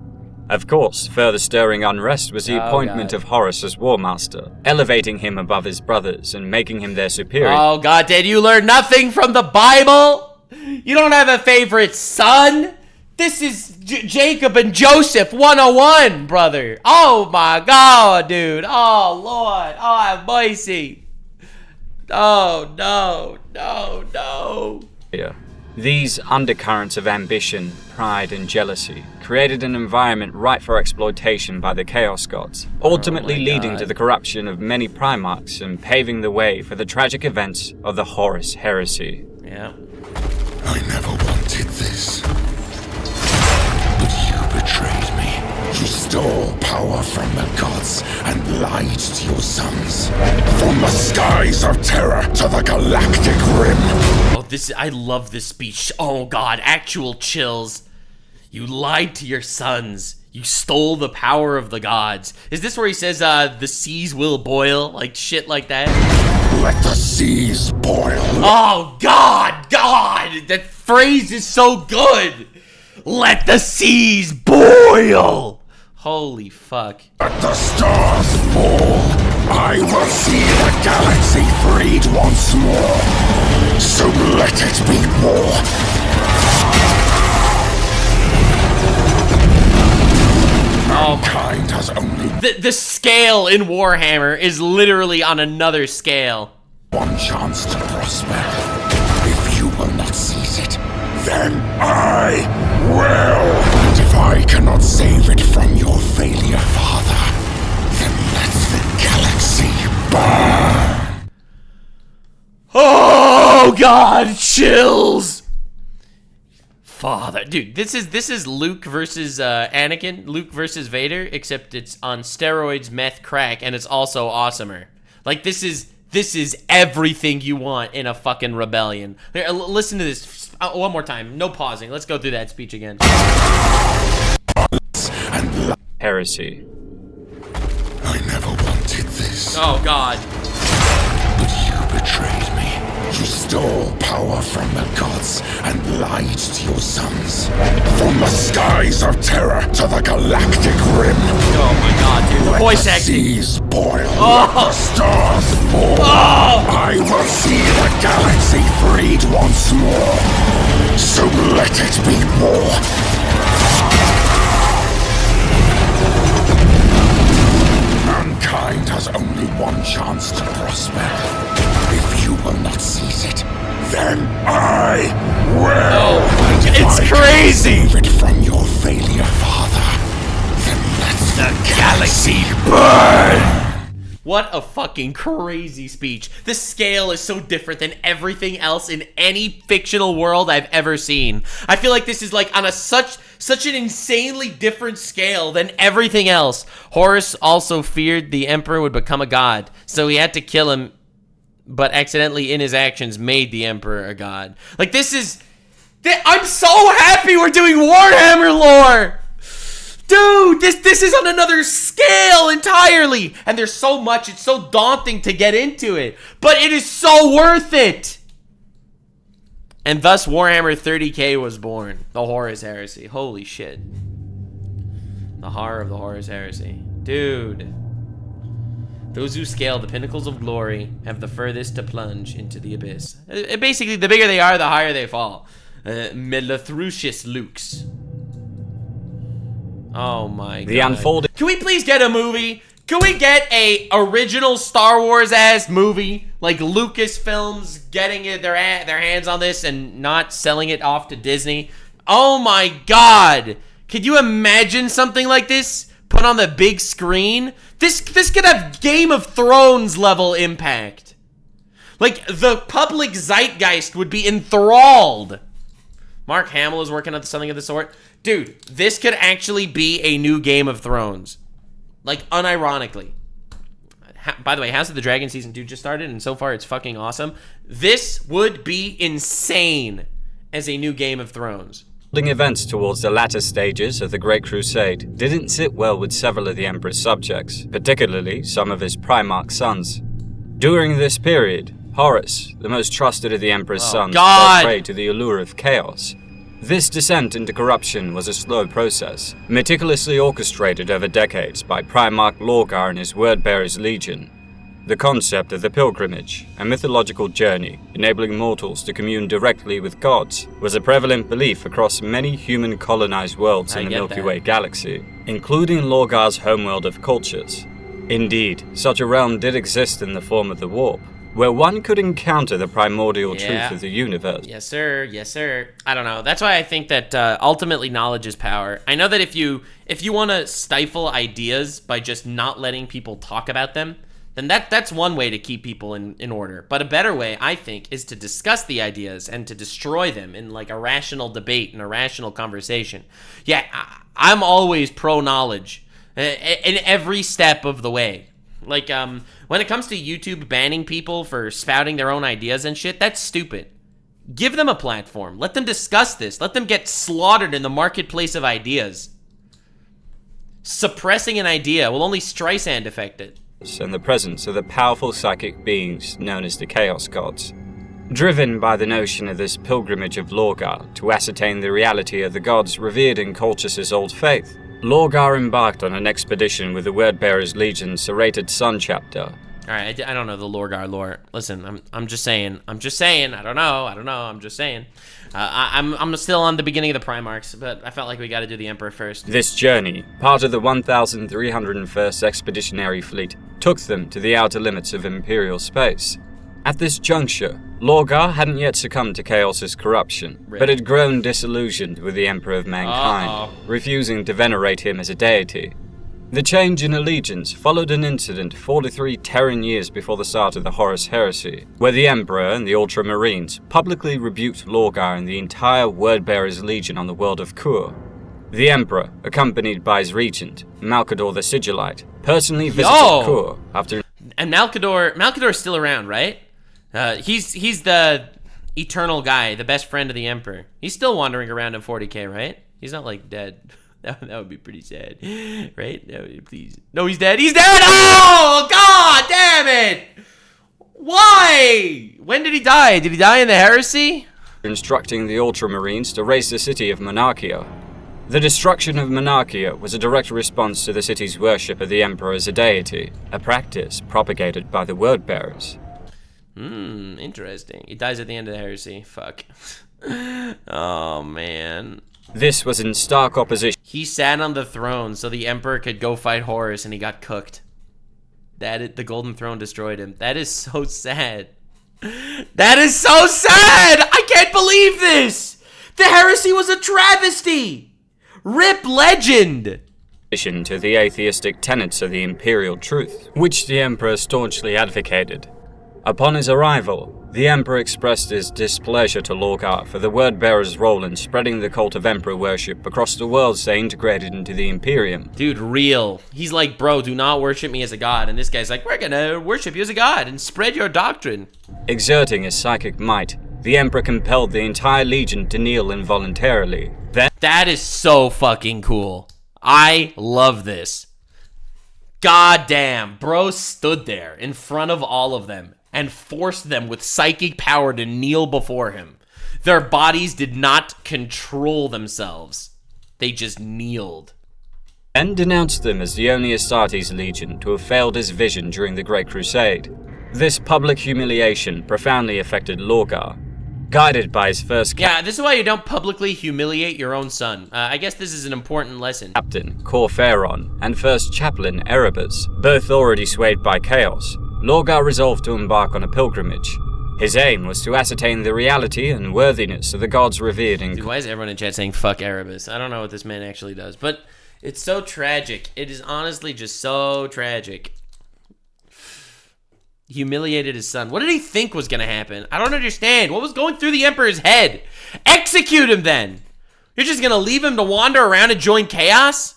Speaker 3: Of course, further stirring unrest was the appointment of Horus as War Master, elevating him above his brothers and making him their superior.
Speaker 1: Oh god, did you learn nothing from the Bible? You don't have a favorite son? This is Jacob and Joseph 101, brother. Oh my god, dude. Oh lord. Oh, have mercy. Oh no.
Speaker 3: Yeah. These undercurrents of ambition, pride, and jealousy created an environment ripe for exploitation by the Chaos Gods, ultimately leading to the corruption of many Primarchs and paving the way for the tragic events of the Horus Heresy.
Speaker 1: Yeah.
Speaker 2: I never wanted this. But you betrayed me. You stole power from the gods and lied to your sons. From the skies of Terra to the galactic rim.
Speaker 1: Oh, I love this speech. Oh god, actual chills. You lied to your sons. You stole the power of the gods. Is this where he says, the seas will boil? Like shit like that?
Speaker 2: Let the seas boil.
Speaker 1: Oh god, that phrase is so good. Let the seas boil. Holy fuck.
Speaker 2: Let the stars fall. I will see the galaxy freed once more. So let it be war. Mankind has only
Speaker 1: The scale in Warhammer is literally on another scale.
Speaker 2: one chance to prosper. If you will not seize it, then I will. And if I cannot save it from your failure, Father, then let the galaxy burn.
Speaker 1: Oh god, chills. Father, dude, this is Luke versus Anakin, Luke versus Vader, except it's on steroids, meth, crack, and it's also awesomer. Like this is everything you want in a fucking rebellion. Here, listen to this one more time. No pausing. Let's go through that speech again.
Speaker 3: Heresy.
Speaker 2: I never wanted this.
Speaker 1: Oh god.
Speaker 2: But you betrayed me. You stole power from the gods and lied to your sons. From the skies of Terra to the galactic rim.
Speaker 1: Oh my god, dude. The voice
Speaker 2: Let the
Speaker 1: acting.
Speaker 2: seas boil. Let the stars fall. I will see the galaxy freed once more. So let it be war. Mankind has only one chance to prosper. If you will not seize it, then I will.
Speaker 1: Oh,
Speaker 2: and if
Speaker 1: it's
Speaker 2: I
Speaker 1: crazy.
Speaker 2: Save it from your failure, Father. Then let the galaxy burn.
Speaker 1: What a fucking crazy speech. The scale is so different than everything else in any fictional world I've ever seen. I feel like this is like on a such an insanely different scale than everything else. Horus also feared the Emperor would become a god, so he had to kill him, but accidentally in his actions made the Emperor a god. Like I'm so happy we're doing Warhammer lore! Dude, this is on another scale entirely! And there's so much, it's so daunting to get into it. But it is so worth it! And thus Warhammer 40k was born. The Horus Heresy. Holy shit. The horror of the Horus Heresy. Dude. Those who scale the pinnacles of glory have the furthest to plunge into the abyss. Basically, the bigger they are, the higher they fall. Melathrutius Lux. Oh my god.
Speaker 3: The unfolding.
Speaker 1: Can we please get a movie? Can we get a original Star Wars ass movie, like Lucasfilms getting their hands on this and not selling it off to Disney? Oh my god! Could you imagine something like this put on the big screen? This could have Game of Thrones level impact. Like, the public zeitgeist would be enthralled. Mark Hamill is working on something of the sort. Dude, this could actually be a new Game of Thrones. Like, unironically. By the way, House of the Dragon Season 2 just started, and so far it's fucking awesome. This would be insane as a new Game of Thrones.
Speaker 3: Events towards the latter stages of the Great Crusade didn't sit well with several of the Emperor's subjects, particularly some of his Primarch sons. During this period, Horus, the most trusted of the Emperor's sons, fell prey to the allure of chaos. This descent into corruption was a slow process, meticulously orchestrated over decades by Primarch Lorgar and his Wordbearers Legion. The concept of the pilgrimage, a mythological journey enabling mortals to commune directly with gods, was a prevalent belief across many human-colonized worlds in the Milky Way galaxy, including Lorgar's homeworld of cultures. Indeed, such a realm did exist in the form of the Warp, where one could encounter the primordial truth of the universe.
Speaker 1: Yes, sir. Yes, sir. I don't know. That's why I think that ultimately knowledge is power. I know that if you want to stifle ideas by just not letting people talk about them, then that's one way to keep people in order. But a better way, I think, is to discuss the ideas and to destroy them in like a rational debate and a rational conversation. Yeah, I'm always pro-knowledge in every step of the way. Like, when it comes to YouTube banning people for spouting their own ideas and shit, that's stupid. Give them a platform. Let them discuss this. Let them get slaughtered in the marketplace of ideas. Suppressing an idea will only Streisand affect it.
Speaker 3: And the presence of the powerful psychic beings known as the Chaos Gods. Driven by the notion of this pilgrimage of Lorgar to ascertain the reality of the gods revered in Colchis' old faith, Lorgar embarked on an expedition with the Wordbearers Legion's serrated Sun chapter.
Speaker 1: Alright, I don't know the Lorgar lore. Listen, I'm just saying. I don't know, I'm just saying. I'm still on the beginning of the Primarchs, but I felt like we gotta do the Emperor first.
Speaker 3: This journey, part of the 1,301st Expeditionary Fleet, took them to the outer limits of Imperial space. At this juncture, Lorgar hadn't yet succumbed to Chaos' corruption, but had grown disillusioned with the Emperor of Mankind, refusing to venerate him as a deity. The change in allegiance followed an incident 43 Terran years before the start of the Horus Heresy, where the Emperor and the Ultramarines publicly rebuked Lorgar and the entire Wordbearers Legion on the world of Kur. The Emperor, accompanied by his regent, Malcador the Sigillite, personally visited Kur after...
Speaker 1: And Malcador's still around, right? He's the eternal guy, the best friend of the Emperor. He's still wandering around in 40k, right? He's not like dead. That would be pretty sad, right? No, please. No, he's dead. He's dead! Oh, god damn it! Why? When did he die? Did he die in the heresy?
Speaker 3: Instructing the Ultramarines to raise the city of Monarchia. The destruction of Monarchia was a direct response to the city's worship of the Emperor as a deity, a practice propagated by the Wordbearers.
Speaker 1: Interesting. He dies at the end of the heresy. Fuck. Oh, man.
Speaker 3: This was in stark opposition.
Speaker 1: He sat on the throne so the Emperor could go fight Horus, and he got cooked. The Golden Throne destroyed him. That is so sad. That is so sad! I can't believe this! The heresy was a travesty! RIP legend!
Speaker 3: To the atheistic tenets of the imperial truth, which the Emperor staunchly advocated. Upon his arrival, the Emperor expressed his displeasure to Lorgar for the Wordbearers' role in spreading the cult of Emperor worship across the worlds they integrated into the Imperium.
Speaker 1: Dude, real. He's like, bro, do not worship me as a god. And this guy's like, we're gonna worship you as a god and spread your doctrine.
Speaker 3: Exerting his psychic might, the Emperor compelled the entire Legion to kneel involuntarily.
Speaker 1: That is so fucking cool. I love this. God damn, bro stood there in front of all of them and forced them with psychic power to kneel before him. Their bodies did not control themselves. They just kneeled.
Speaker 3: And denounced them as the only Astartes Legion to have failed his vision during the Great Crusade. This public humiliation profoundly affected Lorgar. Guided by his first
Speaker 1: Yeah, this is why you don't publicly humiliate your own son. I guess this is an important lesson.
Speaker 3: captain, Corphaeron, and first chaplain, Erebus, both already swayed by chaos, Lorgar resolved to embark on a pilgrimage. His aim was to ascertain the reality and worthiness of the gods revered in...
Speaker 1: Dude, why is everyone in chat saying fuck Erebus? I don't know what this man actually does, but it's so tragic. It is honestly just so tragic. Humiliated his son. What did he think was gonna happen? I don't understand. What was going through the Emperor's head? Execute him then! You're just gonna leave him to wander around and join chaos?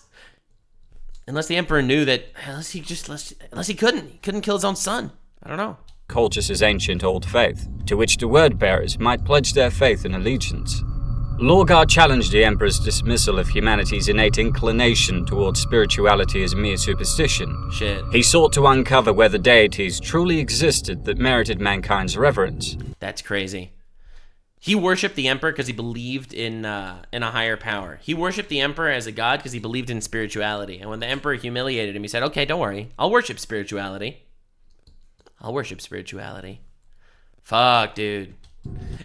Speaker 1: Unless the Emperor knew that, unless he couldn't kill his own son. I don't know.
Speaker 3: Colchis' ancient old faith, to which the word-bearers might pledge their faith and allegiance. Lorgar challenged the Emperor's dismissal of humanity's innate inclination towards spirituality as mere superstition.
Speaker 1: Shit.
Speaker 3: He sought to uncover whether deities truly existed that merited mankind's reverence.
Speaker 1: That's crazy. He worshipped the Emperor because he believed in a higher power. He worshipped the Emperor as a god because he believed in spirituality. And when the Emperor humiliated him, he said, okay, don't worry. I'll worship spirituality. I'll worship spirituality. Fuck, dude.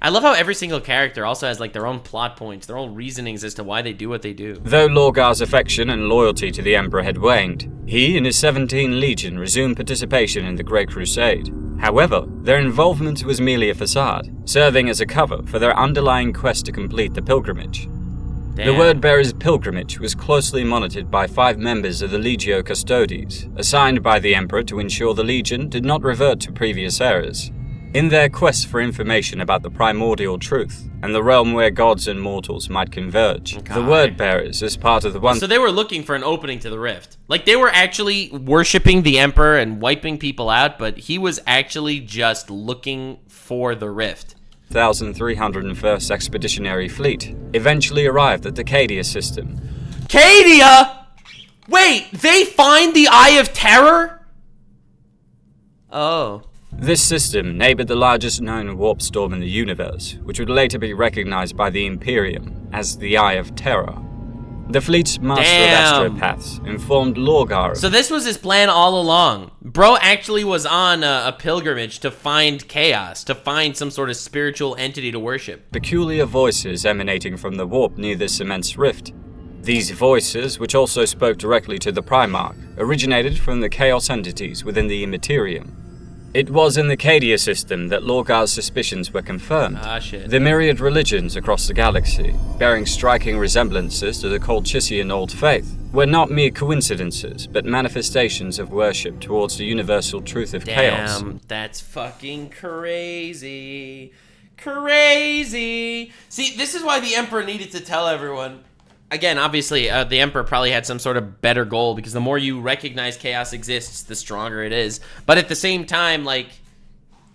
Speaker 1: I love how every single character also has like their own plot points, their own reasonings as to why they do what they do.
Speaker 3: Though Lorgar's affection and loyalty to the Emperor had waned, he and his 17 legion resumed participation in the Great Crusade. However, their involvement was merely a facade, serving as a cover for their underlying quest to complete the pilgrimage.
Speaker 1: Damn.
Speaker 3: The Word-Bearer's pilgrimage was closely monitored by 5 members of the Legio Custodes, assigned by the Emperor to ensure the Legion did not revert to previous errors. In their quest for information about the primordial truth and the realm where gods and mortals might converge, the Word-Bearers, as part of the one...
Speaker 1: So they were looking for an opening to the rift. Like, they were actually worshipping the Emperor and wiping people out, but he was actually just looking for the rift.
Speaker 3: 1,301st Expeditionary Fleet eventually arrived at the Cadia system.
Speaker 1: Cadia?! Wait, they find the Eye of Terror? Oh.
Speaker 3: This system neighbored the largest known warp storm in the universe, which would later be recognized by the Imperium as the Eye of Terror. The fleet's master of astropaths informed Lorgar.
Speaker 1: So this was his plan all along. Bro actually was on a pilgrimage to find chaos, to find some sort of spiritual entity to worship.
Speaker 3: Peculiar voices emanating from the warp near this immense rift. These voices, which also spoke directly to the Primarch, originated from the chaos entities within the Immaterium. It was in the Cadia system that Lorgar's suspicions were confirmed.
Speaker 1: Ah, shit.
Speaker 3: The myriad religions across the galaxy, bearing striking resemblances to the Colchissian Old Faith, were not mere coincidences, but manifestations of worship towards the universal truth of chaos.
Speaker 1: Damn, that's fucking crazy. Crazy. See, this is why the Emperor needed to tell everyone. Again, obviously, the Emperor probably had some sort of better goal, because the more you recognize chaos exists, the stronger it is. But at the same time, like,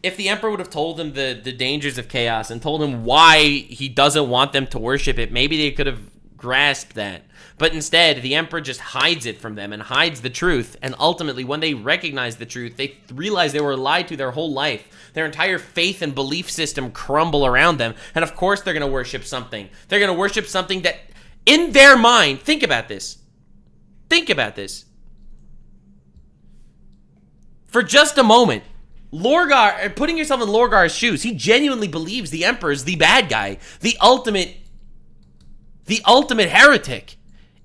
Speaker 1: if the Emperor would have told him the dangers of chaos and told him why he doesn't want them to worship it, maybe they could have grasped that. But instead, the Emperor just hides it from them and hides the truth. And ultimately, when they recognize the truth, they realize they were lied to their whole life. Their entire faith and belief system crumble around them. And of course, they're going to worship something. They're going to worship something that... in their mind, think about this. Think about this. For just a moment, Lorgar, putting yourself in Lorgar's shoes, he genuinely believes the Emperor's the bad guy, the ultimate heretic.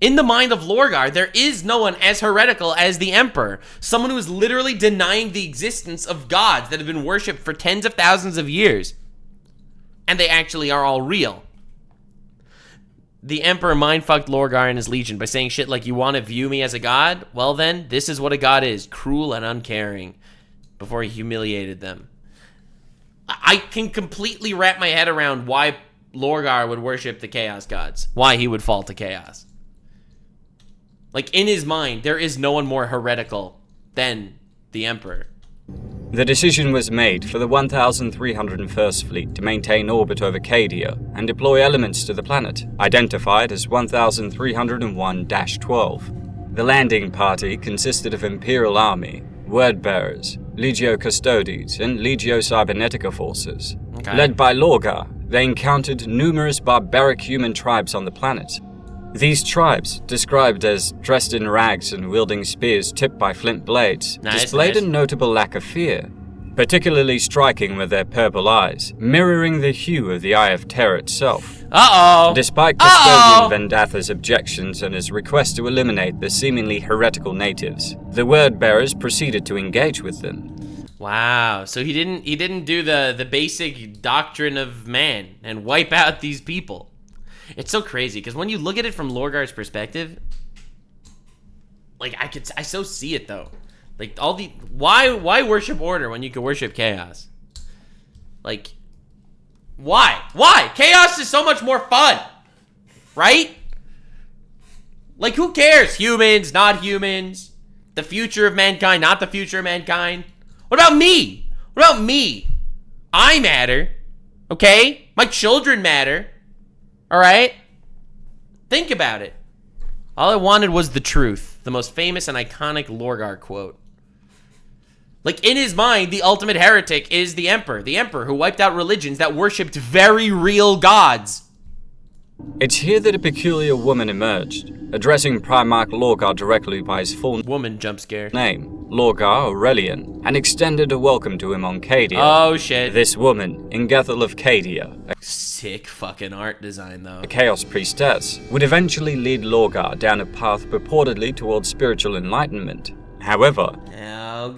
Speaker 1: In the mind of Lorgar, there is no one as heretical as the Emperor. Someone who is literally denying the existence of gods that have been worshipped for tens of thousands of years. And they actually are all real. The Emperor mindfucked Lorgar and his legion by saying shit like, you want to view me as a god? Well then, this is what a god is, cruel and uncaring, before he humiliated them. I can completely wrap my head around why Lorgar would worship the chaos gods, why he would fall to chaos. Like, in his mind, there is no one more heretical than the Emperor.
Speaker 3: The decision was made for the 1,301st Fleet to maintain orbit over Cadia and deploy elements to the planet, identified as 1,301-12. The landing party consisted of Imperial Army, Word-Bearers, Legio Custodes, and Legio Cybernetica forces.
Speaker 1: Okay.
Speaker 3: Led by Lorgar, they encountered numerous barbaric human tribes on the planet. These tribes, described as dressed in rags and wielding spears tipped by flint blades, displayed a notable lack of fear. particularly striking with their purple eyes, mirroring the hue of the Eye of Terror itself.
Speaker 1: Uh-oh!
Speaker 3: Despite Custodian Vendatha's objections and his request to eliminate the seemingly heretical natives, the Word-Bearers proceeded to engage with them.
Speaker 1: Wow, so he didn't do the basic doctrine of man and wipe out these people. It's so crazy, because when you look at it from Lorgar's perspective, like, I so see it, though. Like, why worship order when you can worship chaos? Like, why? Chaos is so much more fun, right? Like, who cares? Humans, not humans. The future of mankind, not the future of mankind. What about me? What about me? I matter, okay? My children matter, all right? Think about it. All I wanted was the truth, the most famous and iconic Lorgar quote. Like, in his mind, the ultimate heretic is the Emperor who wiped out religions that worshipped very real gods.
Speaker 3: It's here that a peculiar woman emerged, addressing Primarch Lorgar directly by his full
Speaker 1: Woman jump scare.
Speaker 3: name, Lorgar Aurelian, and extended a welcome to him on Cadia.
Speaker 1: Oh, shit.
Speaker 3: This woman, Ingethel of Cadia,
Speaker 1: Sick fucking art design, though.
Speaker 3: a Chaos Priestess, would eventually lead Lorgar down a path purportedly towards spiritual enlightenment. However,
Speaker 1: Oh,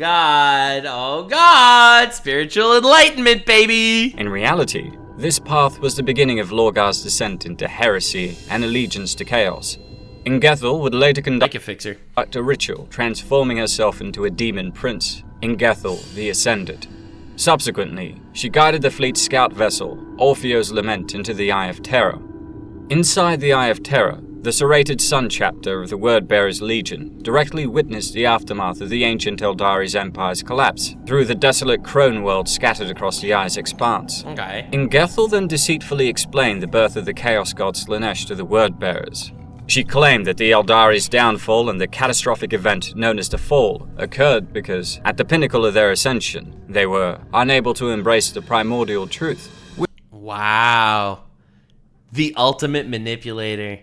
Speaker 1: God. Spiritual enlightenment, baby.
Speaker 3: in reality, this path was the beginning of Lorgar's descent into heresy and allegiance to chaos. Ingethel would later
Speaker 1: Like
Speaker 3: conduct
Speaker 1: a fixer.
Speaker 3: a ritual, transforming herself into a demon prince, Ingethel the Ascended. Subsequently, she guided the fleet's scout vessel, Orpheo's Lament, into the Eye of Terror. Inside the Eye of Terror, the serrated sun chapter of the Word-Bearers Legion directly witnessed the aftermath of the ancient Eldari's empire's collapse, through the desolate crone world scattered across the Eye's expanse.
Speaker 1: Okay.
Speaker 3: Ingethel then deceitfully explained the birth of the Chaos God Slanesh to the Word-Bearers. She claimed that the Eldari's downfall and the catastrophic event known as the Fall occurred because, at the pinnacle of their ascension, they were unable to embrace the primordial truth.
Speaker 1: Wow. The ultimate manipulator.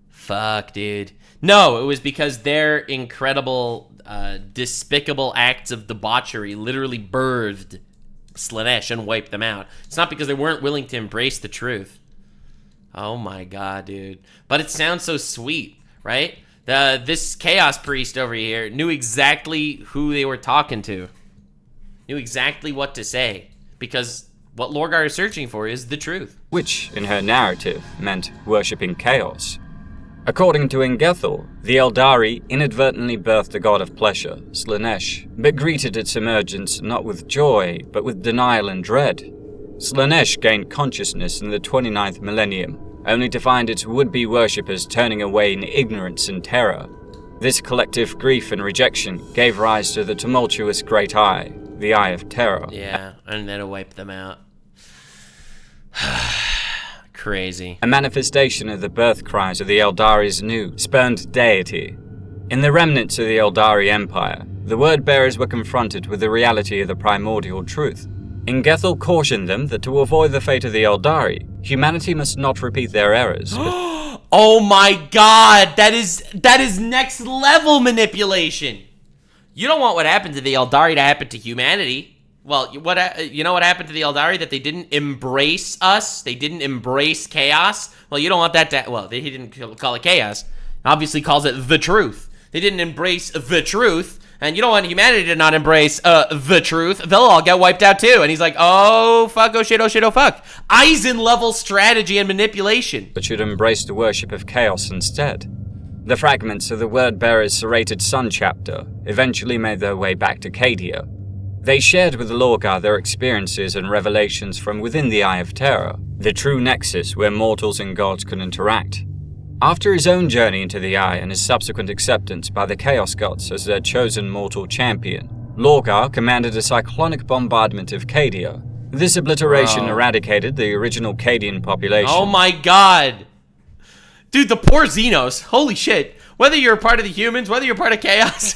Speaker 1: Fuck, dude. No, it was because their incredible, despicable acts of debauchery literally birthed Slanesh and wiped them out. It's not because they weren't willing to embrace the truth. Oh my god, dude. But it sounds so sweet, right? This Chaos Priest over here knew exactly who they were talking to. Knew exactly what to say. Because what Lorgar is searching for is the truth.
Speaker 3: Which, in her narrative, meant worshipping chaos. According to Ingethel, the Eldari inadvertently birthed the god of pleasure, Slanesh, but greeted its emergence not with joy, but with denial and dread. Slanesh gained consciousness in the 29th millennium, only to find its would-be worshippers turning away in ignorance and terror. This collective grief and rejection gave rise to the tumultuous Great Eye, the Eye of Terror.
Speaker 1: Yeah, and then to wipe them out. Crazy.
Speaker 3: A manifestation of the birth cries of the Eldari's new, spurned deity. In the remnants of the Eldari Empire, the Word-Bearers were confronted with the reality of the primordial truth. Ingethel cautioned them that to avoid the fate of the Eldari, humanity must not repeat their errors.
Speaker 1: Oh my god, that is next level manipulation. You don't want what happened to the Eldari to happen to humanity. Well, you know what happened to the Eldari? That they didn't embrace us? They didn't embrace chaos? Well, you don't want that to... Well, he didn't call it chaos. Obviously calls it the truth. They didn't embrace the truth, and you don't want humanity to not embrace the truth. They'll all get wiped out too. And he's like, oh, fuck, oh, shit, oh, fuck. Eisen-level strategy and manipulation.
Speaker 3: But should embrace the worship of chaos instead. The fragments of the Word-Bearers' serrated sun chapter eventually made their way back to Cadia. They shared with Lorgar their experiences and revelations from within the Eye of Terror, the true nexus where mortals and gods could interact. After his own journey into the Eye and his subsequent acceptance by the Chaos Gods as their chosen mortal champion, Lorgar commanded a cyclonic bombardment of Cadia. This obliteration eradicated the original Cadian population.
Speaker 1: Oh my god! Dude, the poor Xenos. Holy shit. Whether you're a part of the humans, whether you're part of Chaos...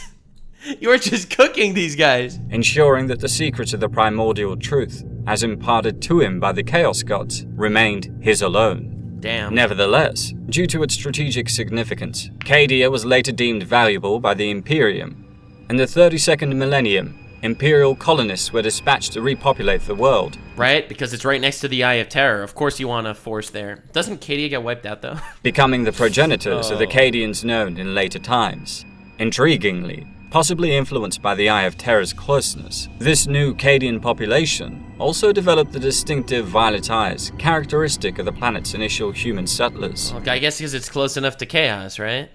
Speaker 1: You're just cooking these guys.
Speaker 3: Ensuring that the secrets of the primordial truth, as imparted to him by the Chaos Gods, remained his alone.
Speaker 1: Damn.
Speaker 3: Nevertheless, due to its strategic significance, Cadia was later deemed valuable by the Imperium. In the 32nd millennium, Imperial colonists were dispatched to repopulate the world.
Speaker 1: Right? Because it's right next to the Eye of Terror. Of course you want a force there. Doesn't Cadia get wiped out, though?
Speaker 3: Becoming the progenitors of the Cadians known in later times. Intriguingly, possibly influenced by the Eye of Terror's closeness, this new Cadian population also developed the distinctive violet eyes characteristic of the planet's initial human settlers.
Speaker 1: Okay, I guess because it's close enough to chaos, right?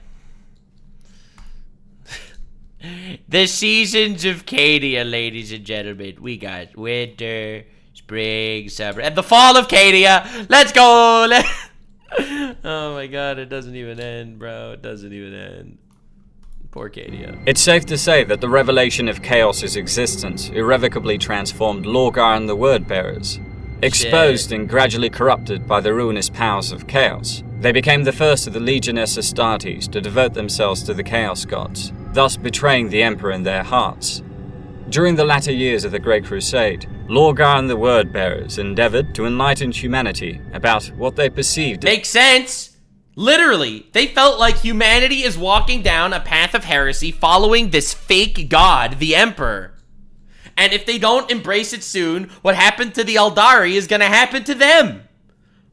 Speaker 1: The seasons of Cadia, ladies and gentlemen. We got winter, spring, summer, and the fall of Cadia. Let's go! Oh my god, it doesn't even end, bro. It doesn't even end. Poor Cadia.
Speaker 3: It's safe to say that the revelation of Chaos's existence irrevocably transformed Lorgar and the Word-Bearers. Exposed and gradually corrupted by the ruinous powers of Chaos, they became the first of the Legionnaire Astartes to devote themselves to the Chaos Gods, thus betraying the Emperor in their hearts. During the latter years of the Great Crusade, Lorgar and the Word-Bearers endeavored to enlighten humanity about what they perceived.
Speaker 1: Makes sense! Literally, they felt like humanity is walking down a path of heresy following this fake god, the Emperor. And if they don't embrace it soon, what happened to the Eldari is gonna happen to them.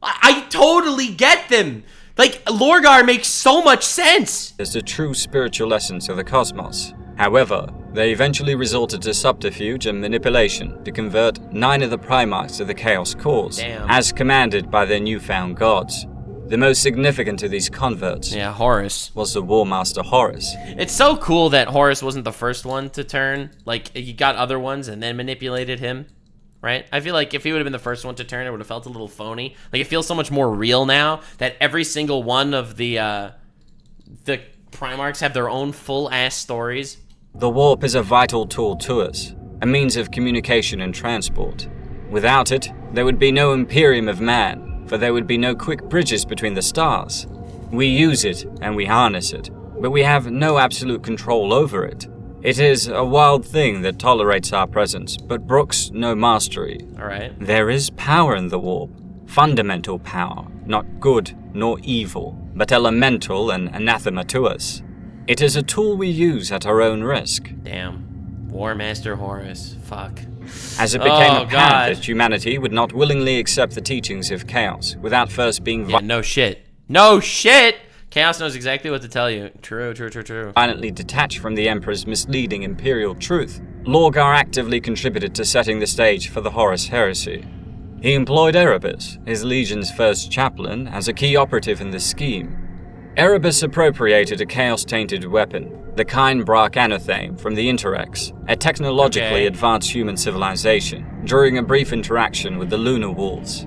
Speaker 1: I totally get them. Like, Lorgar makes so much sense.
Speaker 3: As the true spiritual essence of the cosmos. However, they eventually resorted to subterfuge and manipulation to convert 9 of the Primarchs to the Chaos cause, as commanded by their newfound gods. The most significant of these converts,
Speaker 1: Horus,
Speaker 3: was the War Master Horus.
Speaker 1: It's so cool that Horus wasn't the first one to turn. Like, you got other ones and then manipulated him, right? I feel like if he would have been the first one to turn, it would have felt a little phony. Like, it feels so much more real now that every single one of the Primarchs have their own full-ass stories.
Speaker 3: The warp is a vital tool to us, a means of communication and transport. Without it, there would be no Imperium of Man, for there would be no quick bridges between the stars. We use it and we harness it, but we have no absolute control over it. It is a wild thing that tolerates our presence, but brooks no mastery.
Speaker 1: Alright.
Speaker 3: There is power in the warp. Fundamental power, not good nor evil, but elemental and anathema to us. It is a tool we use at our own risk.
Speaker 1: Damn. War Master Horus. Fuck.
Speaker 3: As it became apparent that humanity would not willingly accept the teachings of Chaos without first being
Speaker 1: no shit. No shit! Chaos knows exactly what to tell you. True.
Speaker 3: Violently detached from the Emperor's misleading imperial truth, Lorgar actively contributed to setting the stage for the Horus heresy. He employed Erebus, his legion's first chaplain, as a key operative in the scheme. Erebus appropriated a chaos-tainted weapon, the Kynbrak Anathame from the Interrex, a technologically advanced human civilization, during a brief interaction with the Lunar Wolves.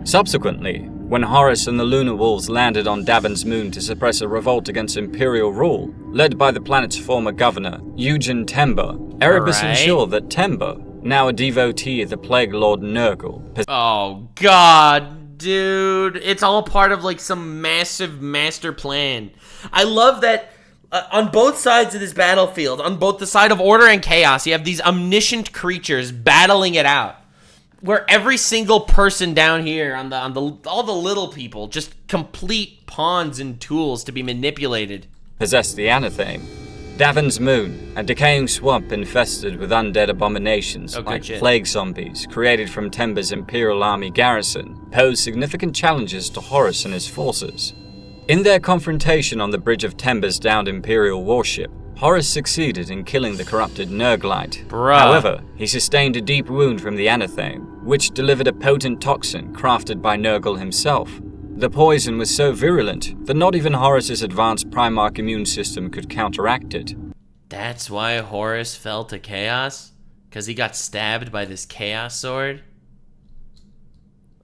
Speaker 3: Subsequently, when Horus and the Lunar Wolves landed on Davin's moon to suppress a revolt against Imperial rule, led by the planet's former governor, Eugen Temba, Erebus ensured that Temba, now a devotee of the Plague Lord Nurgle...
Speaker 1: Oh god, dude. It's all part of like some massive master plan. I love that on both sides of this battlefield, on both the side of order and chaos, you have these omniscient creatures battling it out. Where every single person down here on all the little people, just complete pawns and tools to be manipulated.
Speaker 3: Possess the Anathame. Davin's moon, a decaying swamp infested with undead abominations like plague zombies created from Temba's Imperial Army garrison, posed significant challenges to Horus and his forces. In their confrontation on the bridge of Temba's downed Imperial warship, Horus succeeded in killing the corrupted Nurglite. However, he sustained a deep wound from the Anathame, which delivered a potent toxin crafted by Nurgle himself. The poison was so virulent that not even Horus's advanced Primarch immune system could counteract it.
Speaker 1: That's why Horus fell to chaos? Because he got stabbed by this chaos sword?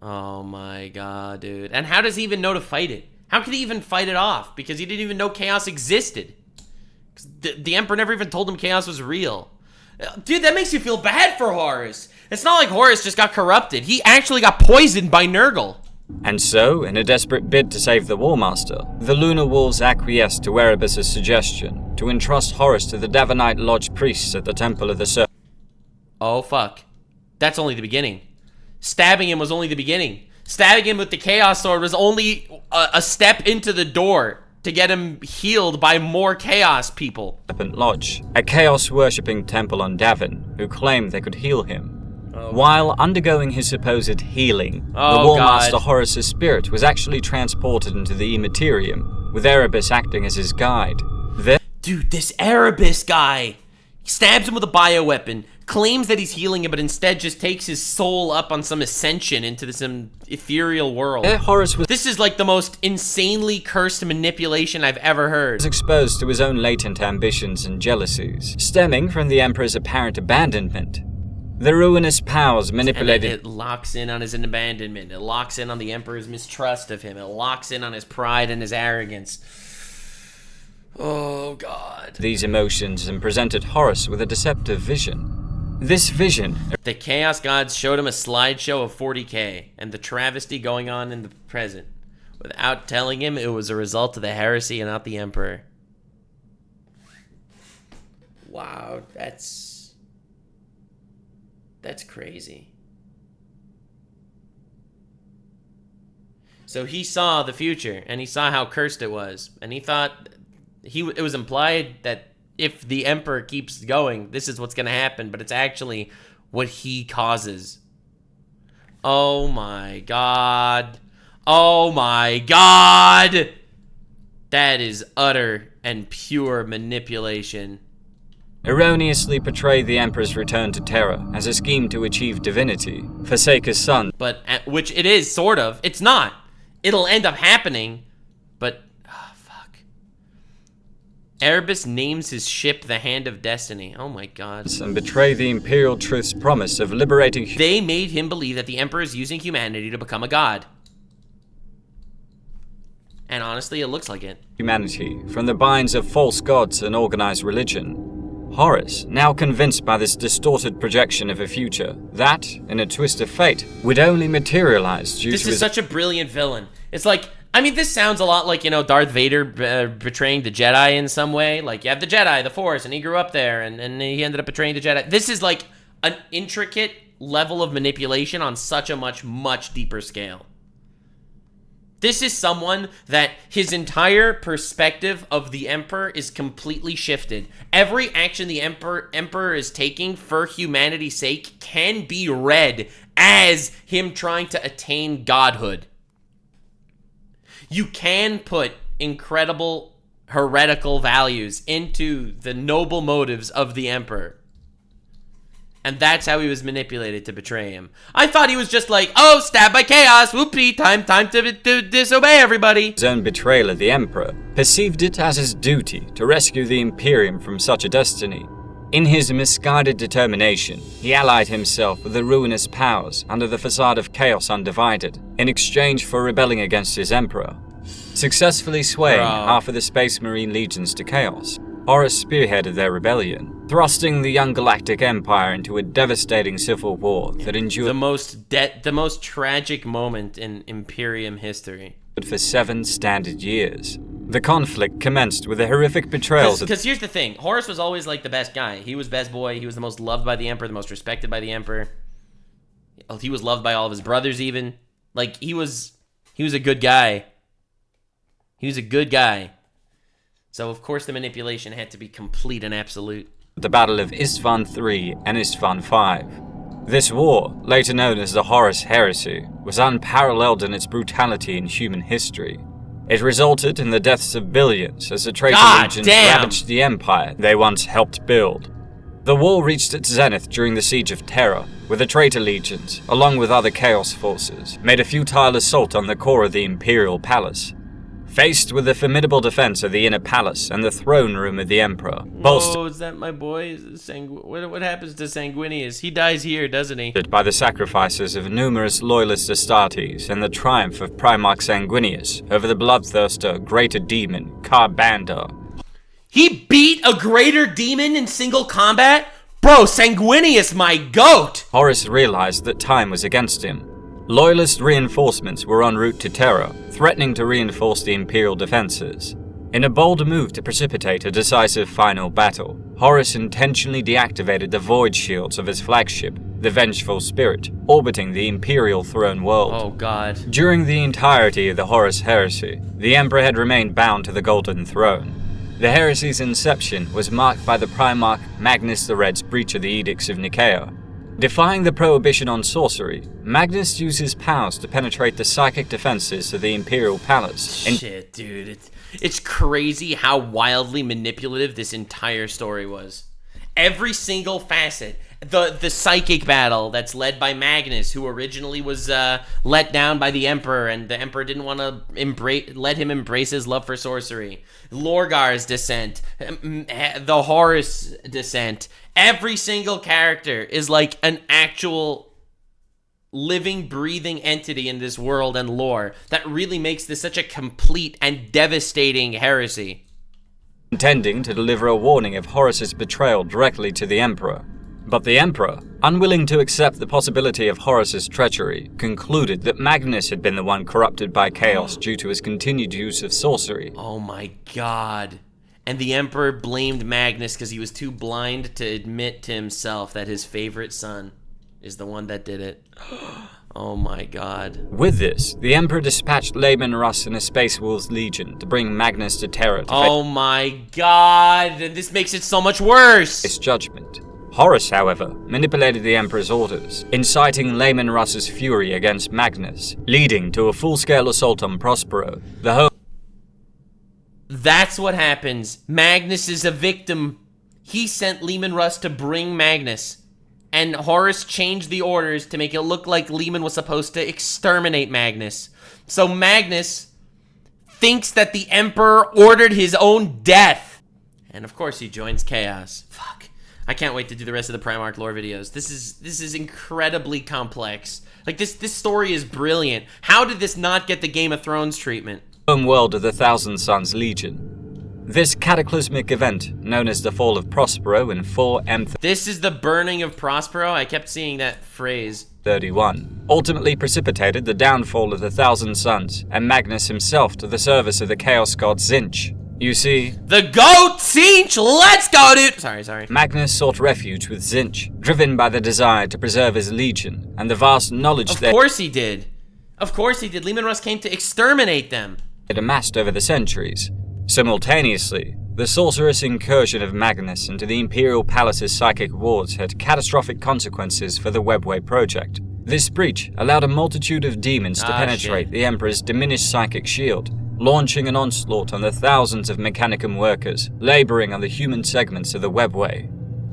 Speaker 1: Oh my god, dude. And how does he even know to fight it? How could he even fight it off? Because he didn't even know chaos existed. The Emperor never even told him chaos was real. Dude, that makes you feel bad for Horus. It's not like Horus just got corrupted. He actually got poisoned by Nurgle.
Speaker 3: And so, in a desperate bid to save the War Master, the Lunar Wolves acquiesced to Erebus' suggestion to entrust Horus to the Davinite Lodge priests at the Temple of the Serpent.
Speaker 1: Oh fuck. That's only the beginning. Stabbing him was only the beginning. Stabbing him with the Chaos Sword was only a step into the door to get him healed by more chaos people.
Speaker 3: Serpent Lodge, a chaos-worshipping temple on Davin, who claimed they could heal him. While undergoing his supposed healing, the War Master Horus's spirit was actually transported into the Immaterium, with Erebus acting as his guide.
Speaker 1: Dude, this Erebus guy stabs him with a bioweapon, claims that he's healing him, but instead just takes his soul up on some ascension into this ethereal world. This is like the most insanely cursed manipulation I've ever heard.
Speaker 3: Was exposed to his own latent ambitions and jealousies, stemming from the Emperor's apparent abandonment. The ruinous powers manipulated...
Speaker 1: And it locks in on his abandonment. It locks in on the Emperor's mistrust of him. It locks in on his pride and his arrogance. Oh, God.
Speaker 3: These emotions and presented Horus with a deceptive vision. This vision...
Speaker 1: The Chaos Gods showed him a slideshow of 40k and the travesty going on in the present, without telling him it was a result of the heresy and not the Emperor. Wow, that's crazy. So he saw the future, and he saw how cursed it was, and he thought it was implied that if the Emperor keeps going, this is what's going to happen, but it's actually what he causes. Oh my God. Oh my God. That is utter and pure manipulation.
Speaker 3: Erroneously portrayed the Emperor's return to Terra as a scheme to achieve divinity, forsake his son.
Speaker 1: But, which it is, sort of. It's not. It'll end up happening, but, oh, fuck. Erebus names his ship the Hand of Destiny. Oh my God.
Speaker 3: And betray the Imperial Truth's promise of liberating...
Speaker 1: They made him believe that the Emperor is using humanity to become a god. And honestly, it looks like it.
Speaker 3: Humanity from the binds of false gods and organized religion. Horus, now convinced by this distorted projection of a future that, in a twist of fate, would only materialize due to his...
Speaker 1: This is such a brilliant villain. It's like, I mean, this sounds a lot like, you know, Darth Vader betraying the Jedi in some way. Like, you have the Jedi, the Force, and he grew up there, and he ended up betraying the Jedi. This is like an intricate level of manipulation on such a much deeper scale. This is someone that his entire perspective of the Emperor is completely shifted. Every action the Emperor is taking for humanity's sake can be read as him trying to attain godhood. You can put incredible heretical values into the noble motives of the Emperor. And that's how he was manipulated to betray him. I thought he was just like, oh, stabbed by chaos, whoopsie, time to disobey everybody.
Speaker 3: His own betrayal of the Emperor perceived it as his duty to rescue the Imperium from such a destiny. In his misguided determination, he allied himself with the ruinous powers under the facade of Chaos Undivided, in exchange for rebelling against his Emperor. Successfully swaying half of the Space Marine legions to Chaos, Horus spearheaded their rebellion, thrusting the young galactic empire into a devastating civil war that endured
Speaker 1: the most tragic moment in Imperium history
Speaker 3: for 7 standard years. The conflict commenced with a horrific betrayal.
Speaker 1: Because here's the thing, Horus was always like the best guy. He was best boy. He was the most loved by the Emperor, the most respected by the Emperor. He was loved by all of his brothers, even. Like he was a good guy. He was a good guy. So, of course, the manipulation had to be complete and absolute.
Speaker 3: The Battle of Istvan III and Istvan V. This war, later known as the Horus Heresy, was unparalleled in its brutality in human history. It resulted in the deaths of billions as the traitor legions ravaged the empire they once helped build. The war reached its zenith during the Siege of Terra, where the traitor legions, along with other chaos forces, made a futile assault on the core of the Imperial Palace. Faced with the formidable defense of the Inner Palace and the throne room of the Emperor,
Speaker 1: oh, is that my boy? What happens to Sanguinius? He dies here, doesn't he?
Speaker 3: By the sacrifices of numerous loyalist Astartes and the triumph of Primarch Sanguinius over the bloodthirster greater demon, Karbanda.
Speaker 1: He beat a greater demon in single combat? Bro, Sanguinius, my goat!
Speaker 3: Horus realized that time was against him. Loyalist reinforcements were en route to Terra, threatening to reinforce the Imperial defenses. In a bold move to precipitate a decisive final battle, Horus intentionally deactivated the void shields of his flagship, the vengeful spirit, orbiting the Imperial throne world.
Speaker 1: Oh god.
Speaker 3: During the entirety of the Horus Heresy, the Emperor had remained bound to the Golden Throne. The heresy's inception was marked by the Primarch Magnus the Red's breach of the Edicts of Nicaea. Defying the prohibition on sorcery, Magnus used his powers to penetrate the psychic defenses of the Imperial Palace.
Speaker 1: Shit, dude. It's crazy how wildly manipulative this entire story was. Every single facet. The psychic battle that's led by Magnus, who originally was let down by the Emperor, and the Emperor didn't want to let him embrace his love for sorcery. Lorgar's descent, the Horus descent. Every single character is like an actual living, breathing entity in this world and lore that really makes this such a complete and devastating heresy.
Speaker 3: Intending to deliver a warning of Horus's betrayal directly to the Emperor. But the Emperor, unwilling to accept the possibility of Horus's treachery, concluded that Magnus had been the one corrupted by chaos due to his continued use of sorcery.
Speaker 1: Oh my god. And the Emperor blamed Magnus because he was too blind to admit to himself that his favorite son is the one that did it. Oh my god.
Speaker 3: With this, the Emperor dispatched Layman Russ and a Space Wolves Legion to bring Magnus to Terra to
Speaker 1: Oh my god. And this makes it so much worse.
Speaker 3: face judgment. Horus, however, manipulated the Emperor's orders, inciting Layman Russ's fury against Magnus, leading to a full-scale assault on Prospero, the home.
Speaker 1: That's what happens. Magnus is a victim. He sent Leman Russ to bring Magnus. And Horus changed the orders to make it look like Leman was supposed to exterminate Magnus. So Magnus thinks that the Emperor ordered his own death. And of course he joins Chaos. Fuck. I can't wait to do the rest of the Primarch lore videos. This is incredibly complex. Like, this story is brilliant. How did this not get the Game of Thrones treatment?
Speaker 3: Home world of the Thousand Sons Legion. This cataclysmic event, known as the Fall of Prospero in 4M31,
Speaker 1: This is the burning of Prospero? I kept seeing that phrase.
Speaker 3: ultimately precipitated the downfall of the Thousand Sons and Magnus himself to the service of the Chaos God Zinch. You see,
Speaker 1: The goat Zinch! Let's go, dude! Sorry.
Speaker 3: Magnus sought refuge with Zinch, driven by the desire to preserve his legion and the vast knowledge
Speaker 1: Of
Speaker 3: they
Speaker 1: course he did. Of course he did. Leman Russ came to exterminate them.
Speaker 3: had amassed over the centuries. Simultaneously, the sorcerous incursion of Magnus into the Imperial Palace's psychic wards had catastrophic consequences for the Webway project. This breach allowed a multitude of demons to penetrate the Emperor's diminished psychic shield, launching an onslaught on the thousands of Mechanicum workers laboring on the human segments of the Webway.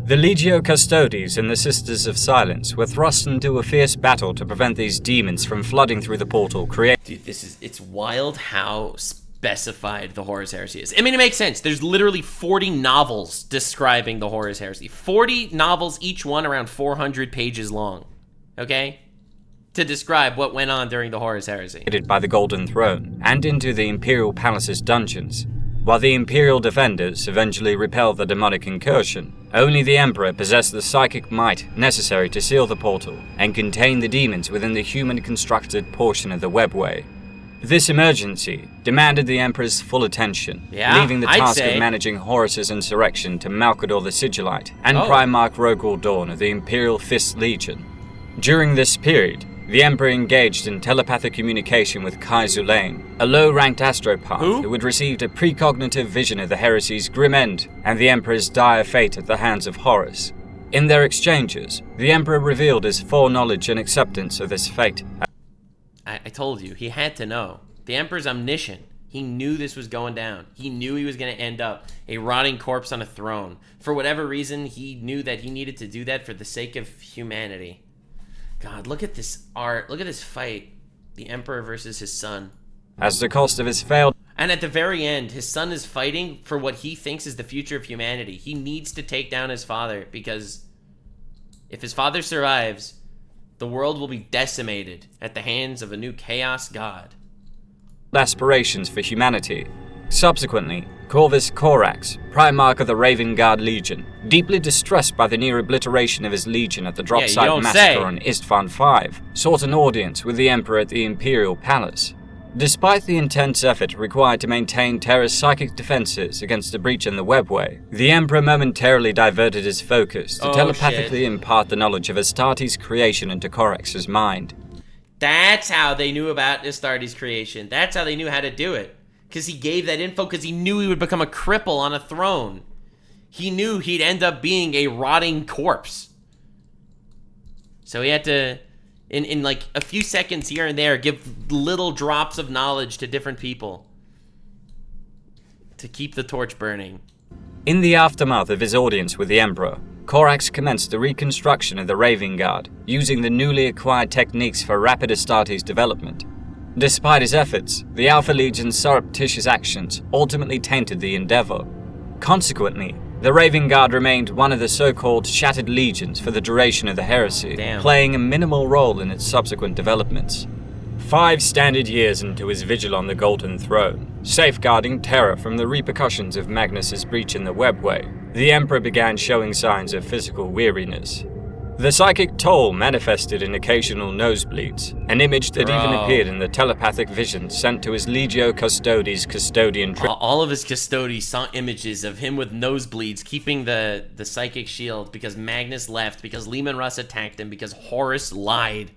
Speaker 3: The Legio Custodes and the Sisters of Silence were thrust into a fierce battle to prevent these demons from flooding through the portal created.
Speaker 1: Dude, it's wild how specified the Horus Heresy is. I mean, it makes sense. There's literally 40 novels describing the Horus Heresy. 40 novels, each one around 400 pages long. Okay? To describe what went on during the Horus Heresy.
Speaker 3: By the Golden Throne and into the Imperial Palace's dungeons. While the Imperial defenders eventually repelled the demonic incursion, only the Emperor possessed the psychic might necessary to seal the portal and contain the demons within the human-constructed portion of the Webway. This emergency demanded the Emperor's full attention, leaving the task of managing Horus's insurrection to Malkador the Sigillite and Primarch Rogul Dawn of the Imperial Fist Legion. During this period, the Emperor engaged in telepathic communication with Kai Zulain, a low-ranked astropath who had received a precognitive vision of the heresy's grim end and the Emperor's dire fate at the hands of Horus. In their exchanges, the Emperor revealed his foreknowledge and acceptance of this fate.
Speaker 1: I told you, he had to know. The Emperor's omniscient. He knew this was going down. He knew he was going to end up a rotting corpse on a throne. For whatever reason, he knew that he needed to do that for the sake of humanity. God, look at this art. Look at this fight. The Emperor versus his son.
Speaker 3: As the cost of his failed...
Speaker 1: And at the very end, his son is fighting for what he thinks is the future of humanity. He needs to take down his father because if his father survives, the world will be decimated at the hands of a new chaos god.
Speaker 3: Aspirations for humanity. Subsequently, Corvus Corax, Primarch of the Raven Guard Legion, deeply distressed by the near obliteration of his legion at the drop site massacre on Istvan V, sought an audience with the Emperor at the Imperial Palace. Despite the intense effort required to maintain Terra's psychic defenses against a breach in the webway, the Emperor momentarily diverted his focus to telepathically impart the knowledge of Astartes' creation into Corax's mind.
Speaker 1: That's how they knew about Astartes' creation. That's how they knew how to do it. Because he gave that info because he knew he would become a cripple on a throne. He knew he'd end up being a rotting corpse. So he had to, in like a few seconds here and there, give little drops of knowledge to different people to keep the torch burning.
Speaker 3: In the aftermath of his audience with the Emperor, Corax commenced the reconstruction of the Raven Guard, using the newly acquired techniques for rapid Astartes development. Despite his efforts, the Alpha Legion's surreptitious actions ultimately tainted the endeavor. Consequently, the Raven Guard remained one of the so-called Shattered Legions for the duration of the heresy, playing a minimal role in its subsequent developments. 5 standard years into his vigil on the Golden Throne, safeguarding Terra from the repercussions of Magnus's breach in the webway, the Emperor began showing signs of physical weariness. The psychic toll manifested in occasional nosebleeds, an image that even appeared in the telepathic visions sent to his Legio Custodes custodian.
Speaker 1: All of his custodies saw images of him with nosebleeds, keeping the psychic shield because Magnus left, because Leman Russ attacked him, because Horus lied.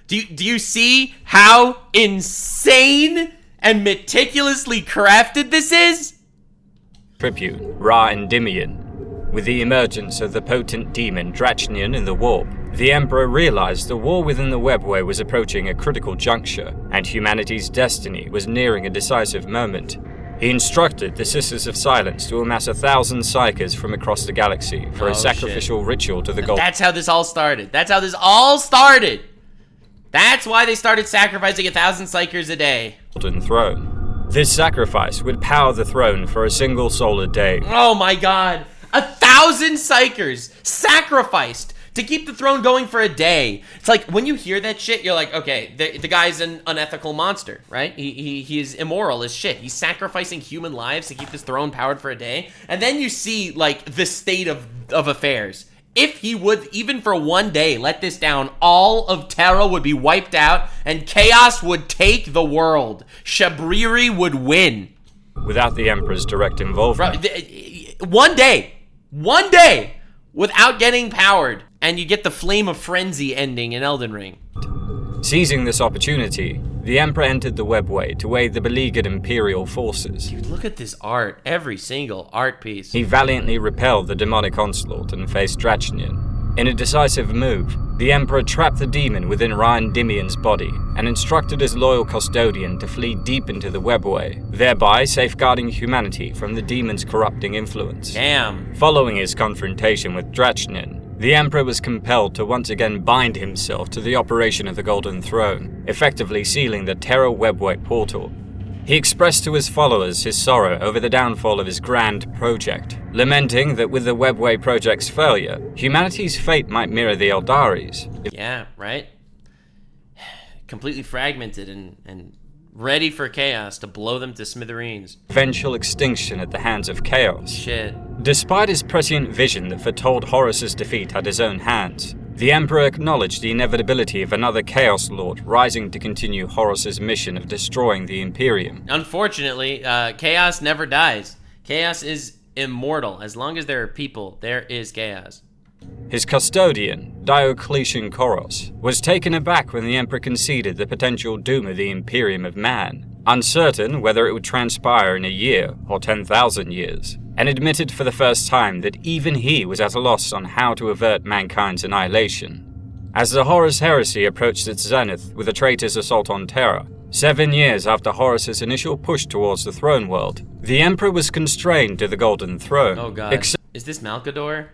Speaker 1: Do you see how insane and meticulously crafted this is?
Speaker 3: Tribute, Ra Endymion. With the emergence of the potent demon Drachnian in the warp, the Emperor realized the war within the webway was approaching a critical juncture, and humanity's destiny was nearing a decisive moment. He instructed the Sisters of Silence to amass 1,000 Psykers from across the galaxy for a sacrificial ritual to the Golden.
Speaker 1: That's how this all started. That's how this all started. That's why they started sacrificing 1,000 Psykers a day.
Speaker 3: Golden Throne. This sacrifice would power the throne for a single solar day.
Speaker 1: Oh my god. 1,000 Psykers sacrificed to keep the throne going for a day. It's like, when you hear that shit, you're like, okay, the guy's an unethical monster, right? He is immoral as shit. He's sacrificing human lives to keep this throne powered for a day. And then you see, like, the state of affairs. If he would, even for one day, let this down, all of Terra would be wiped out, and chaos would take the world. Shabriri would win.
Speaker 3: Without the Emperor's direct involvement.
Speaker 1: One day, without getting powered, and you get the Flame of Frenzy ending in Elden Ring.
Speaker 3: Seizing this opportunity, the Emperor entered the webway to aid the beleaguered Imperial forces.
Speaker 1: Dude, look at this art. Every single art piece.
Speaker 3: He valiantly repelled the demonic onslaught and faced Drachnian. In a decisive move, the Emperor trapped the demon within Ra Endymion's body and instructed his loyal custodian to flee deep into the webway, thereby safeguarding humanity from the demon's corrupting influence.
Speaker 1: Damn.
Speaker 3: Following his confrontation with Drachnian, the Emperor was compelled to once again bind himself to the operation of the Golden Throne, effectively sealing the Terra webway portal. He expressed to his followers his sorrow over the downfall of his grand project, lamenting that with the webway project's failure, humanity's fate might mirror the Eldaris.
Speaker 1: Yeah, right? Completely fragmented and ready for chaos to blow them to smithereens.
Speaker 3: Eventual extinction at the hands of chaos.
Speaker 1: Shit.
Speaker 3: Despite his prescient vision that foretold Horus's defeat at his own hands, the Emperor acknowledged the inevitability of another Chaos Lord rising to continue Horus's mission of destroying the Imperium.
Speaker 1: Unfortunately, chaos never dies. Chaos is immortal. As long as there are people, there is chaos.
Speaker 3: His custodian, Diocletian Koros, was taken aback when the Emperor conceded the potential doom of the Imperium of Man, uncertain whether it would transpire in a year or 10,000 years, and admitted for the first time that even he was at a loss on how to avert mankind's annihilation. As the Horus heresy approached its zenith with a traitor's assault on Terra, 7 years after Horus's initial push towards the throne world, the Emperor was constrained to the Golden Throne.
Speaker 1: Oh god. Is this Malkador?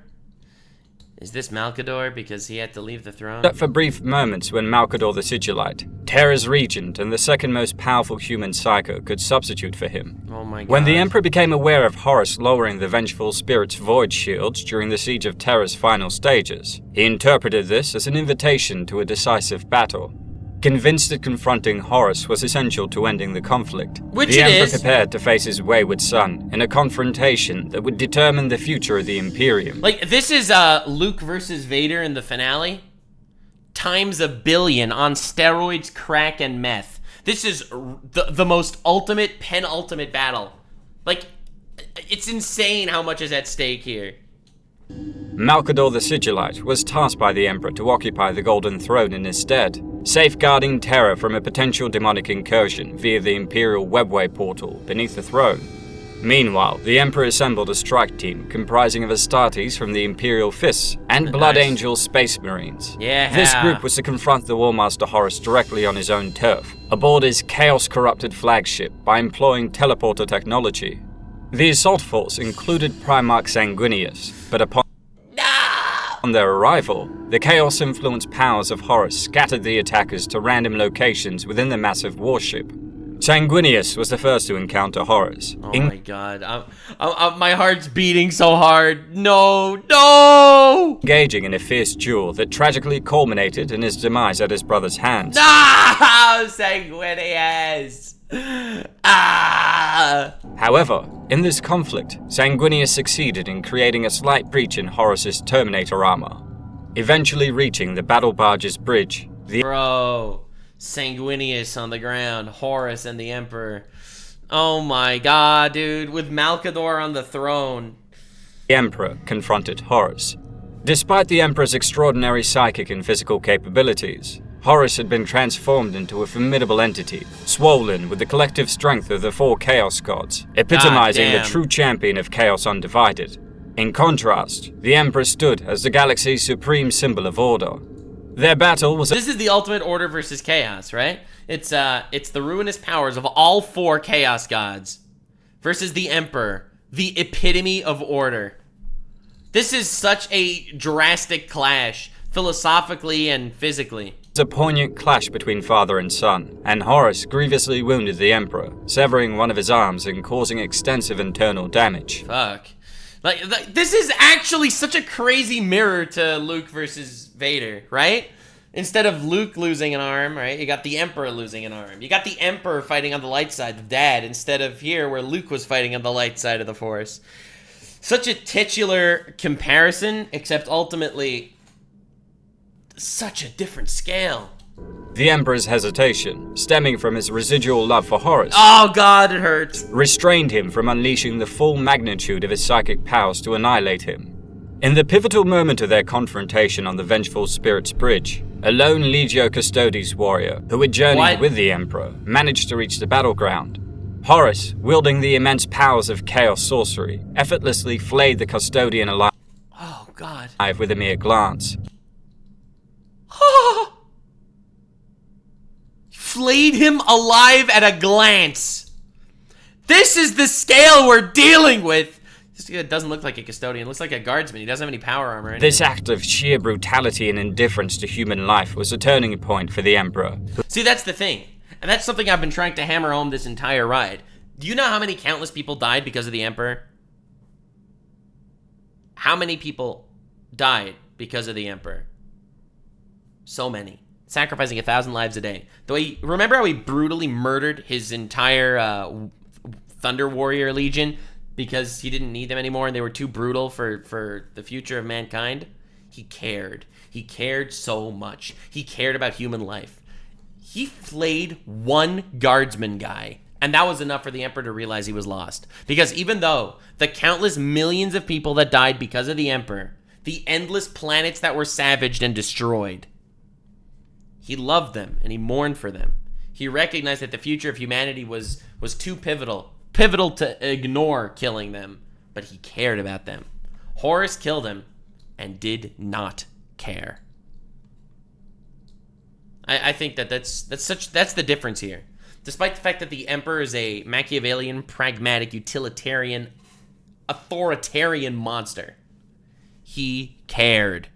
Speaker 1: Is this Malkador because he had to leave the throne?
Speaker 3: Except for brief moments when Malkador the Sigillite, Terra's regent and the second most powerful human psycho, could substitute for him.
Speaker 1: Oh my god.
Speaker 3: When the Emperor became aware of Horus lowering the vengeful spirit's void shields during the siege of Terra's final stages, he interpreted this as an invitation to a decisive battle. Convinced that confronting Horus was essential to ending the conflict, the Emperor prepared to face his wayward son in a confrontation that would determine the future of the Imperium.
Speaker 1: Like, this is Luke versus Vader in the finale, times a billion on steroids, crack, and meth. This is the most ultimate, penultimate battle. Like, it's insane how much is at stake here.
Speaker 3: Malcador the Sigillite was tasked by the Emperor to occupy the Golden Throne in his stead, safeguarding Terra from a potential demonic incursion via the Imperial Webway portal beneath the throne. Meanwhile, the Emperor assembled a strike team comprising of Astartes from the Imperial Fists and Blood Angel Space Marines.
Speaker 1: Yeah.
Speaker 3: This group was to confront the Warmaster Horus directly on his own turf, aboard his chaos-corrupted flagship by employing teleporter technology. The assault force included Primarch Sanguinius, but upon their arrival, the chaos-influenced powers of Horus scattered the attackers to random locations within the massive warship. Sanguinius was the first to encounter Horus.
Speaker 1: Oh my god, my heart's beating so hard. No!
Speaker 3: Engaging in a fierce duel that tragically culminated in his demise at his brother's hands.
Speaker 1: No! Sanguinius!
Speaker 3: However, in this conflict, Sanguinius succeeded in creating a slight breach in Horus's Terminator armor, eventually reaching the battle barge's bridge.
Speaker 1: Bro, Sanguinius on the ground, Horus and the Emperor. Oh my god, dude, with Malcador on the throne.
Speaker 3: The Emperor confronted Horus. Despite the Emperor's extraordinary psychic and physical capabilities, Horus had been transformed into a formidable entity, swollen with the collective strength of the 4 Chaos Gods, epitomizing the true champion of Chaos Undivided. In contrast, the Emperor stood as the galaxy's supreme symbol of order. Their battle was...
Speaker 1: This is the ultimate order versus chaos, right? It's the ruinous powers of all 4 Chaos Gods versus the Emperor, the epitome of order. This is such a drastic clash, philosophically and physically.
Speaker 3: It was a poignant clash between father and son, and Horus grievously wounded the Emperor, severing one of his arms and causing extensive internal damage.
Speaker 1: Fuck. Like, this is actually such a crazy mirror to Luke versus Vader, right? Instead of Luke losing an arm, right, you got the Emperor losing an arm. You got the Emperor fighting on the light side, the dad, instead of here where Luke was fighting on the light side of the Force. Such a titular comparison, except ultimately such a different scale.
Speaker 3: The Emperor's hesitation, stemming from his residual love for Horus,
Speaker 1: oh god, it hurts,
Speaker 3: restrained him from unleashing the full magnitude of his psychic powers to annihilate him. In the pivotal moment of their confrontation on the Vengeful Spirit's Bridge, a lone Legio Custodes warrior, who had journeyed with the Emperor, managed to reach the battleground. Horus, wielding the immense powers of chaos sorcery, effortlessly flayed the custodian alive with a mere glance.
Speaker 1: Flayed him alive at a glance. This is the scale we're dealing with. This guy doesn't look like a custodian. Looks like a guardsman. He doesn't have any power armor or anything.
Speaker 3: This act of sheer brutality and indifference to human life was a turning point for the Emperor.
Speaker 1: See, that's the thing. And that's something I've been trying to hammer home this entire ride. Do you know how many countless people died because of the Emperor? How many people died because of the Emperor? So many. Sacrificing 1,000 lives a day. The way, remember how he brutally murdered his entire Thunder Warrior Legion because he didn't need them anymore and they were too brutal for the future of mankind? He cared. He cared so much. He cared about human life. He flayed one guardsman guy, and that was enough for the Emperor to realize he was lost. Because even though the countless millions of people that died because of the Emperor, the endless planets that were savaged and destroyed, he loved them and he mourned for them. He recognized that the future of humanity was too pivotal to ignore killing them, but he cared about them. Horus killed him and did not care. I think that's the difference here. Despite the fact that the Emperor is a Machiavellian, pragmatic, utilitarian, authoritarian monster, he cared.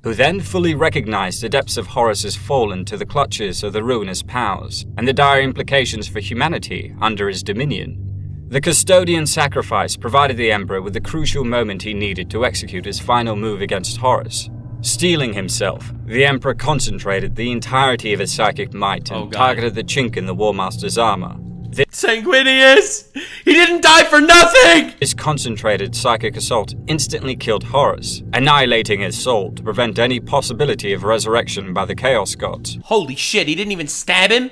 Speaker 3: Who then fully recognized the depths of Horus's fallen to the clutches of the ruinous powers, and the dire implications for humanity under his dominion. The custodian sacrifice provided the Emperor with the crucial moment he needed to execute his final move against Horus. Steeling himself, the Emperor concentrated the entirety of his psychic might and targeted the chink in the Warmaster's armor.
Speaker 1: Sanguinius! He didn't die for nothing!
Speaker 3: His concentrated psychic assault instantly killed Horus, annihilating his soul to prevent any possibility of resurrection by the Chaos Gods.
Speaker 1: Holy shit, he didn't even stab him?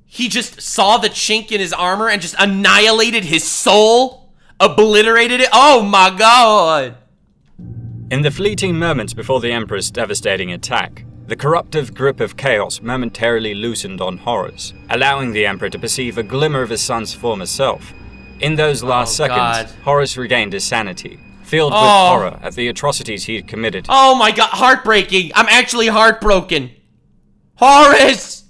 Speaker 1: He just saw the chink in his armor and just annihilated his soul? Obliterated it? Oh my god!
Speaker 3: In the fleeting moments before the Emperor's devastating attack, the corruptive grip of chaos momentarily loosened on Horus, allowing the Emperor to perceive a glimmer of his son's former self. In those last seconds,
Speaker 1: God.
Speaker 3: Horus regained his sanity, filled with horror at the atrocities he had committed.
Speaker 1: Oh my god, heartbreaking! I'm actually heartbroken! Horus!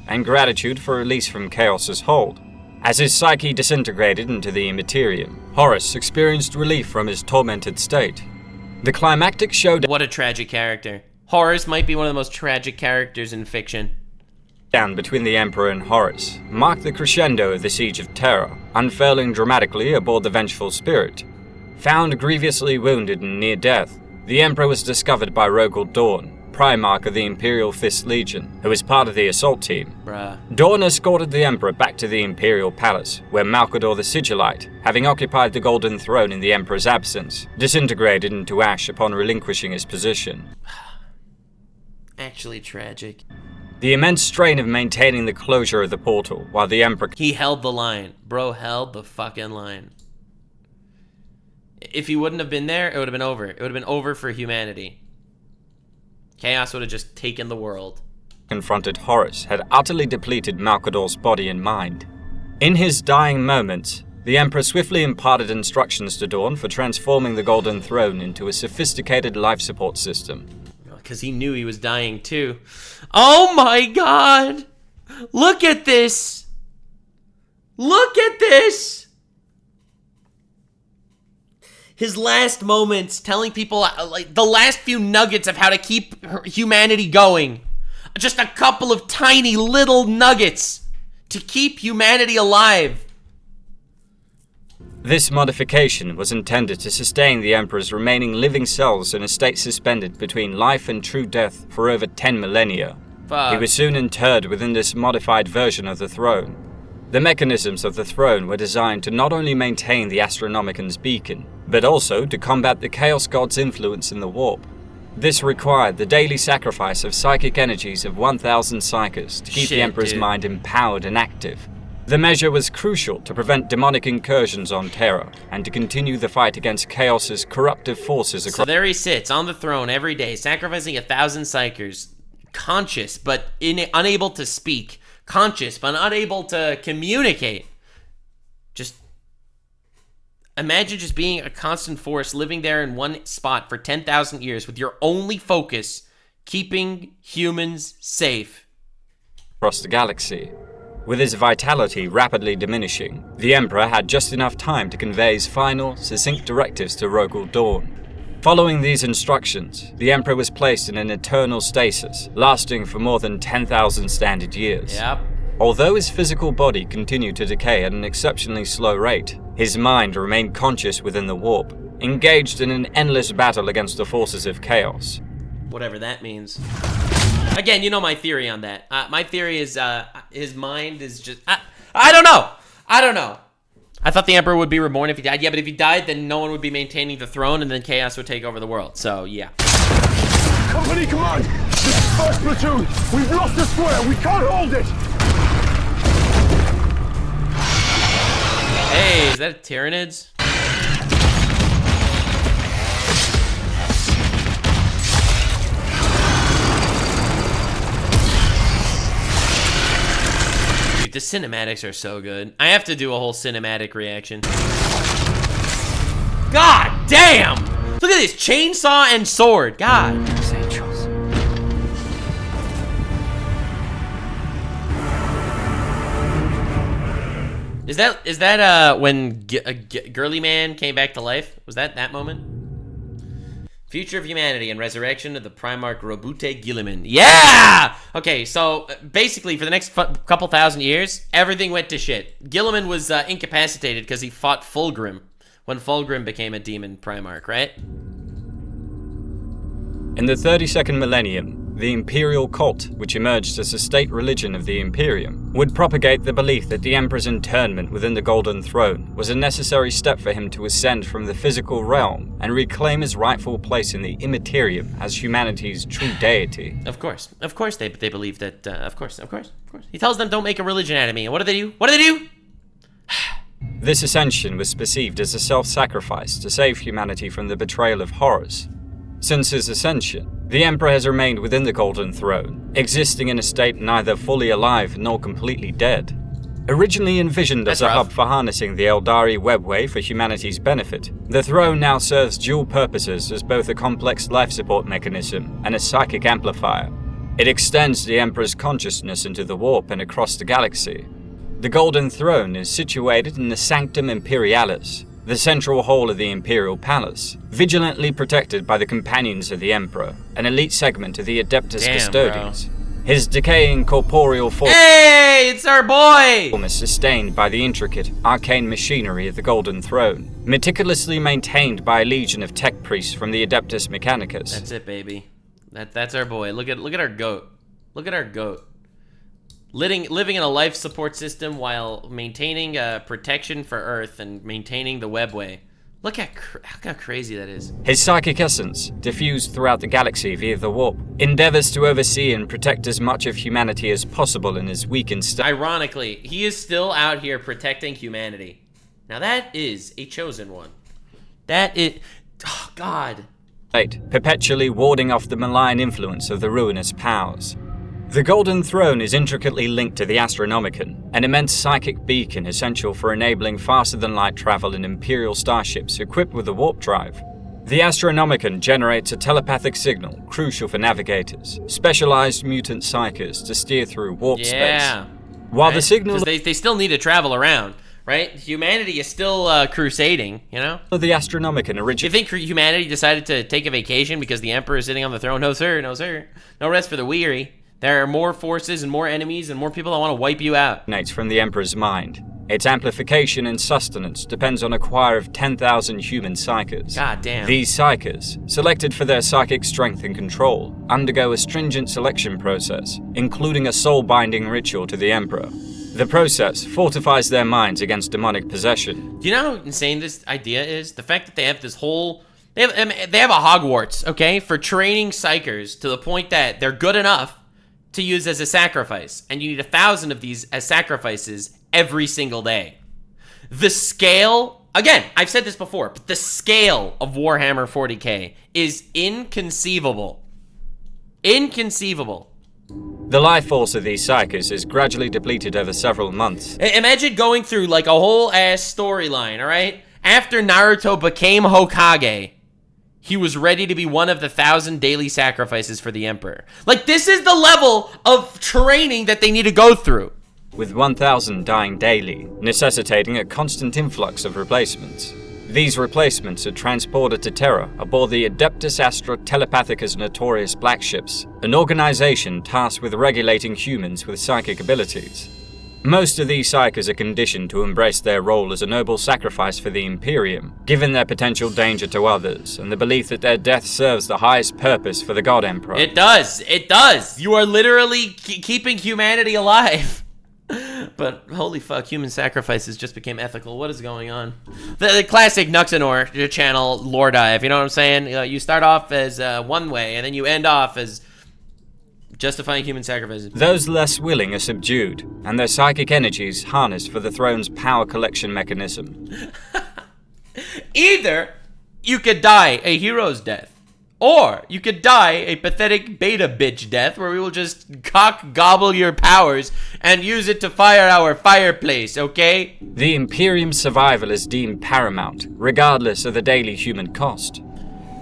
Speaker 3: And gratitude for release from Chaos's hold. As his psyche disintegrated into the immaterium, Horus experienced relief from his tormented state. The climactic showdown
Speaker 1: What a tragic character. Horus might be one of the most tragic characters in fiction.
Speaker 3: between the Emperor and Horus marked the crescendo of the Siege of Terra, unfurling dramatically aboard the Vengeful Spirit. Found grievously wounded and near death, the Emperor was discovered by Rogel Dawn, Primarch of the Imperial Fist Legion, who was part of the assault team.
Speaker 1: Bruh.
Speaker 3: Dawn escorted the Emperor back to the Imperial Palace, where Malcador the Sigillite, having occupied the Golden Throne in the Emperor's absence, disintegrated into ash upon relinquishing his position.
Speaker 1: Actually tragic.
Speaker 3: The immense strain of maintaining the closure of the portal while the Emperor
Speaker 1: He held the line. Bro held the fucking line. If he wouldn't have been there, it would have been over. It would have been over for humanity. Chaos would have just taken the world.
Speaker 3: confronted Horus had utterly depleted Malcador's body and mind. In his dying moments, the Emperor swiftly imparted instructions to Dawn for transforming the Golden Throne into a sophisticated life support system.
Speaker 1: Because he knew he was dying too. Oh my god! Look at this! Look at this! His last moments telling people, like, the last few nuggets of how to keep humanity going. Just a couple of tiny little nuggets to keep humanity alive.
Speaker 3: This modification was intended to sustain the Emperor's remaining living cells in a state suspended between life and true death for over 10 millennia.
Speaker 1: Fuck.
Speaker 3: He was soon interred within this modified version of the throne. The mechanisms of the throne were designed to not only maintain the Astronomican's beacon, but also to combat the Chaos God's influence in the warp. This required the daily sacrifice of psychic energies of 1,000 psychers to keep the Emperor's mind empowered and active. The measure was crucial to prevent demonic incursions on Terra, and to continue the fight against Chaos's corruptive forces across—
Speaker 1: So there he sits on the throne every day, sacrificing 1,000 psychers, conscious but unable to speak, conscious but unable to communicate. Just imagine just being a constant force, living there in one spot for 10,000 years with your only focus keeping humans safe.
Speaker 3: across the galaxy. With his vitality rapidly diminishing, the Emperor had just enough time to convey his final, succinct directives to Rogel Dawn. Following these instructions, the Emperor was placed in an eternal stasis, lasting for more than 10,000 standard years.
Speaker 1: Yep.
Speaker 3: Although his physical body continued to decay at an exceptionally slow rate, his mind remained conscious within the warp, engaged in an endless battle against the forces of chaos.
Speaker 1: Whatever that means. Again, you know my theory on that. My theory is his mind is just... I don't know. I don't know. I thought the Emperor would be reborn if he died. Yeah, but if he died, then no one would be maintaining the throne, and then chaos would take over the world. So, yeah.
Speaker 6: Company command! This is first platoon! We've lost the square! We can't hold it!
Speaker 1: Hey, is that Tyranids? Dude, the cinematics are so good. I have to do a whole cinematic reaction. God damn! Look at this, chainsaw and sword. God. Is that when Girly Man came back to life? Was that moment? Future of humanity and resurrection of the Primarch Robute Guilliman. Yeah! Okay, so basically for the next couple thousand years, everything went to shit. Guilliman was incapacitated because he fought Fulgrim when Fulgrim became a demon Primarch, right?
Speaker 3: In the 32nd millennium, the Imperial cult, which emerged as a state religion of the Imperium, would propagate the belief that the Emperor's internment within the Golden Throne was a necessary step for him to ascend from the physical realm and reclaim his rightful place in the Immaterium as humanity's true deity.
Speaker 1: Of course they believe that, of course. He tells them, don't make a religion out of me, and what do? What do they do?
Speaker 3: This ascension was perceived as a self-sacrifice to save humanity from the betrayal of horrors. Since his ascension, the Emperor has remained within the Golden Throne, existing in a state neither fully alive nor completely dead. Originally envisioned as a hub for harnessing the Eldari webway for humanity's benefit, the throne now serves dual purposes as both a complex life support mechanism and a psychic amplifier. It extends the Emperor's consciousness into the warp and across the galaxy. The Golden Throne is situated in the Sanctum Imperialis, the central hall of the Imperial Palace, vigilantly protected by the companions of the Emperor, an elite segment of the Adeptus Custodes.
Speaker 1: Bro.
Speaker 3: His decaying corporeal form
Speaker 1: Hey, it's our boy!
Speaker 3: is sustained by the intricate, arcane machinery of the Golden Throne, meticulously maintained by a legion of tech priests from the Adeptus Mechanicus.
Speaker 1: That's it, baby. That's our boy. Look at our goat. Look at our goat. Living in a life support system while maintaining protection for Earth and maintaining the webway. Look how crazy that is.
Speaker 3: His psychic essence, diffused throughout the galaxy via the warp, endeavors to oversee and protect as much of humanity as possible in his weakened state.
Speaker 1: Ironically, he is still out here protecting humanity. Now that is a chosen one. That is... Oh, God.
Speaker 3: Perpetually warding off the malign influence of the ruinous powers. The Golden Throne is intricately linked to the Astronomicon, an immense psychic beacon essential for enabling faster-than-light travel in Imperial starships equipped with a warp drive. The Astronomicon generates a telepathic signal crucial for navigators, specialized mutant psychers to steer through warp space. While the signal...
Speaker 1: They still need to travel around, right? Humanity is still crusading, you know?
Speaker 3: The Astronomicon originally...
Speaker 1: You think humanity decided to take a vacation because the Emperor is sitting on the throne? No, sir. No, sir. No rest for the weary. There are more forces and more enemies and more people that want to wipe you out.
Speaker 3: ...emanates from the Emperor's mind. Its amplification and sustenance depends on a choir of 10,000 human psychers.
Speaker 1: God damn.
Speaker 3: These psychers, selected for their psychic strength and control, undergo a stringent selection process, including a soul-binding ritual to the Emperor. The process fortifies their minds against demonic possession.
Speaker 1: Do you know how insane this idea is? The fact that they have this whole... They have a Hogwarts, okay, for training psychers to the point that they're good enough to use as a sacrifice, and you need 1,000 of these as sacrifices every single day. The scale, again, I've said this before, but the scale of Warhammer 40k is inconceivable. Inconceivable.
Speaker 3: The life force of these psychers is gradually depleted over several months.
Speaker 1: Imagine going through like a whole ass storyline, all right? After Naruto became Hokage, he was ready to be one of the 1,000 daily sacrifices for the Emperor. Like, this is the level of training that they need to go through.
Speaker 3: With 1,000 dying daily, necessitating a constant influx of replacements. These replacements are transported to Terra aboard the Adeptus Astra Telepathicus Notorious Black Ships, an organization tasked with regulating humans with psychic abilities. Most of these psychers are conditioned to embrace their role as a noble sacrifice for the Imperium, given their potential danger to others, and the belief that their death serves the highest purpose for the God Emperor.
Speaker 1: It does. It does. You are literally keeping humanity alive. But holy fuck, human sacrifices just became ethical. What is going on? The classic Nuxanor channel lore dive, you know what I'm saying? You start off as one way, and then you end off as justifying human sacrifices.
Speaker 3: Those less willing are subdued, and their psychic energies harnessed for the throne's power collection mechanism.
Speaker 1: Either you could die a hero's death, or you could die a pathetic beta bitch death where we will just cock gobble your powers and use it to fire our fireplace, okay?
Speaker 3: The Imperium's survival is deemed paramount, regardless of the daily human cost.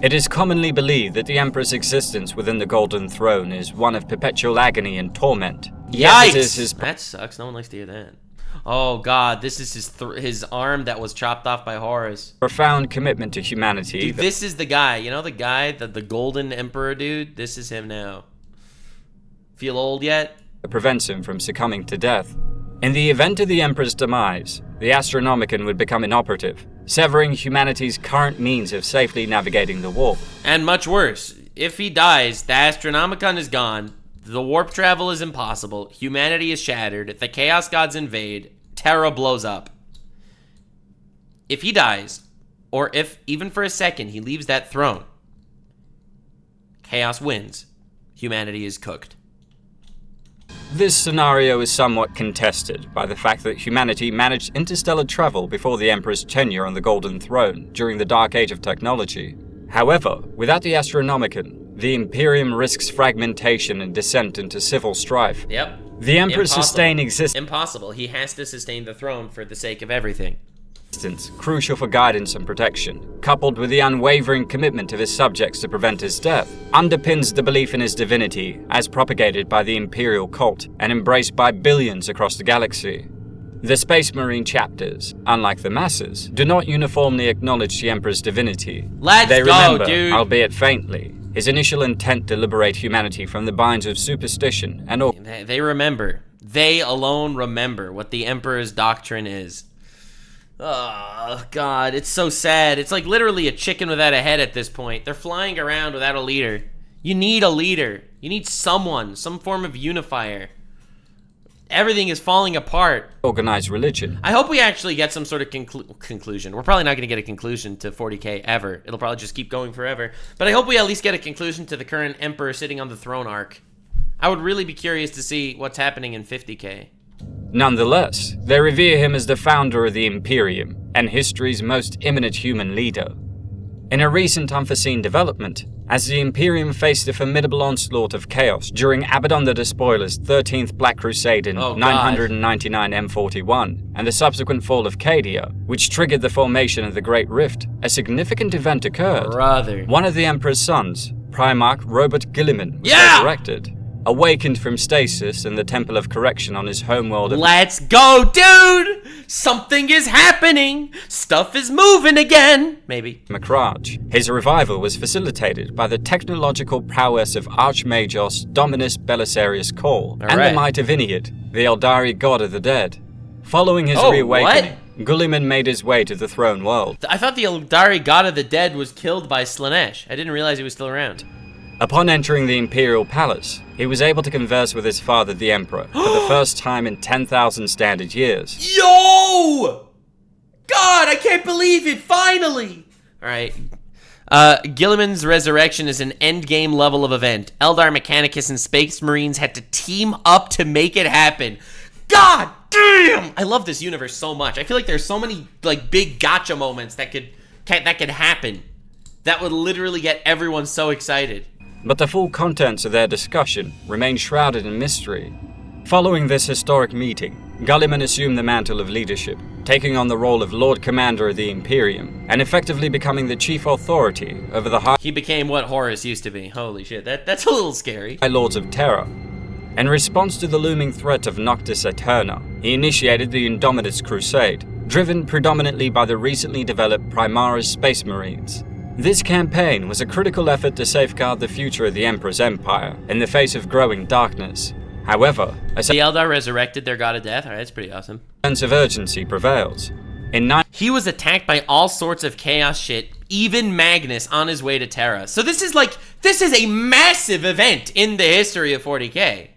Speaker 3: It is commonly believed that the Emperor's existence within the Golden Throne is one of perpetual agony and torment.
Speaker 1: Yikes! That sucks. No one likes to hear that. Oh god, this is his arm that was chopped off by Horus.
Speaker 3: Profound commitment to humanity.
Speaker 1: Dude, this is the guy. You know the guy, the Golden Emperor dude? This is him now. Feel old yet?
Speaker 3: That prevents him from succumbing to death. In the event of the Emperor's demise, the Astronomicon would become inoperative, severing humanity's current means of safely navigating the warp.
Speaker 1: And much worse, if he dies, the Astronomicon is gone, the warp travel is impossible, humanity is shattered, the Chaos Gods invade, Terra blows up. If he dies, or if, even for a second, he leaves that throne, Chaos wins. Humanity is cooked.
Speaker 3: This scenario is somewhat contested by the fact that humanity managed interstellar travel before the Emperor's tenure on the Golden Throne during the Dark Age of technology. However, without the Astronomicon, the Imperium risks fragmentation and descent into civil strife.
Speaker 1: Yep.
Speaker 3: The Emperor's sustained existence,
Speaker 1: Impossible. He has to sustain the throne for the sake of everything.
Speaker 3: crucial for guidance and protection, coupled with the unwavering commitment of his subjects to prevent his death, underpins the belief in his divinity as propagated by the Imperial cult and embraced by billions across the galaxy. The Space Marine chapters, unlike the masses, do not uniformly acknowledge the Emperor's divinity. They remember,
Speaker 1: dude.
Speaker 3: albeit faintly, his initial intent to liberate humanity from the binds of superstition and
Speaker 1: They remember. They alone remember what the Emperor's doctrine is. Oh, God, it's so sad. It's like literally a chicken without a head at this point. They're flying around without a leader. You need a leader. You need someone, some form of unifier. Everything is falling apart.
Speaker 3: organized religion.
Speaker 1: I hope we actually get some sort of conclusion. We're probably not going to get a conclusion to 40k ever. It'll probably just keep going forever. But I hope we at least get a conclusion to the current Emperor sitting on the throne arc. I would really be curious to see what's happening in 50k.
Speaker 3: Nonetheless, they revere him as the founder of the Imperium and history's most eminent human leader. In a recent unforeseen development, as the Imperium faced a formidable onslaught of chaos during Abaddon the Despoiler's 13th Black Crusade in 999 M41 and the subsequent fall of Cadia, which triggered the formation of the Great Rift, a significant event occurred. One of the Emperor's sons, Primarch Robert Guilliman, was resurrected. Awakened from stasis in the Temple of Correction on his homeworld of
Speaker 1: Let's go, dude! Something is happening! Stuff is moving again! Maybe.
Speaker 3: Macrage. His revival was facilitated by the technological prowess of Archmagos Dominus Belisarius Cole and the might of Inead, the Eldari god of the dead. Following his reawakening, Guilliman made his way to the throne world.
Speaker 1: I thought the Eldari god of the dead was killed by Slaanesh. I didn't realize he was still around.
Speaker 3: Upon entering the Imperial Palace, he was able to converse with his father, the Emperor, for the first time in 10,000 standard years.
Speaker 1: Yo! God, I can't believe it, finally! Alright. Guilliman's resurrection is an endgame level of event. Eldar Mechanicus and Space Marines had to team up to make it happen. God damn! I love this universe so much. I feel like there's so many like big gotcha moments that could happen. That would literally get everyone so excited.
Speaker 3: But the full contents of their discussion remain shrouded in mystery. Following this historic meeting, Guilliman assumed the mantle of leadership, taking on the role of Lord Commander of the Imperium, and effectively becoming the chief authority over the High...
Speaker 1: He became what Horus used to be. Holy shit, that's a little scary.
Speaker 3: High Lords of Terra. In response to the looming threat of Noctis Aeterna, he initiated the Indomitus Crusade, driven predominantly by the recently developed Primaris Space Marines. This campaign was a critical effort to safeguard the future of the Emperor's empire in the face of growing darkness. However, a
Speaker 1: the Eldar resurrected their god of death. Alright, that's pretty awesome.
Speaker 3: Sense of urgency prevails.
Speaker 1: He was attacked by all sorts of chaos shit, even Magnus on his way to Terra. So this is a massive event in the history of 40k.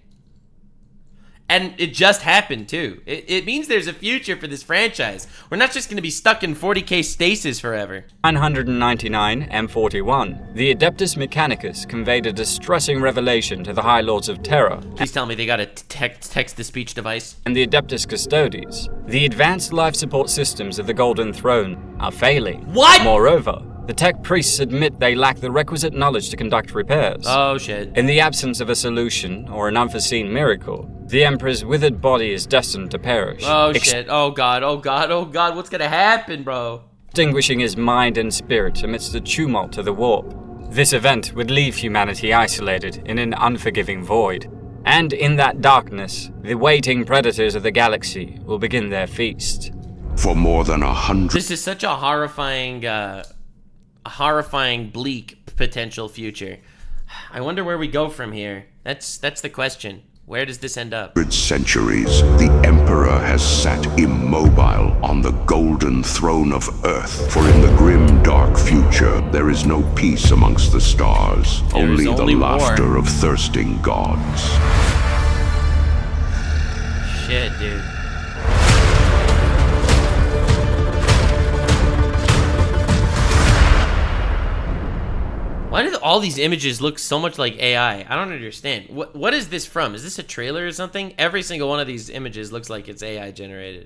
Speaker 1: And it just happened, too. It means there's a future for this franchise. We're not just going to be stuck in 40k stasis forever.
Speaker 3: 999 M41, the Adeptus Mechanicus conveyed a distressing revelation to the High Lords of Terra.
Speaker 1: Please tell me they got a text-to-speech device.
Speaker 3: And the Adeptus Custodes. The advanced life support systems of the Golden Throne are failing.
Speaker 1: What?
Speaker 3: Moreover, the tech priests admit they lack the requisite knowledge to conduct repairs.
Speaker 1: Oh, shit.
Speaker 3: In the absence of a solution or an unforeseen miracle, the Emperor's withered body is destined to perish.
Speaker 1: Oh, shit. Oh, God. Oh, God. Oh, God. What's gonna happen, bro?
Speaker 3: Extinguishing his mind and spirit amidst the tumult of the warp. This event would leave humanity isolated in an unforgiving void. And in that darkness, the waiting predators of the galaxy will begin their feast.
Speaker 2: For more than 100...
Speaker 1: This is such a horrifying, bleak potential future. I wonder where we go from here. That's the question. Where does this end up?
Speaker 2: centuries, the Emperor Emperor has sat immobile on the golden throne of Earth. For in the grim, dark future, there is no peace amongst the stars, only the laughter of thirsting gods.
Speaker 1: Shit, dude. Why do all these images look so much like AI? I don't understand. What is this from? Is this a trailer or something? Every single one of these images looks like it's AI generated.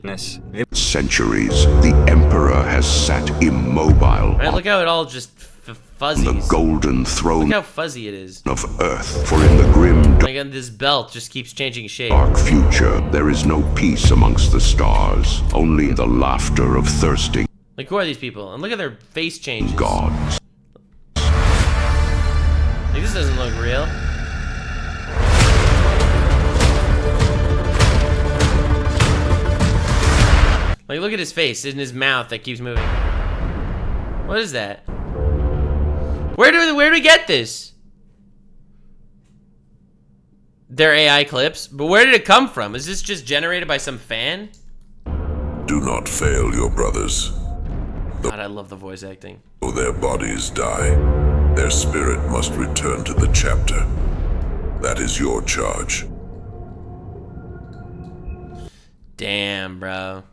Speaker 2: Centuries, the Emperor has sat immobile.
Speaker 1: Right, look how it all just fuzzies.
Speaker 2: The golden throne.
Speaker 1: Look how fuzzy it is.
Speaker 2: Of Earth. For in the grim,
Speaker 1: like this belt just keeps changing shape.
Speaker 2: Dark future, there is no peace amongst the stars, only the laughter of thirsting.
Speaker 1: Like, who are these people? And look at their face changes.
Speaker 2: Gods.
Speaker 1: Like, this doesn't look real. Like, look at his face and his mouth that keeps moving. What is that? Where do we get this? They're AI clips, but where did it come from? Is this just generated by some fan?
Speaker 7: Do not fail your brothers.
Speaker 1: God, I love the voice acting.
Speaker 7: Though their bodies die, their spirit must return to the chapter. That is your charge.
Speaker 1: Damn, bro.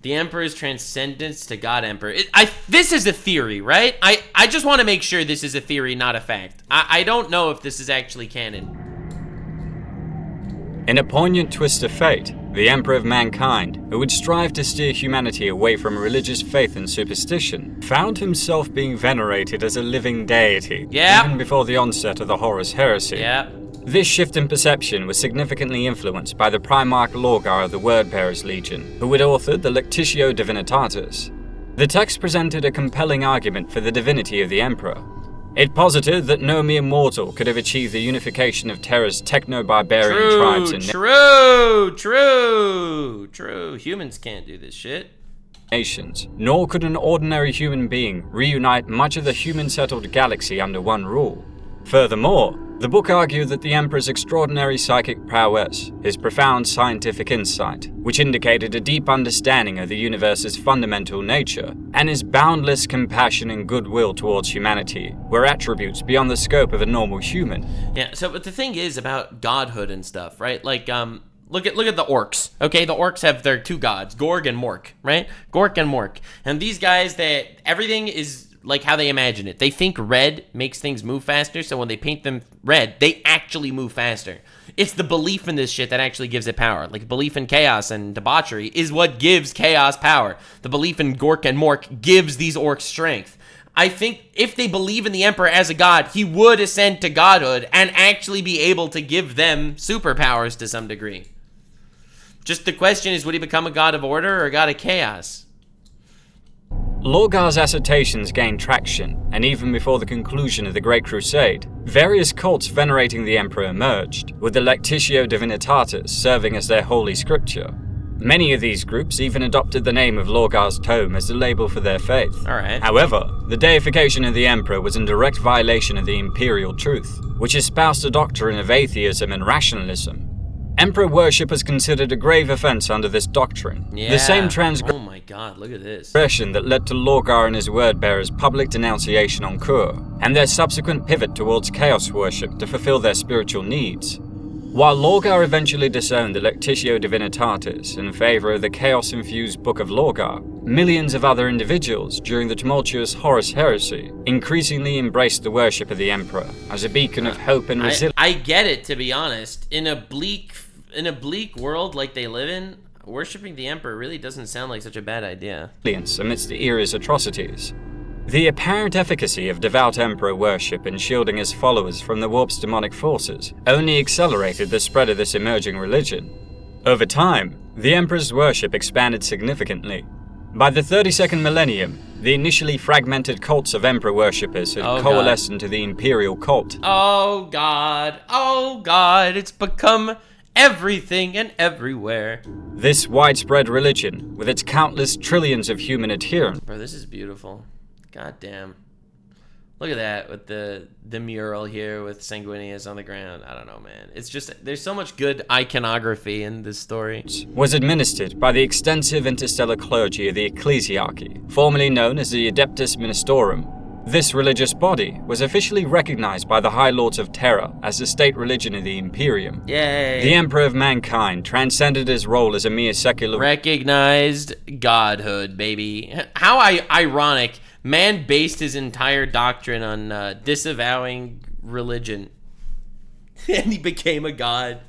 Speaker 1: The Emperor's transcendence to God Emperor. This is a theory, right? I just want to make sure this is a theory, not a fact. I don't know if this is actually canon.
Speaker 3: In a poignant twist of fate, the Emperor of Mankind, who would strive to steer humanity away from religious faith and superstition, found himself being venerated as a living deity, even before the onset of the Horus Heresy.
Speaker 1: Yeah.
Speaker 3: This shift in perception was significantly influenced by the Primarch Lorgar of the Wordbearers Legion, who had authored the Lectitio Divinitatis. The text presented a compelling argument for the divinity of the Emperor. It posited that no mere mortal could have achieved the unification of Terra's techno-barbarian tribes and
Speaker 1: True. Humans can't do this shit.
Speaker 3: Nations, nor could an ordinary human being reunite much of the human-settled galaxy under one rule. Furthermore, the book argued that the Emperor's extraordinary psychic prowess, his profound scientific insight, which indicated a deep understanding of the universe's fundamental nature, and his boundless compassion and goodwill towards humanity, were attributes beyond the scope of a normal human.
Speaker 1: Yeah, so but the thing is about godhood and stuff, right? Like, look at the orcs, okay? The orcs have their two gods, Gorg and Mork, right? Gork and Mork. And these guys, everything is like how they imagine it. They think red makes things move faster, so when they paint them red, they actually move faster. It's the belief in this shit that actually gives it power. Like, belief in chaos and debauchery is what gives chaos power. The belief in Gork and Mork gives these orcs strength. I think if they believe in the Emperor as a god, he would ascend to godhood and actually be able to give them superpowers to some degree. Just the question is, would he become a god of order or a god of chaos?
Speaker 3: Lorgar's assertions gained traction, and even before the conclusion of the Great Crusade, various cults venerating the Emperor emerged, with the Lectitio Divinitatis serving as their holy scripture. Many of these groups even adopted the name of Lorgar's tome as the label for their faith.
Speaker 1: Alright.
Speaker 3: However, the deification of the Emperor was in direct violation of the imperial truth, which espoused a doctrine of atheism and rationalism. Emperor worship was considered a grave offense under this doctrine.
Speaker 1: Yeah.
Speaker 3: The same transgression
Speaker 1: Oh my god, look at this.
Speaker 3: that led to Lorgar and his word-bearers' public denunciation on Kur, and their subsequent pivot towards chaos worship to fulfill their spiritual needs. While Lorgar eventually disowned the Lectitio Divinitatis in favor of the chaos-infused Book of Lorgar, millions of other individuals during the tumultuous Horus Heresy increasingly embraced the worship of the Emperor as a beacon of hope and resilience.
Speaker 1: I get it, to be honest. In a bleak world like they live in, worshipping the Emperor really doesn't sound like such a bad idea.
Speaker 3: Amidst the era's atrocities. The apparent efficacy of devout Emperor worship in shielding his followers from the warp's demonic forces only accelerated the spread of this emerging religion. Over time, the Emperor's worship expanded significantly. By the 32nd millennium, the initially fragmented cults of Emperor worshippers had coalesced into the imperial cult.
Speaker 1: Oh god, it's become everything and everywhere.
Speaker 3: This widespread religion, with its countless trillions of human adherents,
Speaker 1: Bro, this is beautiful. God damn. Look at that with the mural here with Sanguinius on the ground. I don't know, man. It's just, there's so much good iconography in this story.
Speaker 3: Was administered by the extensive interstellar clergy of the Ecclesiarchy, formerly known as the Adeptus Ministorum. This religious body was officially recognized by the High Lords of Terra as the state religion of the Imperium.
Speaker 1: Yay!
Speaker 3: The Emperor of Mankind transcended his role as a mere secular...
Speaker 1: Recognized godhood, baby. How ironic. Man based his entire doctrine on disavowing religion. And he became a god.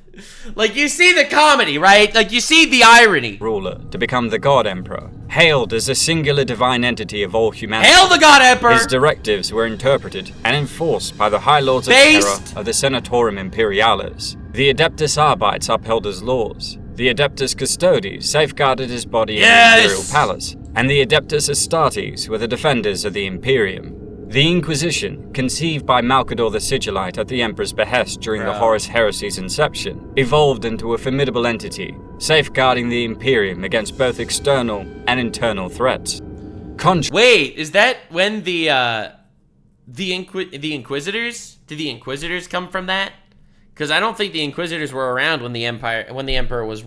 Speaker 1: Like, you see the comedy, right? Like, you see the irony.
Speaker 3: Ruler to become the God Emperor, hailed as a singular divine entity of all humanity.
Speaker 1: Hail the God Emperor!
Speaker 3: His directives were interpreted and enforced by the High Lords of Terra of the Senatorum Imperialis. The Adeptus Arbites upheld his laws. The Adeptus Custodes safeguarded his body in the Imperial Palace. And the Adeptus Astartes were the defenders of the Imperium. The Inquisition, conceived by Malcador the Sigillite at the Emperor's behest during the Horus Heresy's inception, evolved into a formidable entity, safeguarding the Imperium against both external and internal threats.
Speaker 1: Wait, is that when the Inquisitors? Did the Inquisitors come from that? Because I don't think the Inquisitors were around when the Emperor was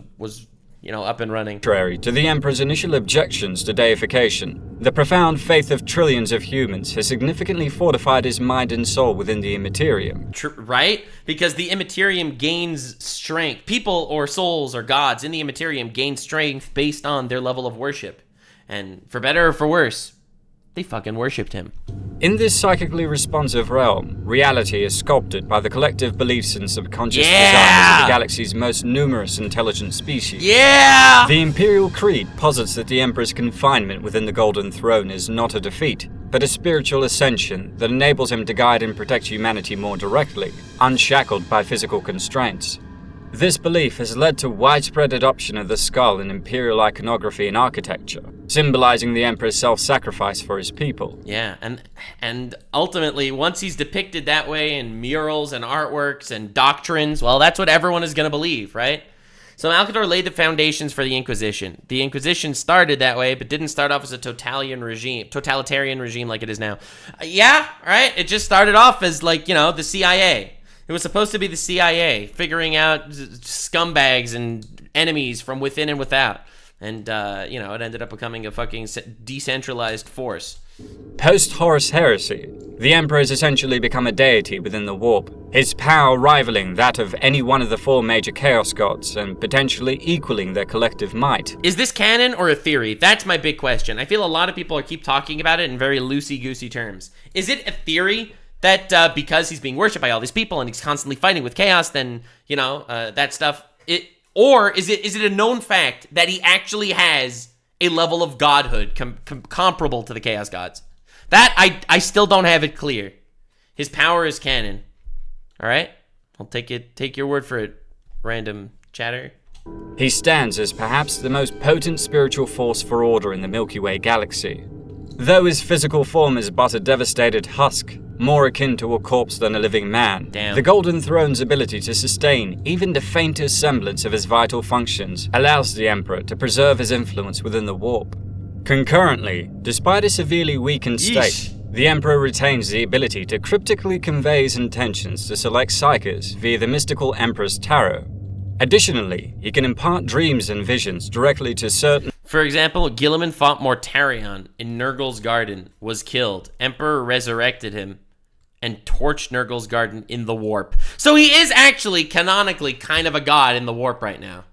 Speaker 1: up and running.
Speaker 3: Contrary to the Emperor's initial objections to deification, the profound faith of trillions of humans has significantly fortified his mind and soul within the Immaterium.
Speaker 1: Right? Because the Immaterium gains strength. People or souls or gods in the Immaterium gain strength based on their level of worship. And for better or for worse, they fucking worshipped him.
Speaker 3: In this psychically responsive realm, reality is sculpted by the collective beliefs and subconscious desires of the galaxy's most numerous intelligent species.
Speaker 1: Yeah!
Speaker 3: The Imperial Creed posits that the Emperor's confinement within the Golden Throne is not a defeat, but a spiritual ascension that enables him to guide and protect humanity more directly, unshackled by physical constraints. This belief has led to widespread adoption of the skull in imperial iconography and architecture, symbolizing the Emperor's self-sacrifice for his people.
Speaker 1: Yeah, and ultimately, once he's depicted that way in murals and artworks and doctrines, well, that's what everyone is going to believe, right? So Malcador laid the foundations for the Inquisition. The Inquisition started that way, but didn't start off as a totalitarian regime like it is now. Yeah, right? It just started off as, the CIA. It was supposed to be the CIA, figuring out scumbags and enemies from within and without. And, it ended up becoming a fucking decentralized force.
Speaker 3: Post-Horus Heresy, the Emperor has essentially become a deity within the warp, his power rivaling that of any one of the four major Chaos Gods, and potentially equaling their collective might.
Speaker 1: Is this canon or a theory? That's my big question. I feel a lot of people keep talking about it in very loosey-goosey terms. Is it a theory that because he's being worshipped by all these people and he's constantly fighting with chaos, then, that stuff, or is it a known fact that he actually has a level of godhood comparable to the Chaos Gods? That, I still don't have it clear. His power is canon. All right? I'll take your word for it, random chatter.
Speaker 3: He stands as perhaps the most potent spiritual force for order in the Milky Way galaxy. Though his physical form is but a devastated husk, more akin to a corpse than a living man, the Golden Throne's ability to sustain even the faintest semblance of his vital functions allows the Emperor to preserve his influence within the warp. Concurrently, despite a severely weakened state, the Emperor retains the ability to cryptically convey his intentions to select psychers via the mystical Emperor's Tarot. Additionally, he can impart dreams and visions directly to certain...
Speaker 1: For example, Guilliman fought Mortarion in Nurgle's Garden, was killed. Emperor resurrected him and torched Nurgle's Garden in the warp. So he is actually, canonically, kind of a god in the warp right now.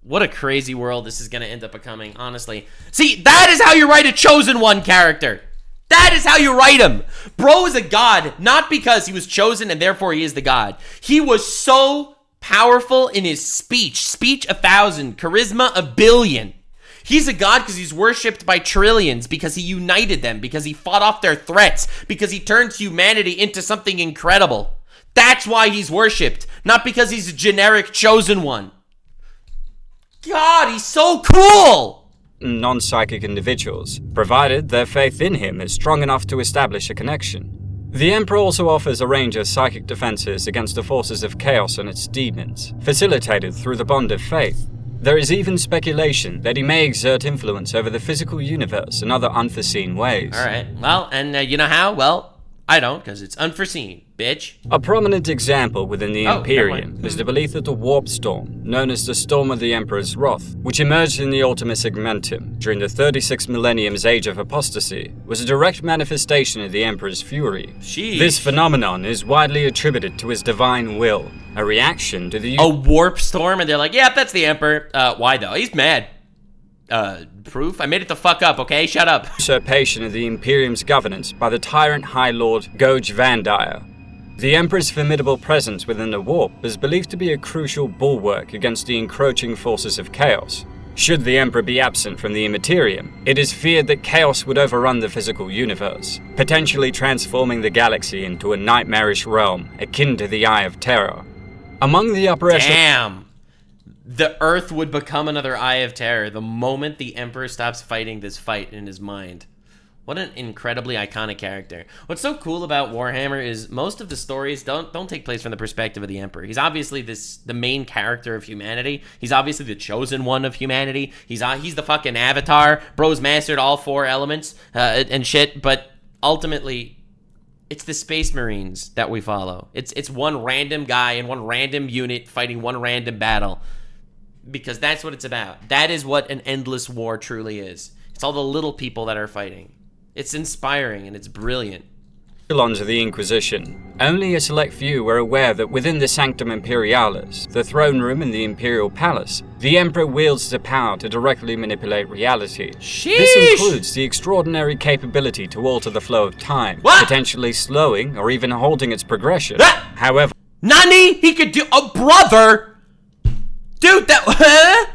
Speaker 1: What a crazy world this is going to end up becoming, honestly. See, that is how you write a Chosen One character. That is how you write him. Bro is a god, not because he was chosen and therefore he is the god. He was so powerful in his speech. Speech 1,000, charisma 1,000,000,000. He's a god because he's worshipped by trillions, because he united them, because he fought off their threats, because he turned humanity into something incredible. That's why he's worshipped, not because he's a generic chosen one. God, he's so cool!
Speaker 3: Non-psychic individuals, provided their faith in him is strong enough to establish a connection. The Emperor also offers a range of psychic defenses against the forces of chaos and its demons, facilitated through the bond of faith. There is even speculation that he may exert influence over the physical universe in other unforeseen ways.
Speaker 1: Alright, well, and you know how? Well, I don't, because it's unforeseen, bitch.
Speaker 3: A prominent example within the
Speaker 1: Oh,
Speaker 3: Imperium is the belief that the Warp Storm, known as the Storm of the Emperor's Wrath, which emerged in the Ultima Segmentum during the 36 Millennium's Age of Apostasy, was a direct manifestation of the Emperor's fury.
Speaker 1: Sheesh.
Speaker 3: This phenomenon is widely attributed to his divine will, a reaction to the
Speaker 1: A warp storm, and they're like, yeah, that's the Emperor. Why though? He's mad. Proof? I made it the fuck up, okay? Shut up.
Speaker 3: usurpation of the Imperium's governance by the tyrant High Lord Goj Vandire. The Emperor's formidable presence within the Warp is believed to be a crucial bulwark against the encroaching forces of chaos. Should the Emperor be absent from the Immaterium, it is feared that chaos would overrun the physical universe, potentially transforming the galaxy into a nightmarish realm akin to the Eye of Terror. Among the upper echelons...
Speaker 1: Damn. The Earth would become another Eye of Terror the moment the Emperor stops fighting this fight in his mind. What an incredibly iconic character. What's so cool about Warhammer is most of the stories don't take place from the perspective of the Emperor. He's obviously the main character of humanity. He's obviously the chosen one of humanity. He's the fucking avatar. Bro's mastered all 4 elements and shit, but ultimately it's the Space Marines that we follow. It's one random guy in one random unit fighting one random battle. Because that's what it's about. That is what an endless war truly is. It's all the little people that are fighting. It's inspiring and it's brilliant.
Speaker 3: Of the Inquisition, only a select few were aware that within the Sanctum Imperialis, the throne room in the Imperial Palace, the Emperor wields the power to directly manipulate reality.
Speaker 1: Sheesh!
Speaker 3: This includes the extraordinary capability to alter the flow of time, potentially slowing or even halting its progression. However...
Speaker 1: Nani? He could do... A brother? Dude, that...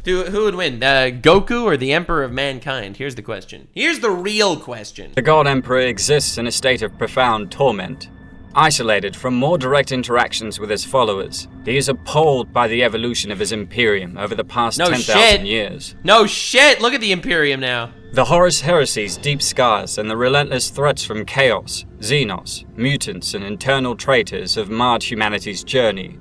Speaker 1: Dude, who would win? Goku or the Emperor of Mankind? Here's the question. Here's the real question.
Speaker 3: The God Emperor exists in a state of profound torment. Isolated from more direct interactions with his followers, he is appalled by the evolution of his Imperium over the past 10,000 years.
Speaker 1: No shit! Look at the Imperium now.
Speaker 3: The Horus Heresy's deep scars and the relentless threats from Chaos, Xenos, mutants, and internal traitors have marred humanity's journey.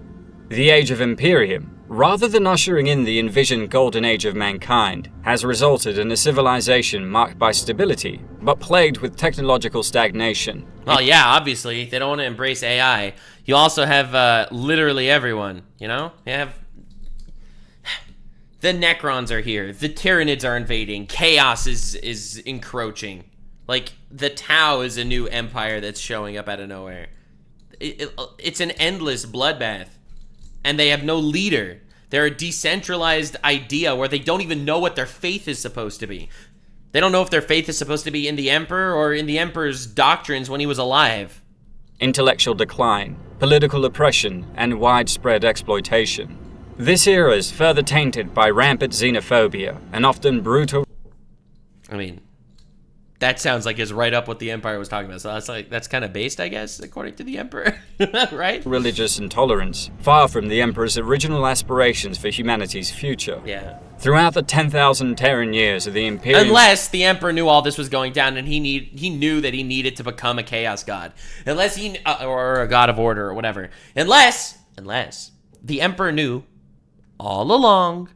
Speaker 3: The Age of Imperium, rather than ushering in the envisioned Golden Age of mankind, has resulted in a civilization marked by stability, but plagued with technological stagnation.
Speaker 1: Well, yeah, obviously. They don't want to embrace AI. You also have literally everyone, you know? You have... The Necrons are here. The Tyranids are invading. Chaos is encroaching. Like, the Tau is a new empire that's showing up out of nowhere. It's an endless bloodbath. And they have no leader. They're a decentralized idea where they don't even know what their faith is supposed to be. They don't know if their faith is supposed to be in the Emperor or in the Emperor's doctrines when he was alive.
Speaker 3: Intellectual decline, political oppression, and widespread exploitation. This era is further tainted by rampant xenophobia and often brutal...
Speaker 1: I mean, that sounds like it's right up what the Empire was talking about. So that's kind of based, I guess, according to the Emperor, right?
Speaker 3: Religious intolerance, far from the Emperor's original aspirations for humanity's future.
Speaker 1: Yeah.
Speaker 3: Throughout the 10,000 Terran years of the Imperium...
Speaker 1: Unless the Emperor knew all this was going down and he knew that he needed to become a Chaos God. Unless he... or a God of Order or whatever. Unless the Emperor knew all along,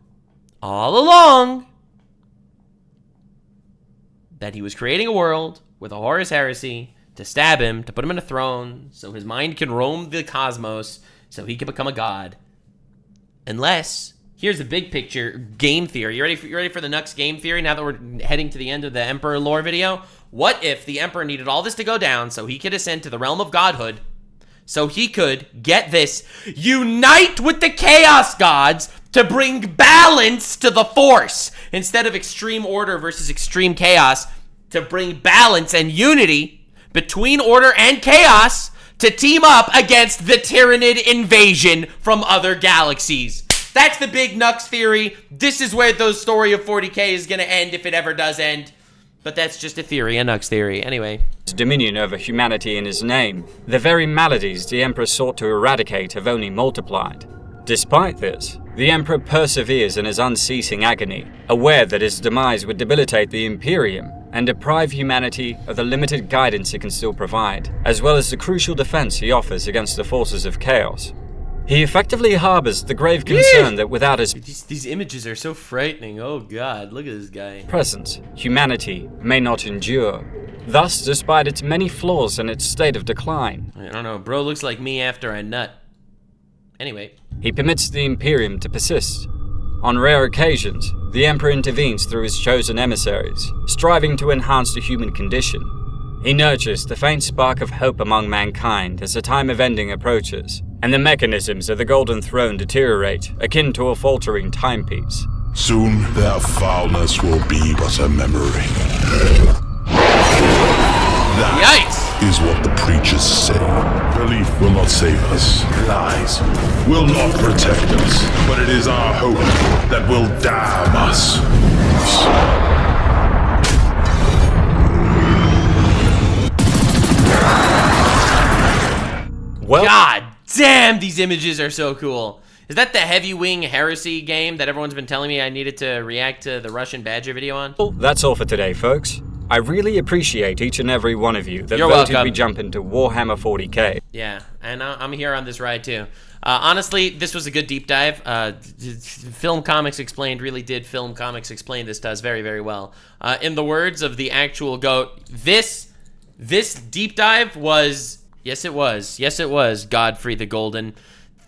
Speaker 1: that he was creating a world with a Horus Heresy to stab him, to put him in a throne, so his mind can roam the cosmos, so he can become a god. Unless, here's the big picture game theory. You ready for the Nux game theory now that we're heading to the end of the Emperor lore video? What if the Emperor needed all this to go down so he could ascend to the realm of godhood, so he could, get this, unite with the Chaos Gods to bring balance to the Force, instead of extreme order versus extreme chaos, to bring balance and unity between order and chaos to team up against the Tyranid invasion from other galaxies. That's the big Nux theory. This is where the story of 40k is going to end, if it ever does end. But that's just a theory, a Nux theory. Anyway.
Speaker 3: Dominion over humanity in his name. The very maladies the Emperor sought to eradicate have only multiplied. Despite this, the Emperor perseveres in his unceasing agony, aware that his demise would debilitate the Imperium and deprive humanity of the limited guidance it can still provide, as well as the crucial defense he offers against the forces of chaos. He effectively harbors the grave concern that without his
Speaker 1: These images are so frightening. Oh god, look at this guy.
Speaker 3: presence, humanity may not endure. Thus, despite its many flaws and its state of decline,
Speaker 1: I don't know, bro looks like me after a nut. Anyway.
Speaker 3: he permits the Imperium to persist. On rare occasions, the Emperor intervenes through his chosen emissaries, striving to enhance the human condition. He nurtures the faint spark of hope among mankind as the time of ending approaches, and the mechanisms of the Golden Throne deteriorate, akin to a faltering timepiece.
Speaker 2: Soon their foulness will be but a memory. That
Speaker 1: Yikes!
Speaker 2: is what the preachers say. Belief will not save us. Lies will not protect us. But it is our hope that will damn us.
Speaker 3: Well,
Speaker 1: God damn, these images are so cool. Is that the Heavy Wing Heresy game that everyone's been telling me I needed to react to the Russian Badger video on?
Speaker 3: that's all for today, folks. I really appreciate each and every one of you that
Speaker 1: You're
Speaker 3: voted
Speaker 1: welcome.
Speaker 3: we jump into Warhammer 40k.
Speaker 1: Yeah, and I'm here on this ride too. Honestly, this was a good deep dive. Film Comics Explained really did Film Comics Explained this does very, very well. In the words of the actual GOAT, this deep dive was, yes it was, Godfrey the Golden.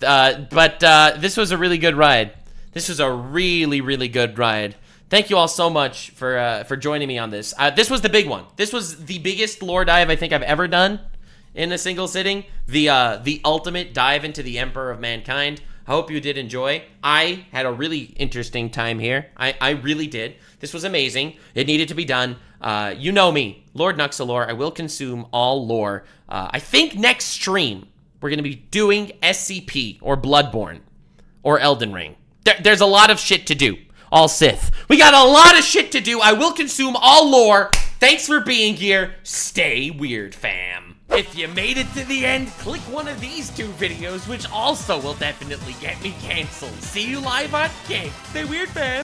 Speaker 1: But this was a really good ride. This was a really, really good ride. Thank you all so much for joining me on this. This was the big one. This was the biggest lore dive I think I've ever done in a single sitting. The ultimate dive into the Emperor of Mankind. I hope you did enjoy. I had a really interesting time here. I really did. This was amazing. It needed to be done. You know me, Lord Nuxanor. I will consume all lore. I think next stream we're going to be doing SCP or Bloodborne or Elden Ring. There's a lot of shit to do. All Sith. We got a lot of shit to do. I will consume all lore. Thanks for being here. Stay weird, fam. If you made it to the end, click one of these two videos, which also will definitely get me canceled. See you live on Kick. Stay weird, fam.